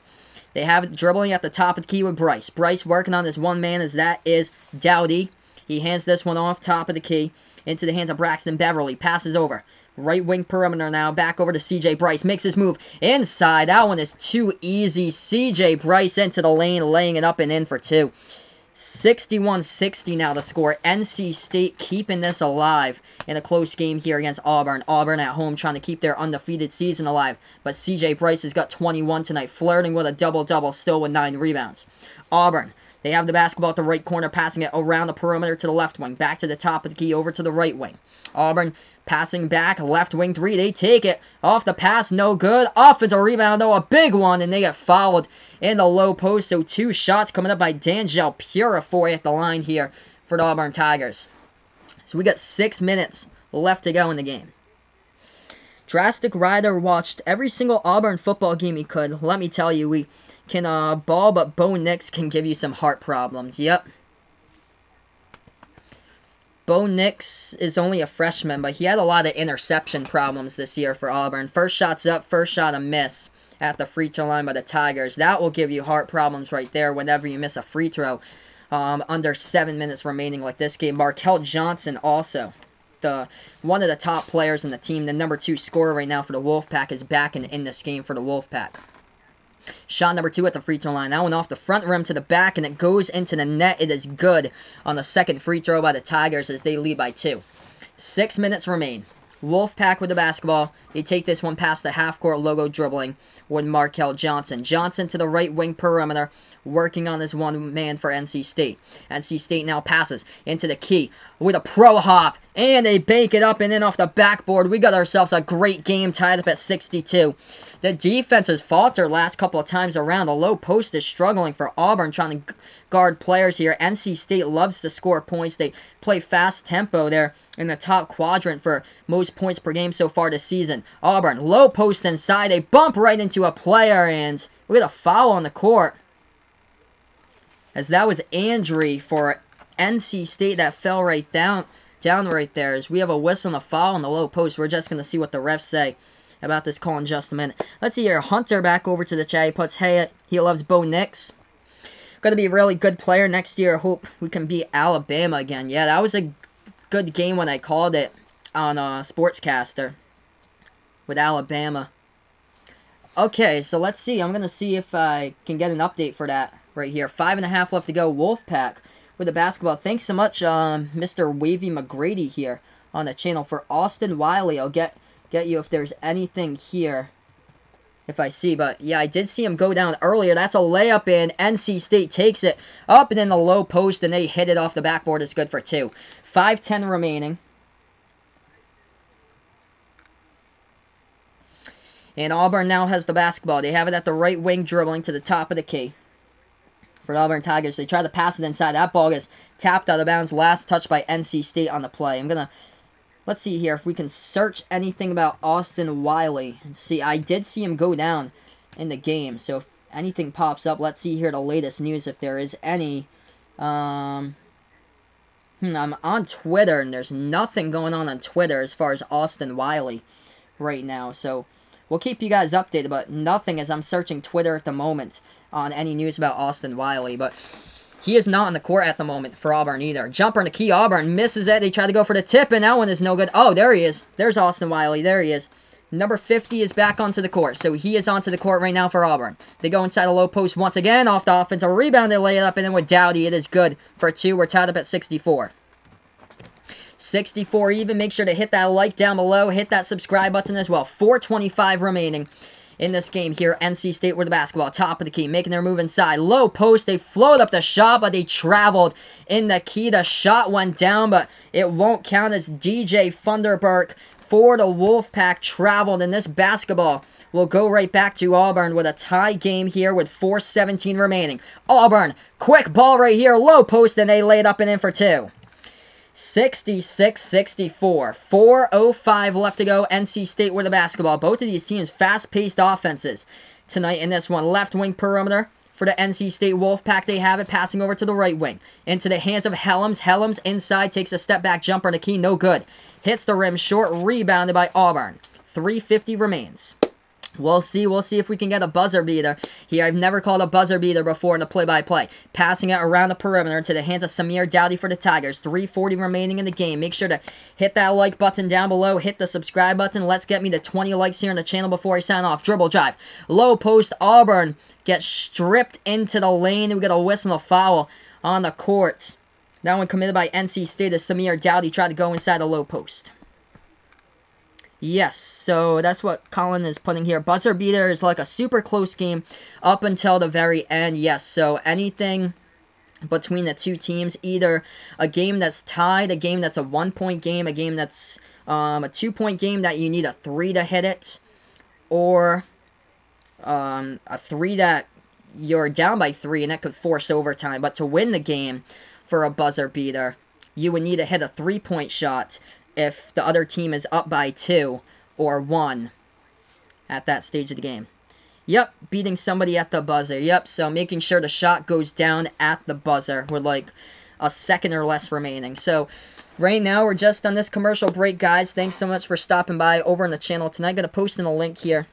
They have it dribbling at the top of the key with Bryce. Bryce working on his one man, as that is Dowdy. He hands this one off top of the key into the hands of Braxton Beverly, passes over. Right wing perimeter now, back over to C.J. Bryce, makes his move inside. That one is too easy. C.J. Bryce into the lane, laying it up and in for 2. 61-60 now the score. NC State keeping this alive in a close game here against Auburn. Auburn at home trying to keep their undefeated season alive. But C.J. Bryce has got 21 tonight, flirting with a double-double, still with 9 rebounds. Auburn, they have the basketball at the right corner, passing it around the perimeter to the left wing, back to the top of the key, over to the right wing. Auburn passing back, left wing 3, they take it, off the pass, no good, offensive rebound though, a big one, and they get fouled in the low post, so 2 shots coming up by D'Angelo Purifoy at the line here for the Auburn Tigers. So we got 6 minutes left to go in the game. Drastic Rider watched every single Auburn football game he could. Let me tell you, we can ball, but Bo Nix can give you some heart problems. Yep. Bo Nix is only a freshman, but he had a lot of interception problems this year for Auburn. First shot's up, first shot a miss at the free throw line by the Tigers. That will give you heart problems right there whenever you miss a free throw under 7 minutes remaining like this game. Markel Johnson also, one of the top players in the team, the number 2 scorer right now for the Wolfpack, is back in this game for the Wolfpack. Shot number 2 at the free throw line. That one off the front rim to the back, and it goes into the net. It is good on the second free throw by the Tigers as they lead by 2. 6 minutes remain. Wolfpack with the basketball. They take this one past the half-court logo dribbling with Markel Johnson. Johnson to the right wing perimeter, working on his one man for NC State. NC State now passes into the key with a pro hop, and they bank it up and in off the backboard. We got ourselves a great game, tied up at 62. The defense has faltered last couple of times around. The low post is struggling for Auburn, trying to guard players here. NC State loves to score points. They play fast tempo there in the top quadrant for most points per game so far this season. Auburn, low post inside. They bump right into a player, and we got a foul on the court, as that was Andry for NC State that fell right down right there. As we have a whistle and a foul on the low post. We're just going to see what the refs say about this call in just a minute. Let's see here. Hunter back over to the chat. He puts, hey, he loves Bo Nix. Going to be a really good player next year. Hope we can beat Alabama again. Yeah, that was a good game when I called it on Sportscaster with Alabama. Okay, so let's see. I'm going to see if I can get an update for that right here. 5.5 left to go. Wolfpack with the basketball. Thanks so much, Mr. Wavy McGrady here on the channel. For Austin Wiley, I'll get you if there's anything here. If I see, but yeah, I did see him go down earlier. That's a layup in. NC State takes it up and in the low post, and they hit it off the backboard. It's good for 2. 5:10 remaining. And Auburn now has the basketball. They have it at the right wing, dribbling to the top of the key. For the Auburn Tigers, they try to pass it inside. That ball gets tapped out of bounds. Last touch by NC State on the play. Let's see here if we can search anything about Austin Wiley. See, I did see him go down in the game. So if anything pops up, let's see here the latest news if there is any. I'm on Twitter, and there's nothing going on Twitter as far as Austin Wiley right now. So we'll keep you guys updated, but nothing as I'm searching Twitter at the moment on any news about Austin Wiley. But he is not on the court at the moment for Auburn either. Jumper in the key. Auburn misses it. They try to go for the tip, and that one is no good. Oh, there he is. There's Austin Wiley. There he is. Number 50 is back onto the court. So he is onto the court right now for Auburn. They go inside the low post once again. Off the offensive rebound, they lay it up, and then with Dowdy, it is good for 2. We're tied up at 64. 64 even. Make sure to hit that like down below. Hit that subscribe button as well. 4:25 remaining in this game here. NC State with the basketball. Top of the key. Making their move inside. Low post. They float up the shot, but they traveled in the key. The shot went down, but it won't count as DJ Funderburk for the Wolfpack traveled. And this basketball will go right back to Auburn with a tie game here with 4:17 remaining. Auburn. Quick ball right here. Low post, and they lay it up and in for 2. 66-64. 4:05 left to go. NC State with the basketball. Both of these teams fast-paced offenses tonight in this one. Left wing perimeter for the NC State Wolfpack. They have it passing over to the right wing. Into the hands of Helms. Helms inside takes a step back jumper in the key. No good. Hits the rim short. Rebounded by Auburn. 3:50 remains. We'll see if we can get a buzzer beater here. I've never called a buzzer beater before in the play-by-play. Passing it around the perimeter to the hands of Samir Dowdy for the Tigers. 3:40 remaining in the game. Make sure to hit that like button down below. Hit the subscribe button. Let's get me to 20 likes here on the channel before I sign off. Dribble drive. Low post. Auburn gets stripped into the lane. We get a whistle and a foul on the court. That one committed by NC State as Samir Dowdy tried to go inside the low post. Yes, so that's what Colin is putting here. Buzzer beater is like a super close game up until the very end. Yes, so anything between the two teams, either a game that's tied, a game that's a 1-point game, a game that's a 2-point game that you need a 3 to hit it, or a 3 that you're down by 3 and that could force overtime. But to win the game for a buzzer beater, you would need to hit a 3-point shot if the other team is up by 2 or 1 at that stage of the game. Yep, beating somebody at the buzzer. Yep, so making sure the shot goes down at the buzzer with like a second or less remaining. So right now we're just on this commercial break, guys. Thanks so much for stopping by over on the channel tonight. I'm going to post in a link here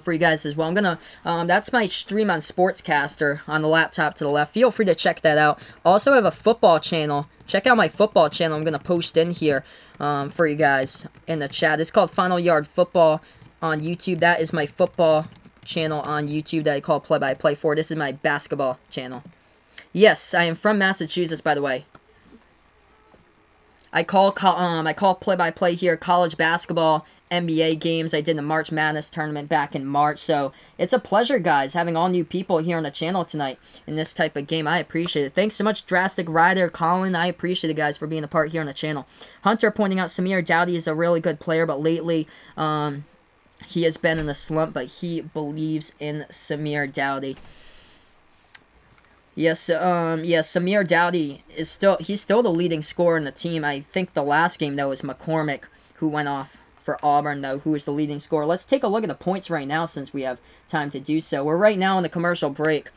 for you guys as well. I'm gonna that's my stream on Sportscaster on the laptop to the left. Feel free to check that out. Also I have a football channel. Check out my football channel. I'm gonna post in here for you guys in the chat. It's called Final Yard Football on YouTube. That is my football channel on YouTube that I call play-by-play for. This is my basketball channel. Yes, I am from Massachusetts, by the way. I call play-by-play here college basketball, NBA games. I did the March Madness tournament back in March. So it's a pleasure, guys, having all new people here on the channel tonight in this type of game. I appreciate it. Thanks so much, Drastic Rider, Colin. I appreciate it, guys, for being a part here on the channel. Hunter pointing out Samir Dowdy is a really good player, but lately he has been in a slump, but he believes in Samir Dowdy. Yes, Samir Dowdy is still the leading scorer in the team. I think the last game, though, was McCormick, who went off for Auburn, though, who is the leading scorer. Let's take a look at the points right now since we have time to do so. We're right now in the commercial break.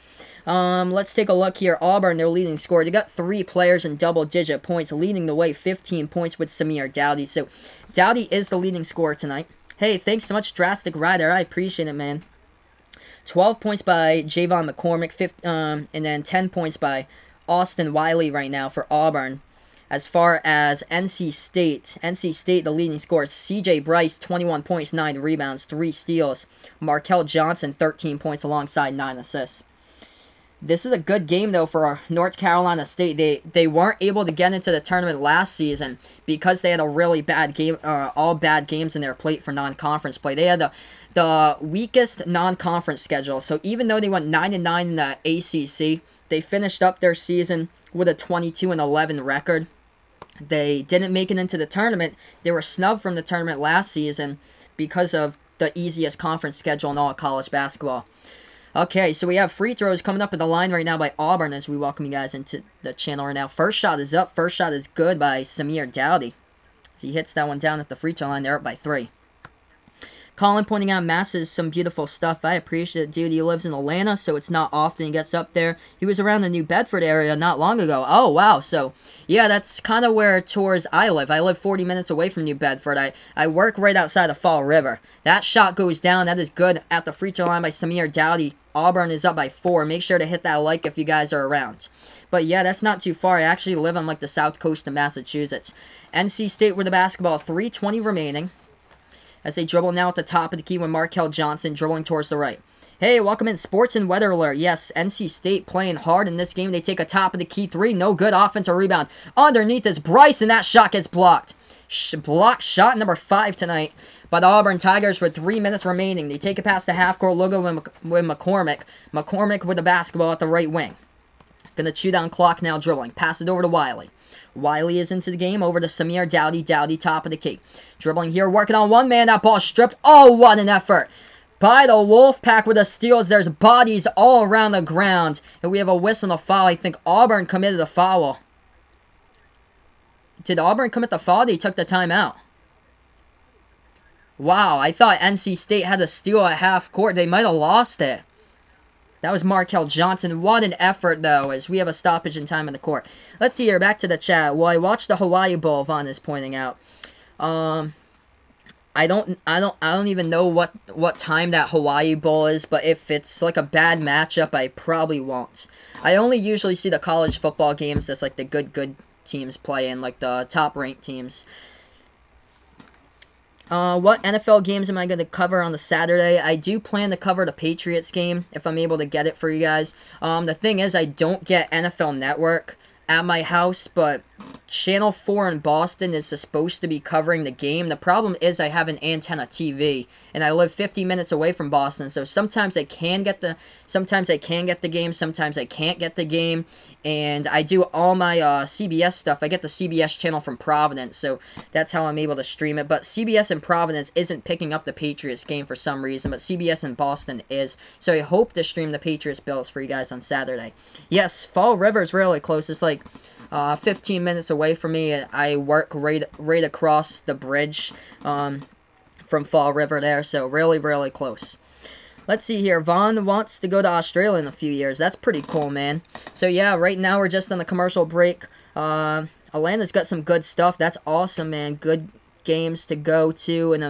Let's take a look here. Auburn, their leading scorer. They got 3 players in double-digit points, leading the way 15 points with Samir Dowdy. So Dowdy is the leading scorer tonight. Hey, thanks so much, Drastic Rider. I appreciate it, man. 12 points by Javon McCormick, and then 10 points by Austin Wiley right now for Auburn. As far as NC State, the leading scorer, C.J. Bryce, 21 points, 9 rebounds, 3 steals. Markel Johnson, 13 points alongside 9 assists. This is a good game, though, for North Carolina State. They weren't able to get into the tournament last season because they had a really bad game, all bad games in their plate for non-conference play. They had the weakest non-conference schedule. So even though they went 9-9 in the ACC, they finished up their season with a 22-11 record. They didn't make it into the tournament. They were snubbed from the tournament last season because of the easiest conference schedule in all of college basketball. Okay, so we have free throws coming up at the line right now by Auburn as we welcome you guys into the channel right now. First shot is up. First shot is good by Samir Dowdy. As he hits that one down at the free throw line, they're up by 3. Colin pointing out masses some beautiful stuff. I appreciate it, dude. He lives in Atlanta, so it's not often he gets up there. He was around the New Bedford area not long ago. Oh, wow. So, yeah, that's kind of where towards I live. I live 40 minutes away from New Bedford. I work right outside of Fall River. That shot goes down. That is good at the free throw line by Samir Dowdy. Auburn is up by 4. Make sure to hit that like if you guys are around. But yeah, that's not too far. I actually live on like the south coast of Massachusetts. NC State with the basketball. 3:20 remaining. As they dribble now at the top of the key with Markel Johnson dribbling towards the right. Hey, welcome in Sports and Weather Alert. Yes, NC State playing hard in this game. They take a top of the key 3. No good offensive rebound. Underneath is Bryce, and that shot gets blocked. Blocked shot number 5 tonight by the Auburn Tigers with 3 minutes remaining. They take it past the half-court logo with McCormick. McCormick with the basketball at the right wing. Gonna chew down clock now dribbling. Pass it over to Wiley. Wiley is into the game. Over to Samir Dowdy. Dowdy, top of the key. Dribbling here, working on one man. That ball stripped. Oh, what an effort by the Wolfpack with the steals. There's bodies all around the ground. And we have a whistle and a foul. I think Auburn committed a foul. Did Auburn commit the foul? They took the timeout. Wow, I thought NC State had a steal at half court. They might have lost it. That was Markel Johnson. What an effort, though, as we have a stoppage in time in the court. Let's see here. Back to the chat. Well, I watched the Hawaii Bowl, Vaughn is pointing out. I don't even know what time that Hawaii Bowl is, but if it's like a bad matchup, I probably won't. I only usually see the college football games that's like the good teams play in, like the top-ranked teams. What NFL games am I going to cover on the Saturday? I do plan to cover the Patriots game if I'm able to get it for you guys. The thing is, I don't get NFL Network at my house, but Channel 4 in Boston is supposed to be covering the game. The problem is I have an antenna TV, and I live 50 minutes away from Boston, so sometimes I can get the game, sometimes I can't get the game, and I do all my CBS stuff. I get the CBS channel from Providence, so that's how I'm able to stream it. But CBS in Providence isn't picking up the Patriots game for some reason, but CBS in Boston is. So I hope to stream the Patriots Bills for you guys on Saturday. Yes, Fall River is really close. It's like 15 minutes away from me. I work right across the bridge from Fall River there, so really close. Let's see here. Vaughn wants to go to Australia in a few years. That's pretty cool, man. So, yeah, right now we're just on the commercial break. Atlanta's got some good stuff. That's awesome, man. Good games to go to and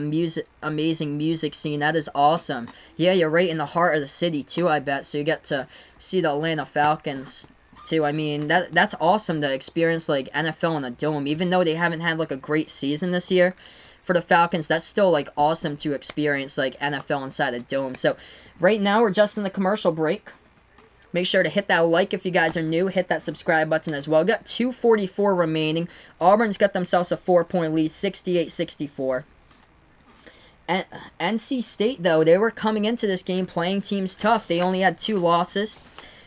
amazing music scene. That is awesome. Yeah, you're right in the heart of the city, too, I bet. So you get to see the Atlanta Falcons, too. I mean, that's awesome to experience, like, NFL in a dome. Even though they haven't had, like, a great season this year. For the Falcons, that's still, like, awesome to experience, like, NFL inside a dome. So, right now, we're just in the commercial break. Make sure to hit that like if you guys are new. Hit that subscribe button as well. We've got 2:44 remaining. Auburn's got themselves a 4-point lead, 68-64. NC State, though, they were coming into this game playing teams tough. They only had 2 losses.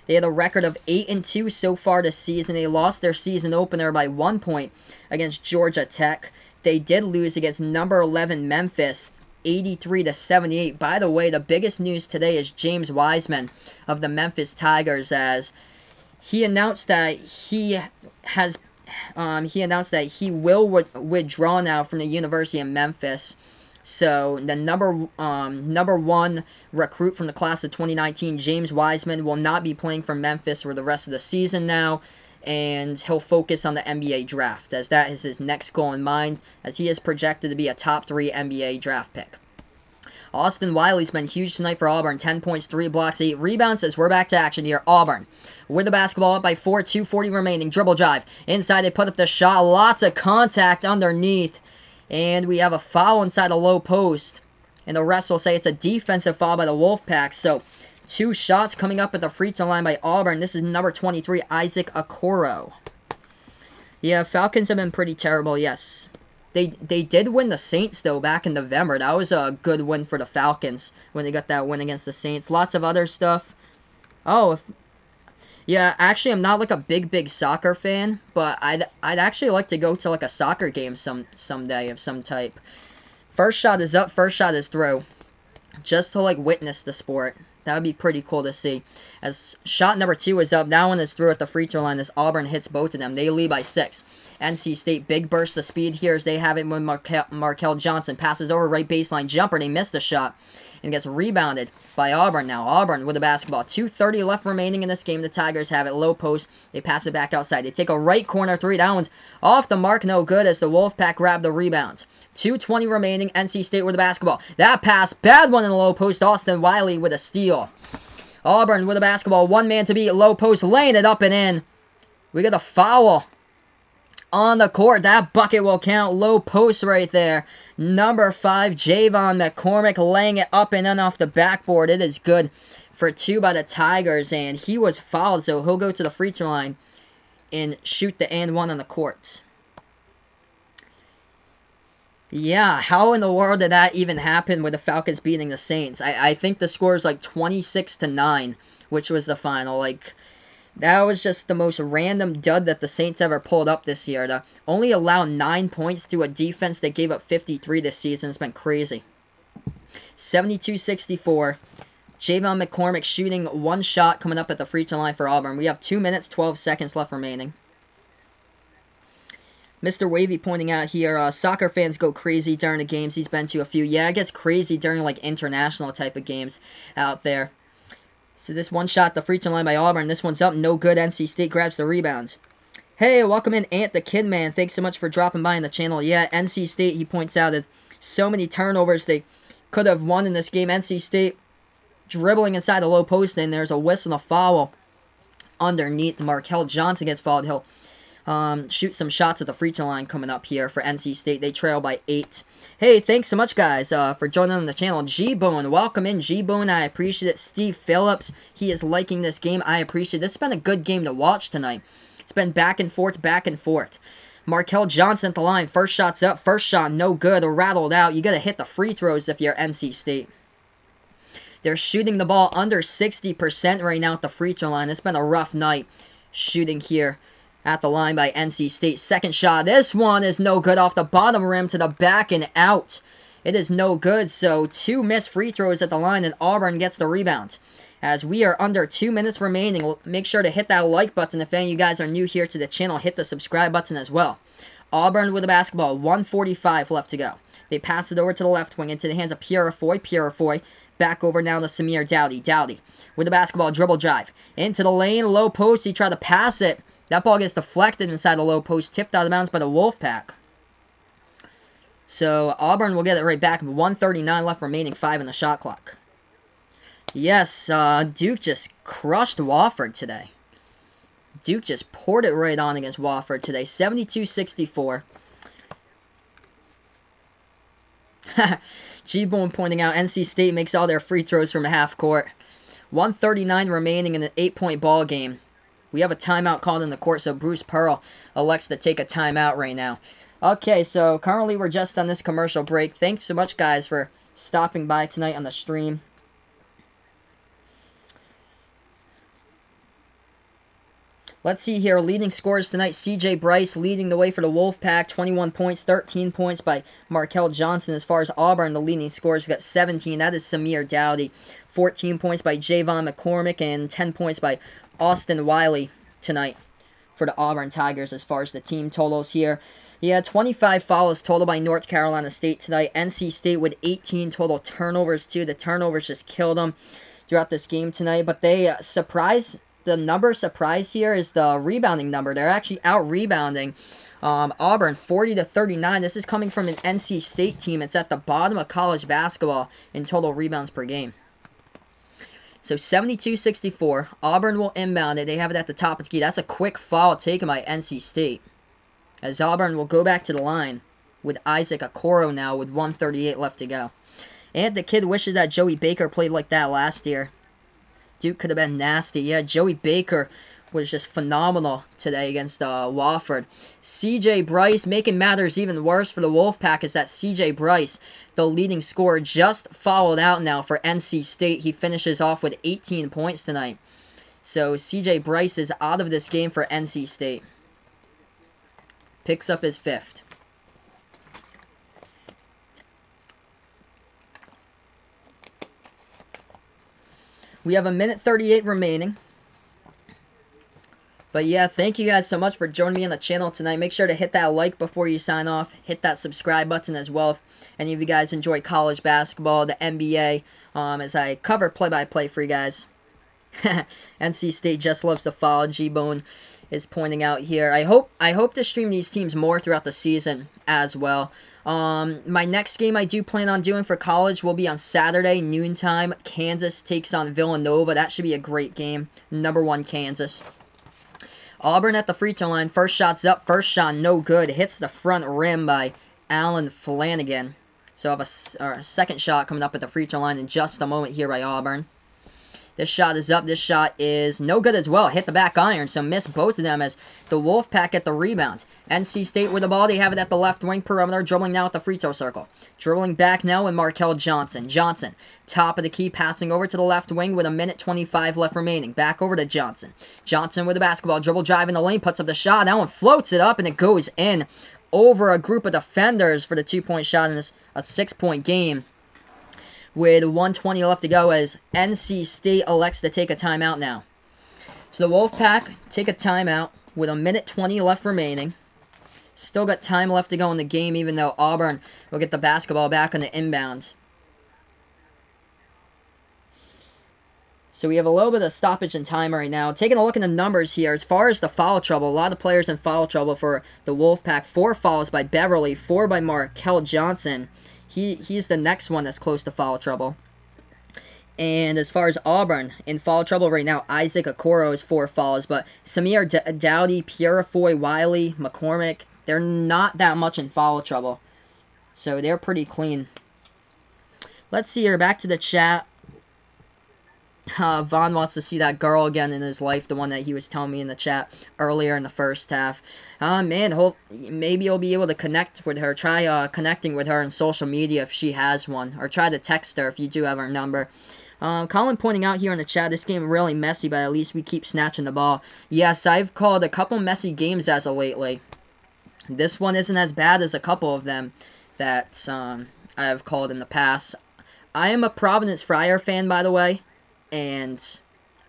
They had a record of 8-2 so far this season. They lost their season opener by 1 point against Georgia Tech. They did lose against number 11 Memphis, 83-78. By the way, the biggest news today is James Wiseman of the Memphis Tigers, as he announced that he will withdraw now from the University of Memphis. So the number 1 recruit from the class of 2019, James Wiseman, will not be playing for Memphis for the rest of the season now. And he'll focus on the NBA draft, as that is his next goal in mind, as he is projected to be a top 3 NBA draft pick. Austin Wiley's been huge tonight for Auburn. 10 points, 3 blocks, 8 rebounds as we're back to action here. Auburn with the basketball up by 4, 2:40 remaining. Dribble drive. Inside they put up the shot. Lots of contact underneath. And we have a foul inside the low post. And the refs will say it's a defensive foul by the Wolfpack. So 2 shots coming up at the free throw line by Auburn. This is number 23, Isaac Okoro. Yeah, Falcons have been pretty terrible, yes. They did win the Saints, though, back in November. That was a good win for the Falcons when they got that win against the Saints. Lots of other stuff. Oh, yeah, actually, I'm not like a big soccer fan, but I'd actually like to go to like a soccer game someday of some type. First shot is up, first shot is through. Just to like witness the sport. That would be pretty cool to see. As shot number 2 is up, that one is through at the free throw line as Auburn hits both of them. They lead by 6. NC State, big burst of speed here as they have it when Markel Johnson passes over right baseline jumper. They missed the shot and gets rebounded by Auburn now. Auburn with the basketball. 2:30 left remaining in this game. The Tigers have it low post. They pass it back outside. They take a right corner 3. That one's off the mark, no good as the Wolfpack grab the rebound. 2:20 remaining. NC State with the basketball. That pass, bad one in the low post. Austin Wiley with a steal. Auburn with the basketball. 1 man to beat. Low post, laying it up and in. We got a foul on the court. That bucket will count. Low post right there. Number 5, Javon McCormick laying it up and in off the backboard. It is good for 2 by the Tigers, and he was fouled, so he'll go to the free throw line and shoot the and 1 on the court. Yeah, how in the world did that even happen with the Falcons beating the Saints? I think the score is like 26-9, which was the final. Like, that was just the most random dud that the Saints ever pulled up this year. To only allow 9 points to a defense that gave up 53 this season has been crazy. 72-64. Javon McCormick shooting 1 shot coming up at the free throw line for Auburn. We have 2 minutes, 12 seconds left remaining. Mr. Wavy pointing out here, soccer fans go crazy during the games he's been to a few. Yeah, it gets crazy during like international type of games out there. So this 1 shot, the free throw line by Auburn. This one's up, no good. NC State grabs the rebound. Hey, welcome in Ant the Kid Man. Thanks so much for dropping by in the channel. Yeah, NC State, he points out that so many turnovers they could have won in this game. NC State dribbling inside the low post, and there's a whistle and a foul underneath. Markel Johnson gets fouled. He'll shoot some shots at the free throw line coming up here for NC State. They trail by 8. Hey, thanks so much, guys, for joining on the channel. G-Bone, welcome in, G-Bone. I appreciate it. Steve Phillips, he is liking this game. I appreciate it. This has been a good game to watch tonight. It's been back and forth, back and forth. Markel Johnson at the line. First shot's up. First shot, no good. Rattled out. You got to hit the free throws if you're NC State. They're shooting the ball under 60% right now at the free throw line. It's been a rough night shooting here at the line by NC State. Second shot. This one is no good off the bottom rim to the back and out. It is no good. So 2 missed free throws at the line, and Auburn gets the rebound. As we are under 2 minutes remaining, make sure to hit that like button. If any of you guys are new here to the channel, hit the subscribe button as well. Auburn with the basketball. 1:45 left to go. They pass it over to the left wing into the hands of Purifoy. Purifoy back over now to Samir Dowdy. Dowdy with the basketball. Dribble drive. Into the lane. Low post. He tried to pass it. That ball gets deflected inside the low post, tipped out of bounds by the Wolfpack. So Auburn will get it right back. 1:39 left remaining, 5 in the shot clock. Yes, Duke just crushed Wofford today. Duke just poured it right on against Wofford today. 72-64. G-Bone pointing out NC State makes all their free throws from the half court. 1:39 remaining in an 8-point ball game. We have a timeout called in the court, so Bruce Pearl elects to take a timeout right now. Okay, so currently we're just on this commercial break. Thanks so much, guys, for stopping by tonight on the stream. Let's see here. Leading scorers tonight, C.J. Bryce leading the way for the Wolfpack. 21 points, 13 points by Markel Johnson. As far as Auburn, the leading scorers got 17. That is Samir Dowdy. 14 points by Javon McCormick and 10 points by Austin Wiley tonight for the Auburn Tigers as far as the team totals here. Yeah, 25 fouls total by North Carolina State tonight. NC State with 18 total turnovers too. The turnovers just killed them throughout this game tonight. But they surprised the number surprise here is the rebounding number. They're actually out-rebounding Auburn 40-39. This is coming from an NC State team. It's at the bottom of college basketball in total rebounds per game. So 72-64. Auburn will inbound it. They have it at the top of the key. That's a quick foul taken by NC State. As Auburn will go back to the line with Isaac Okoro now with 1:38 left to go. And the kid wishes that Joey Baker played like that last year. Duke could have been nasty. Yeah, Joey Baker was just phenomenal today against Wofford. C.J. Bryce making matters even worse for the Wolfpack is that C.J. Bryce, the leading scorer, just fouled out now for NC State. He finishes off with 18 points tonight. So C.J. Bryce is out of this game for NC State. Picks up his 5th. We have 1:38 remaining. But yeah, thank you guys so much for joining me on the channel tonight. Make sure to hit that like before you sign off. Hit that subscribe button as well if any of you guys enjoy college basketball, the NBA, as I cover play-by-play for you guys. NC State just loves to foul. G-Bone is pointing out here. I hope to stream these teams more throughout the season as well. My next game I do plan on doing for college will be on Saturday, noontime. Kansas takes on Villanova. That should be a great game. #1 Kansas. Auburn at the free throw line. First shot's up. First shot no good. Hits the front rim by Alan Flanagan. So I have a second shot coming up at the free throw line in just a moment here by Auburn. This shot is up. This shot is no good as well. Hit the back iron, so missed both of them as the Wolfpack at the rebound. NC State with the ball. They have it at the left wing perimeter. Dribbling now at the free throw circle. Dribbling back now with Markel Johnson. Johnson, top of the key, passing over to the left wing with 1:25 left remaining. Back over to Johnson. Johnson with the basketball. Dribble drive in the lane. Puts up the shot. That one floats it up, and it goes in over a group of defenders for the 2-point shot in this a 6-point game. With 1:20 left to go as NC State elects to take a timeout now. So the Wolfpack take a timeout with 1:20 left remaining. Still got time left to go in the game, even though Auburn will get the basketball back on the inbound. So we have a little bit of stoppage in time right now. Taking a look at the numbers here, as far as the foul trouble, a lot of players in foul trouble for the Wolfpack. 4 fouls by Beverly, 4 by Markel Johnson. He's the next one that's close to foul trouble. And as far as Auburn, in foul trouble right now, Isaac Okoro has 4 fouls. But Samir Dowdy, Purifoy, Wiley, McCormick, they're not that much in foul trouble. So they're pretty clean. Let's see here. Back to the chat. Vaughn wants to see that girl again in his life, the one that he was telling me in the chat earlier in the first half. Man, maybe you'll be able to connect with her. Try connecting with her on social media if she has one, or try to text her if you do have her number. Colin pointing out here in the chat, this game really messy, but at least we keep snatching the ball. Yes, I've called a couple messy games as of lately. This one isn't as bad as a couple of them that I have called in the past. I am a Providence Friar fan, by the way. And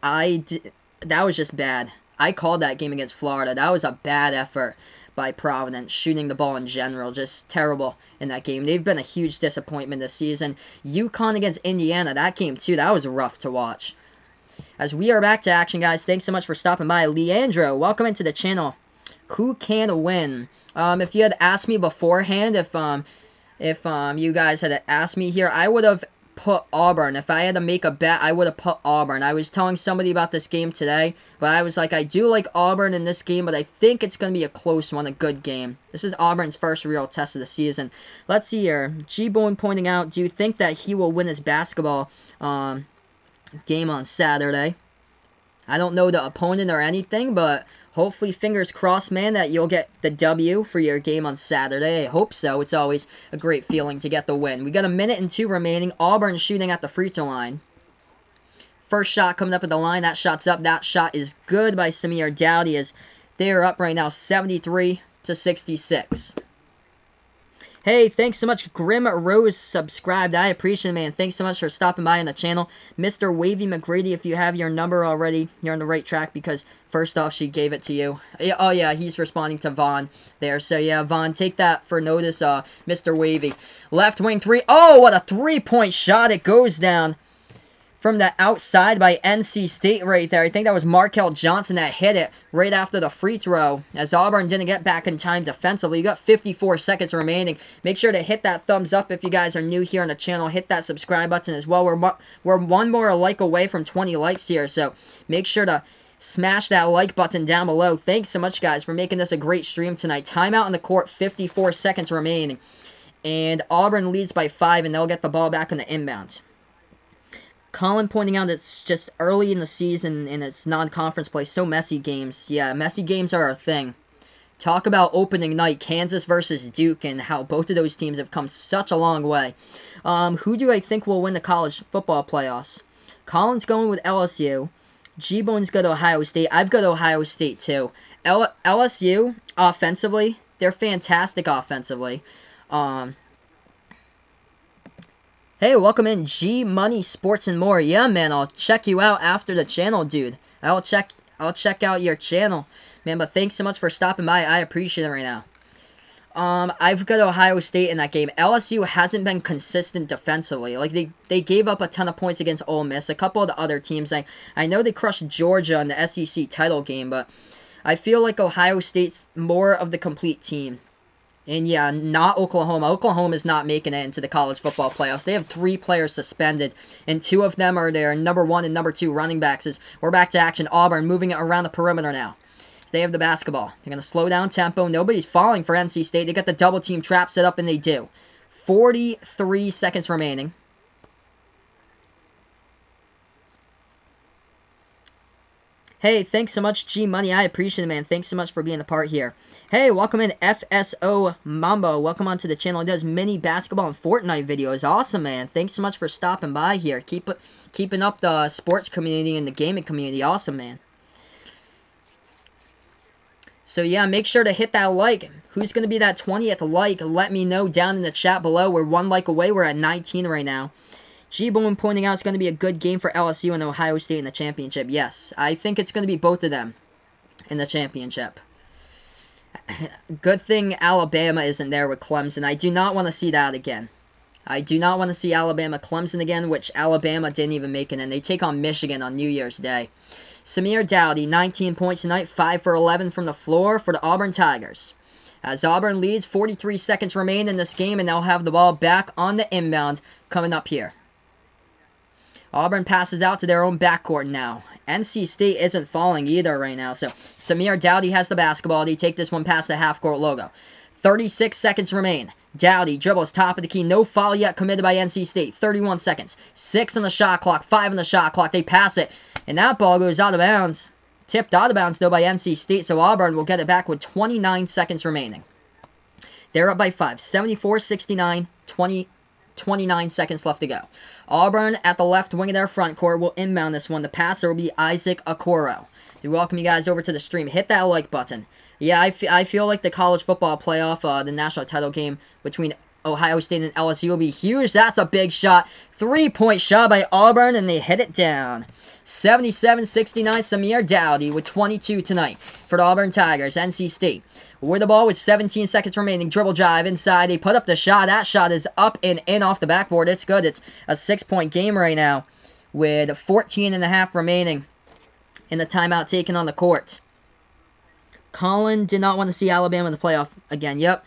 that was just bad. I called that game against Florida. That was a bad effort by Providence, shooting the ball in general. Just terrible in that game. They've been a huge disappointment this season. UConn against Indiana, that game too, that was rough to watch. As we are back to action, guys, thanks so much for stopping by. Leandro, welcome into the channel. Who can win? If you had asked me beforehand, if you guys had asked me here, I would have put Auburn. If I had to make a bet, I would have put Auburn. I was telling somebody about this game today, but I was like, I do like Auburn in this game, but I think it's going to be a close one, a good game. This is Auburn's first real test of the season. Let's see here. G-Bone pointing out, do you think that he will win his basketball game on Saturday? I don't know the opponent or anything, but hopefully, fingers crossed, man, that you'll get the W for your game on Saturday. I hope so. It's always a great feeling to get the win. We got 1:02 remaining. Auburn shooting at the free throw line. First shot coming up at the line. That shot's up. That shot is good by Samir Dowdy as they are up right now 73-66. Hey, thanks so much. Grim Rose subscribed. I appreciate it, man. Thanks so much for stopping by on the channel. Mr. Wavy McGrady, if you have your number already, you're on the right track because first off, she gave it to you. Oh, yeah, he's responding to Vaughn there. So, yeah, Vaughn, take that for notice, Mr. Wavy. Left wing 3. Oh, what a 3-point shot. It goes down from the outside by NC State right there. I think that was Markel Johnson that hit it right after the free throw, as Auburn didn't get back in time defensively. You got 54 seconds remaining. Make sure to hit that thumbs up if you guys are new here on the channel. Hit that subscribe button as well. We're one more like away from 20 likes here, so make sure to smash that like button down below. Thanks so much, guys, for making this a great stream tonight. Timeout on the court, 54 seconds remaining. And Auburn leads by 5, and they'll get the ball back on the inbound. Colin pointing out it's just early in the season and it's non-conference play, so messy games. Yeah, messy games are a thing. Talk about opening night, Kansas versus Duke, and how both of those teams have come such a long way. Who do I think will win the college football playoffs? Colin's going with LSU. G-Bone's got Ohio State. I've got Ohio State too. LSU, offensively, they're fantastic offensively. Hey, welcome in, G Money Sports and More. Yeah, man, I'll check you out after the channel, dude. I'll check out your channel, man. But thanks so much for stopping by. I appreciate it right now. I've got Ohio State in that game. LSU hasn't been consistent defensively. Like, they gave up a ton of points against Ole Miss. A couple of the other teams, I know they crushed Georgia in the SEC title game, but I feel like Ohio State's more of the complete team. And yeah, not Oklahoma. Oklahoma is not making it into the college football playoffs. They have 3 players suspended, and 2 of them are their number 1 and number 2 running backs. As we're back to action. Auburn moving it around the perimeter now. They have the basketball. They're going to slow down tempo. Nobody's falling for NC State. They got the double team trap set up, and they do. 43 seconds remaining. Hey, thanks so much, G Money. I appreciate it, man. Thanks so much for being a part here. Hey, welcome in, FSO Mambo. Welcome onto the channel. He does mini basketball and Fortnite videos. Awesome, man. Thanks so much for stopping by here. Keeping up the sports community and the gaming community. Awesome, man. So, yeah, make sure to hit that like. Who's going to be that 20th like? Let me know down in the chat below. We're 1 like away. We're at 19 right now. G-Boone pointing out it's going to be a good game for LSU and Ohio State in the championship. Yes, I think it's going to be both of them in the championship. Good thing Alabama isn't there with Clemson. I do not want to see that again. I do not want to see Alabama-Clemson again, which Alabama didn't even make it in. They take on Michigan on New Year's Day. Samir Dowdy, 19 points tonight, 5 for 11 from the floor for the Auburn Tigers. As Auburn leads, 43 seconds remain in this game, and they'll have the ball back on the inbound coming up here. Auburn passes out to their own backcourt now. NC State isn't falling either right now. So Samir Dowdy has the basketball. They take this one past the half-court logo. 36 seconds remain. Dowdy dribbles top of the key. No foul yet committed by NC State. 31 seconds. 6 on the shot clock. 5 on the shot clock. They pass it. And that ball goes out of bounds. Tipped out of bounds, though, by NC State. So Auburn will get it back with 29 seconds remaining. They're up by 5. 74-69. 29 seconds left to go. Auburn at the left wing of their front court will inbound this one. The passer will be Isaac Okoro. We welcome you guys over to the stream. Hit that like button. Yeah, I feel like the college football playoff, the national title game between Ohio State and LSU will be huge. That's a big shot. 3-point shot by Auburn, and they hit it down. 77-69, Samir Dowdy with 22 tonight for the Auburn Tigers. NC State with the ball with 17 seconds remaining. Dribble drive inside. They put up the shot. That shot is up and in off the backboard. It's good. It's a 6-point game right now with 14 and a half remaining in the timeout taken on the court. Colin did not want to see Alabama in the playoff again. Yep.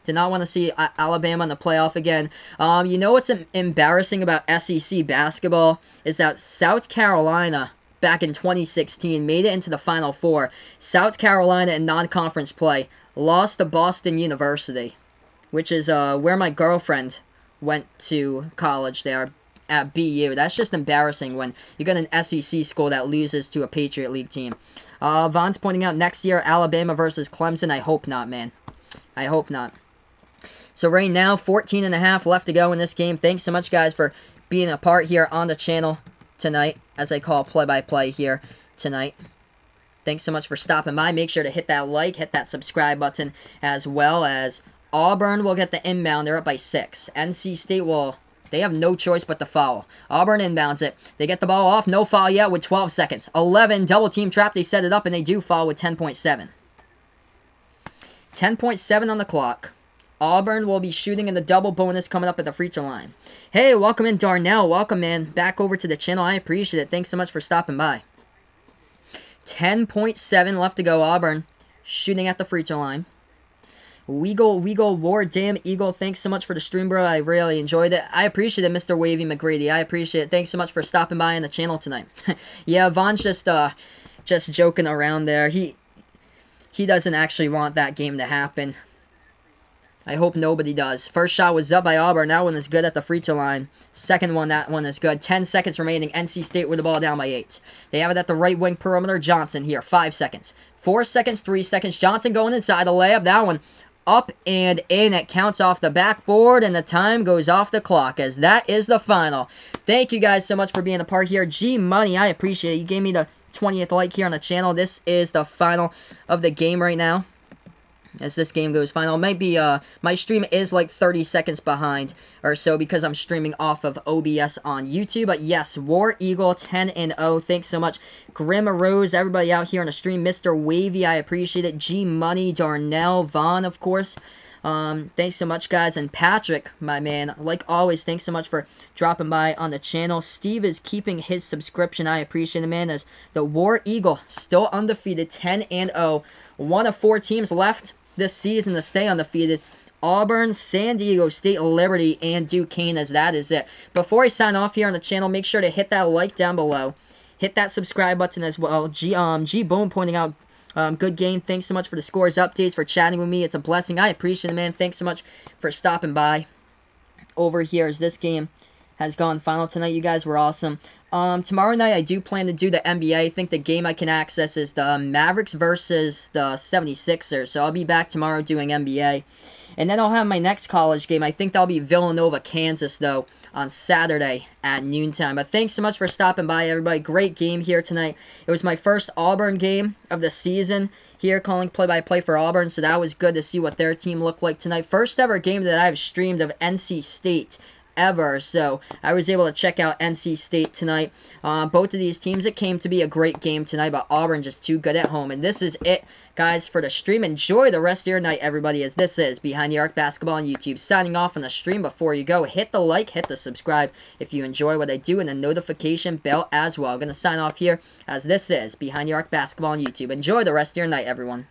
Did not want to see Alabama in the playoff again. You know what's embarrassing about SEC basketball is that South Carolina back in 2016 made it into the Final Four. South Carolina in non-conference play lost to Boston University, which is where my girlfriend went to college there at BU. That's just embarrassing when you got an SEC school that loses to a Patriot League team. Vaughn's pointing out next year Alabama versus Clemson. I hope not, man. I hope not. So right now, 14 and a half left to go in this game. Thanks so much, guys, for being a part here on the channel tonight, as I call play-by-play here tonight. Thanks so much for stopping by. Make sure to hit that like, hit that subscribe button, as well as Auburn will get the inbound. They're up by 6. NC State will... They have no choice but to foul. Auburn inbounds it. They get the ball off. No foul yet with 12 seconds. 11, double team trap. They set it up, and they do foul with 10.7. 10.7 on the clock. Auburn will be shooting in the double bonus coming up at the free throw line. Hey, welcome in, Darnell. Welcome, man. Back over to the channel. I appreciate it. Thanks so much for stopping by. 10.7 left to go. Auburn shooting at the free throw line. Weagle, War, damn Eagle, thanks so much for the stream, bro. I really enjoyed it. I appreciate it, Mr. Wavy McGrady. I appreciate it. Thanks so much for stopping by on the channel tonight. Yeah, Von's just joking around there. He doesn't actually want that game to happen. I hope nobody does. First shot was up by Auburn. That one is good at the free throw line. Second one, that one is good. 10 seconds remaining. NC State with the ball down by 8. They have it at the right wing perimeter. Johnson here. 5 seconds. 4 seconds. 3 seconds. Johnson going inside the layup. That one up and in. It counts off the backboard, and the time goes off the clock as that is the final. Thank you guys so much for being a part here. G Money, I appreciate it. You gave me the 20th like here on the channel. This is the final of the game right now. As this game goes final, maybe my stream is like 30 seconds behind or so because I'm streaming off of OBS on YouTube. But yes, War Eagle 10-0. Thanks so much, Grim Rose, everybody out here on the stream. Mr. Wavy, I appreciate it. G Money, Darnell, Vaughn, of course. Thanks so much, guys. And Patrick, my man, like always, thanks so much for dropping by on the channel. Steve is keeping his subscription. I appreciate it, man. As the War Eagle still undefeated, 10-0. One of 4 teams left this season to stay undefeated. Auburn, San Diego State, Liberty, and Duquesne, as that is it. Before I sign off here on the channel, make sure to hit that like down below. Hit that subscribe button as well. G Boom pointing out, good game. Thanks so much for the scores updates, for chatting with me. It's a blessing. I appreciate it, man. Thanks so much for stopping by over here as this game has gone final tonight. You guys were awesome. Tomorrow night, I do plan to do the NBA. I think the game I can access is the Mavericks versus the 76ers. So I'll be back tomorrow doing NBA. And then I'll have my next college game. I think that'll be Villanova, Kansas, though, on Saturday at noontime. But thanks so much for stopping by, everybody. Great game here tonight. It was my first Auburn game of the season here, calling play-by-play for Auburn. So that was good to see what their team looked like tonight. First ever game that I've streamed of NC State ever, so I was able to check out NC State tonight. Both of these teams, it came to be a great game tonight, but Auburn just too good at home. And this is it, guys, for the stream. Enjoy the rest of your night, everybody, as this is Behind the Arc Basketball on YouTube. Signing off on the stream. Before you go, hit the like, hit the subscribe if you enjoy what I do, and the notification bell as well. I'm going to sign off here, as this is Behind the Arc Basketball on YouTube. Enjoy the rest of your night, everyone.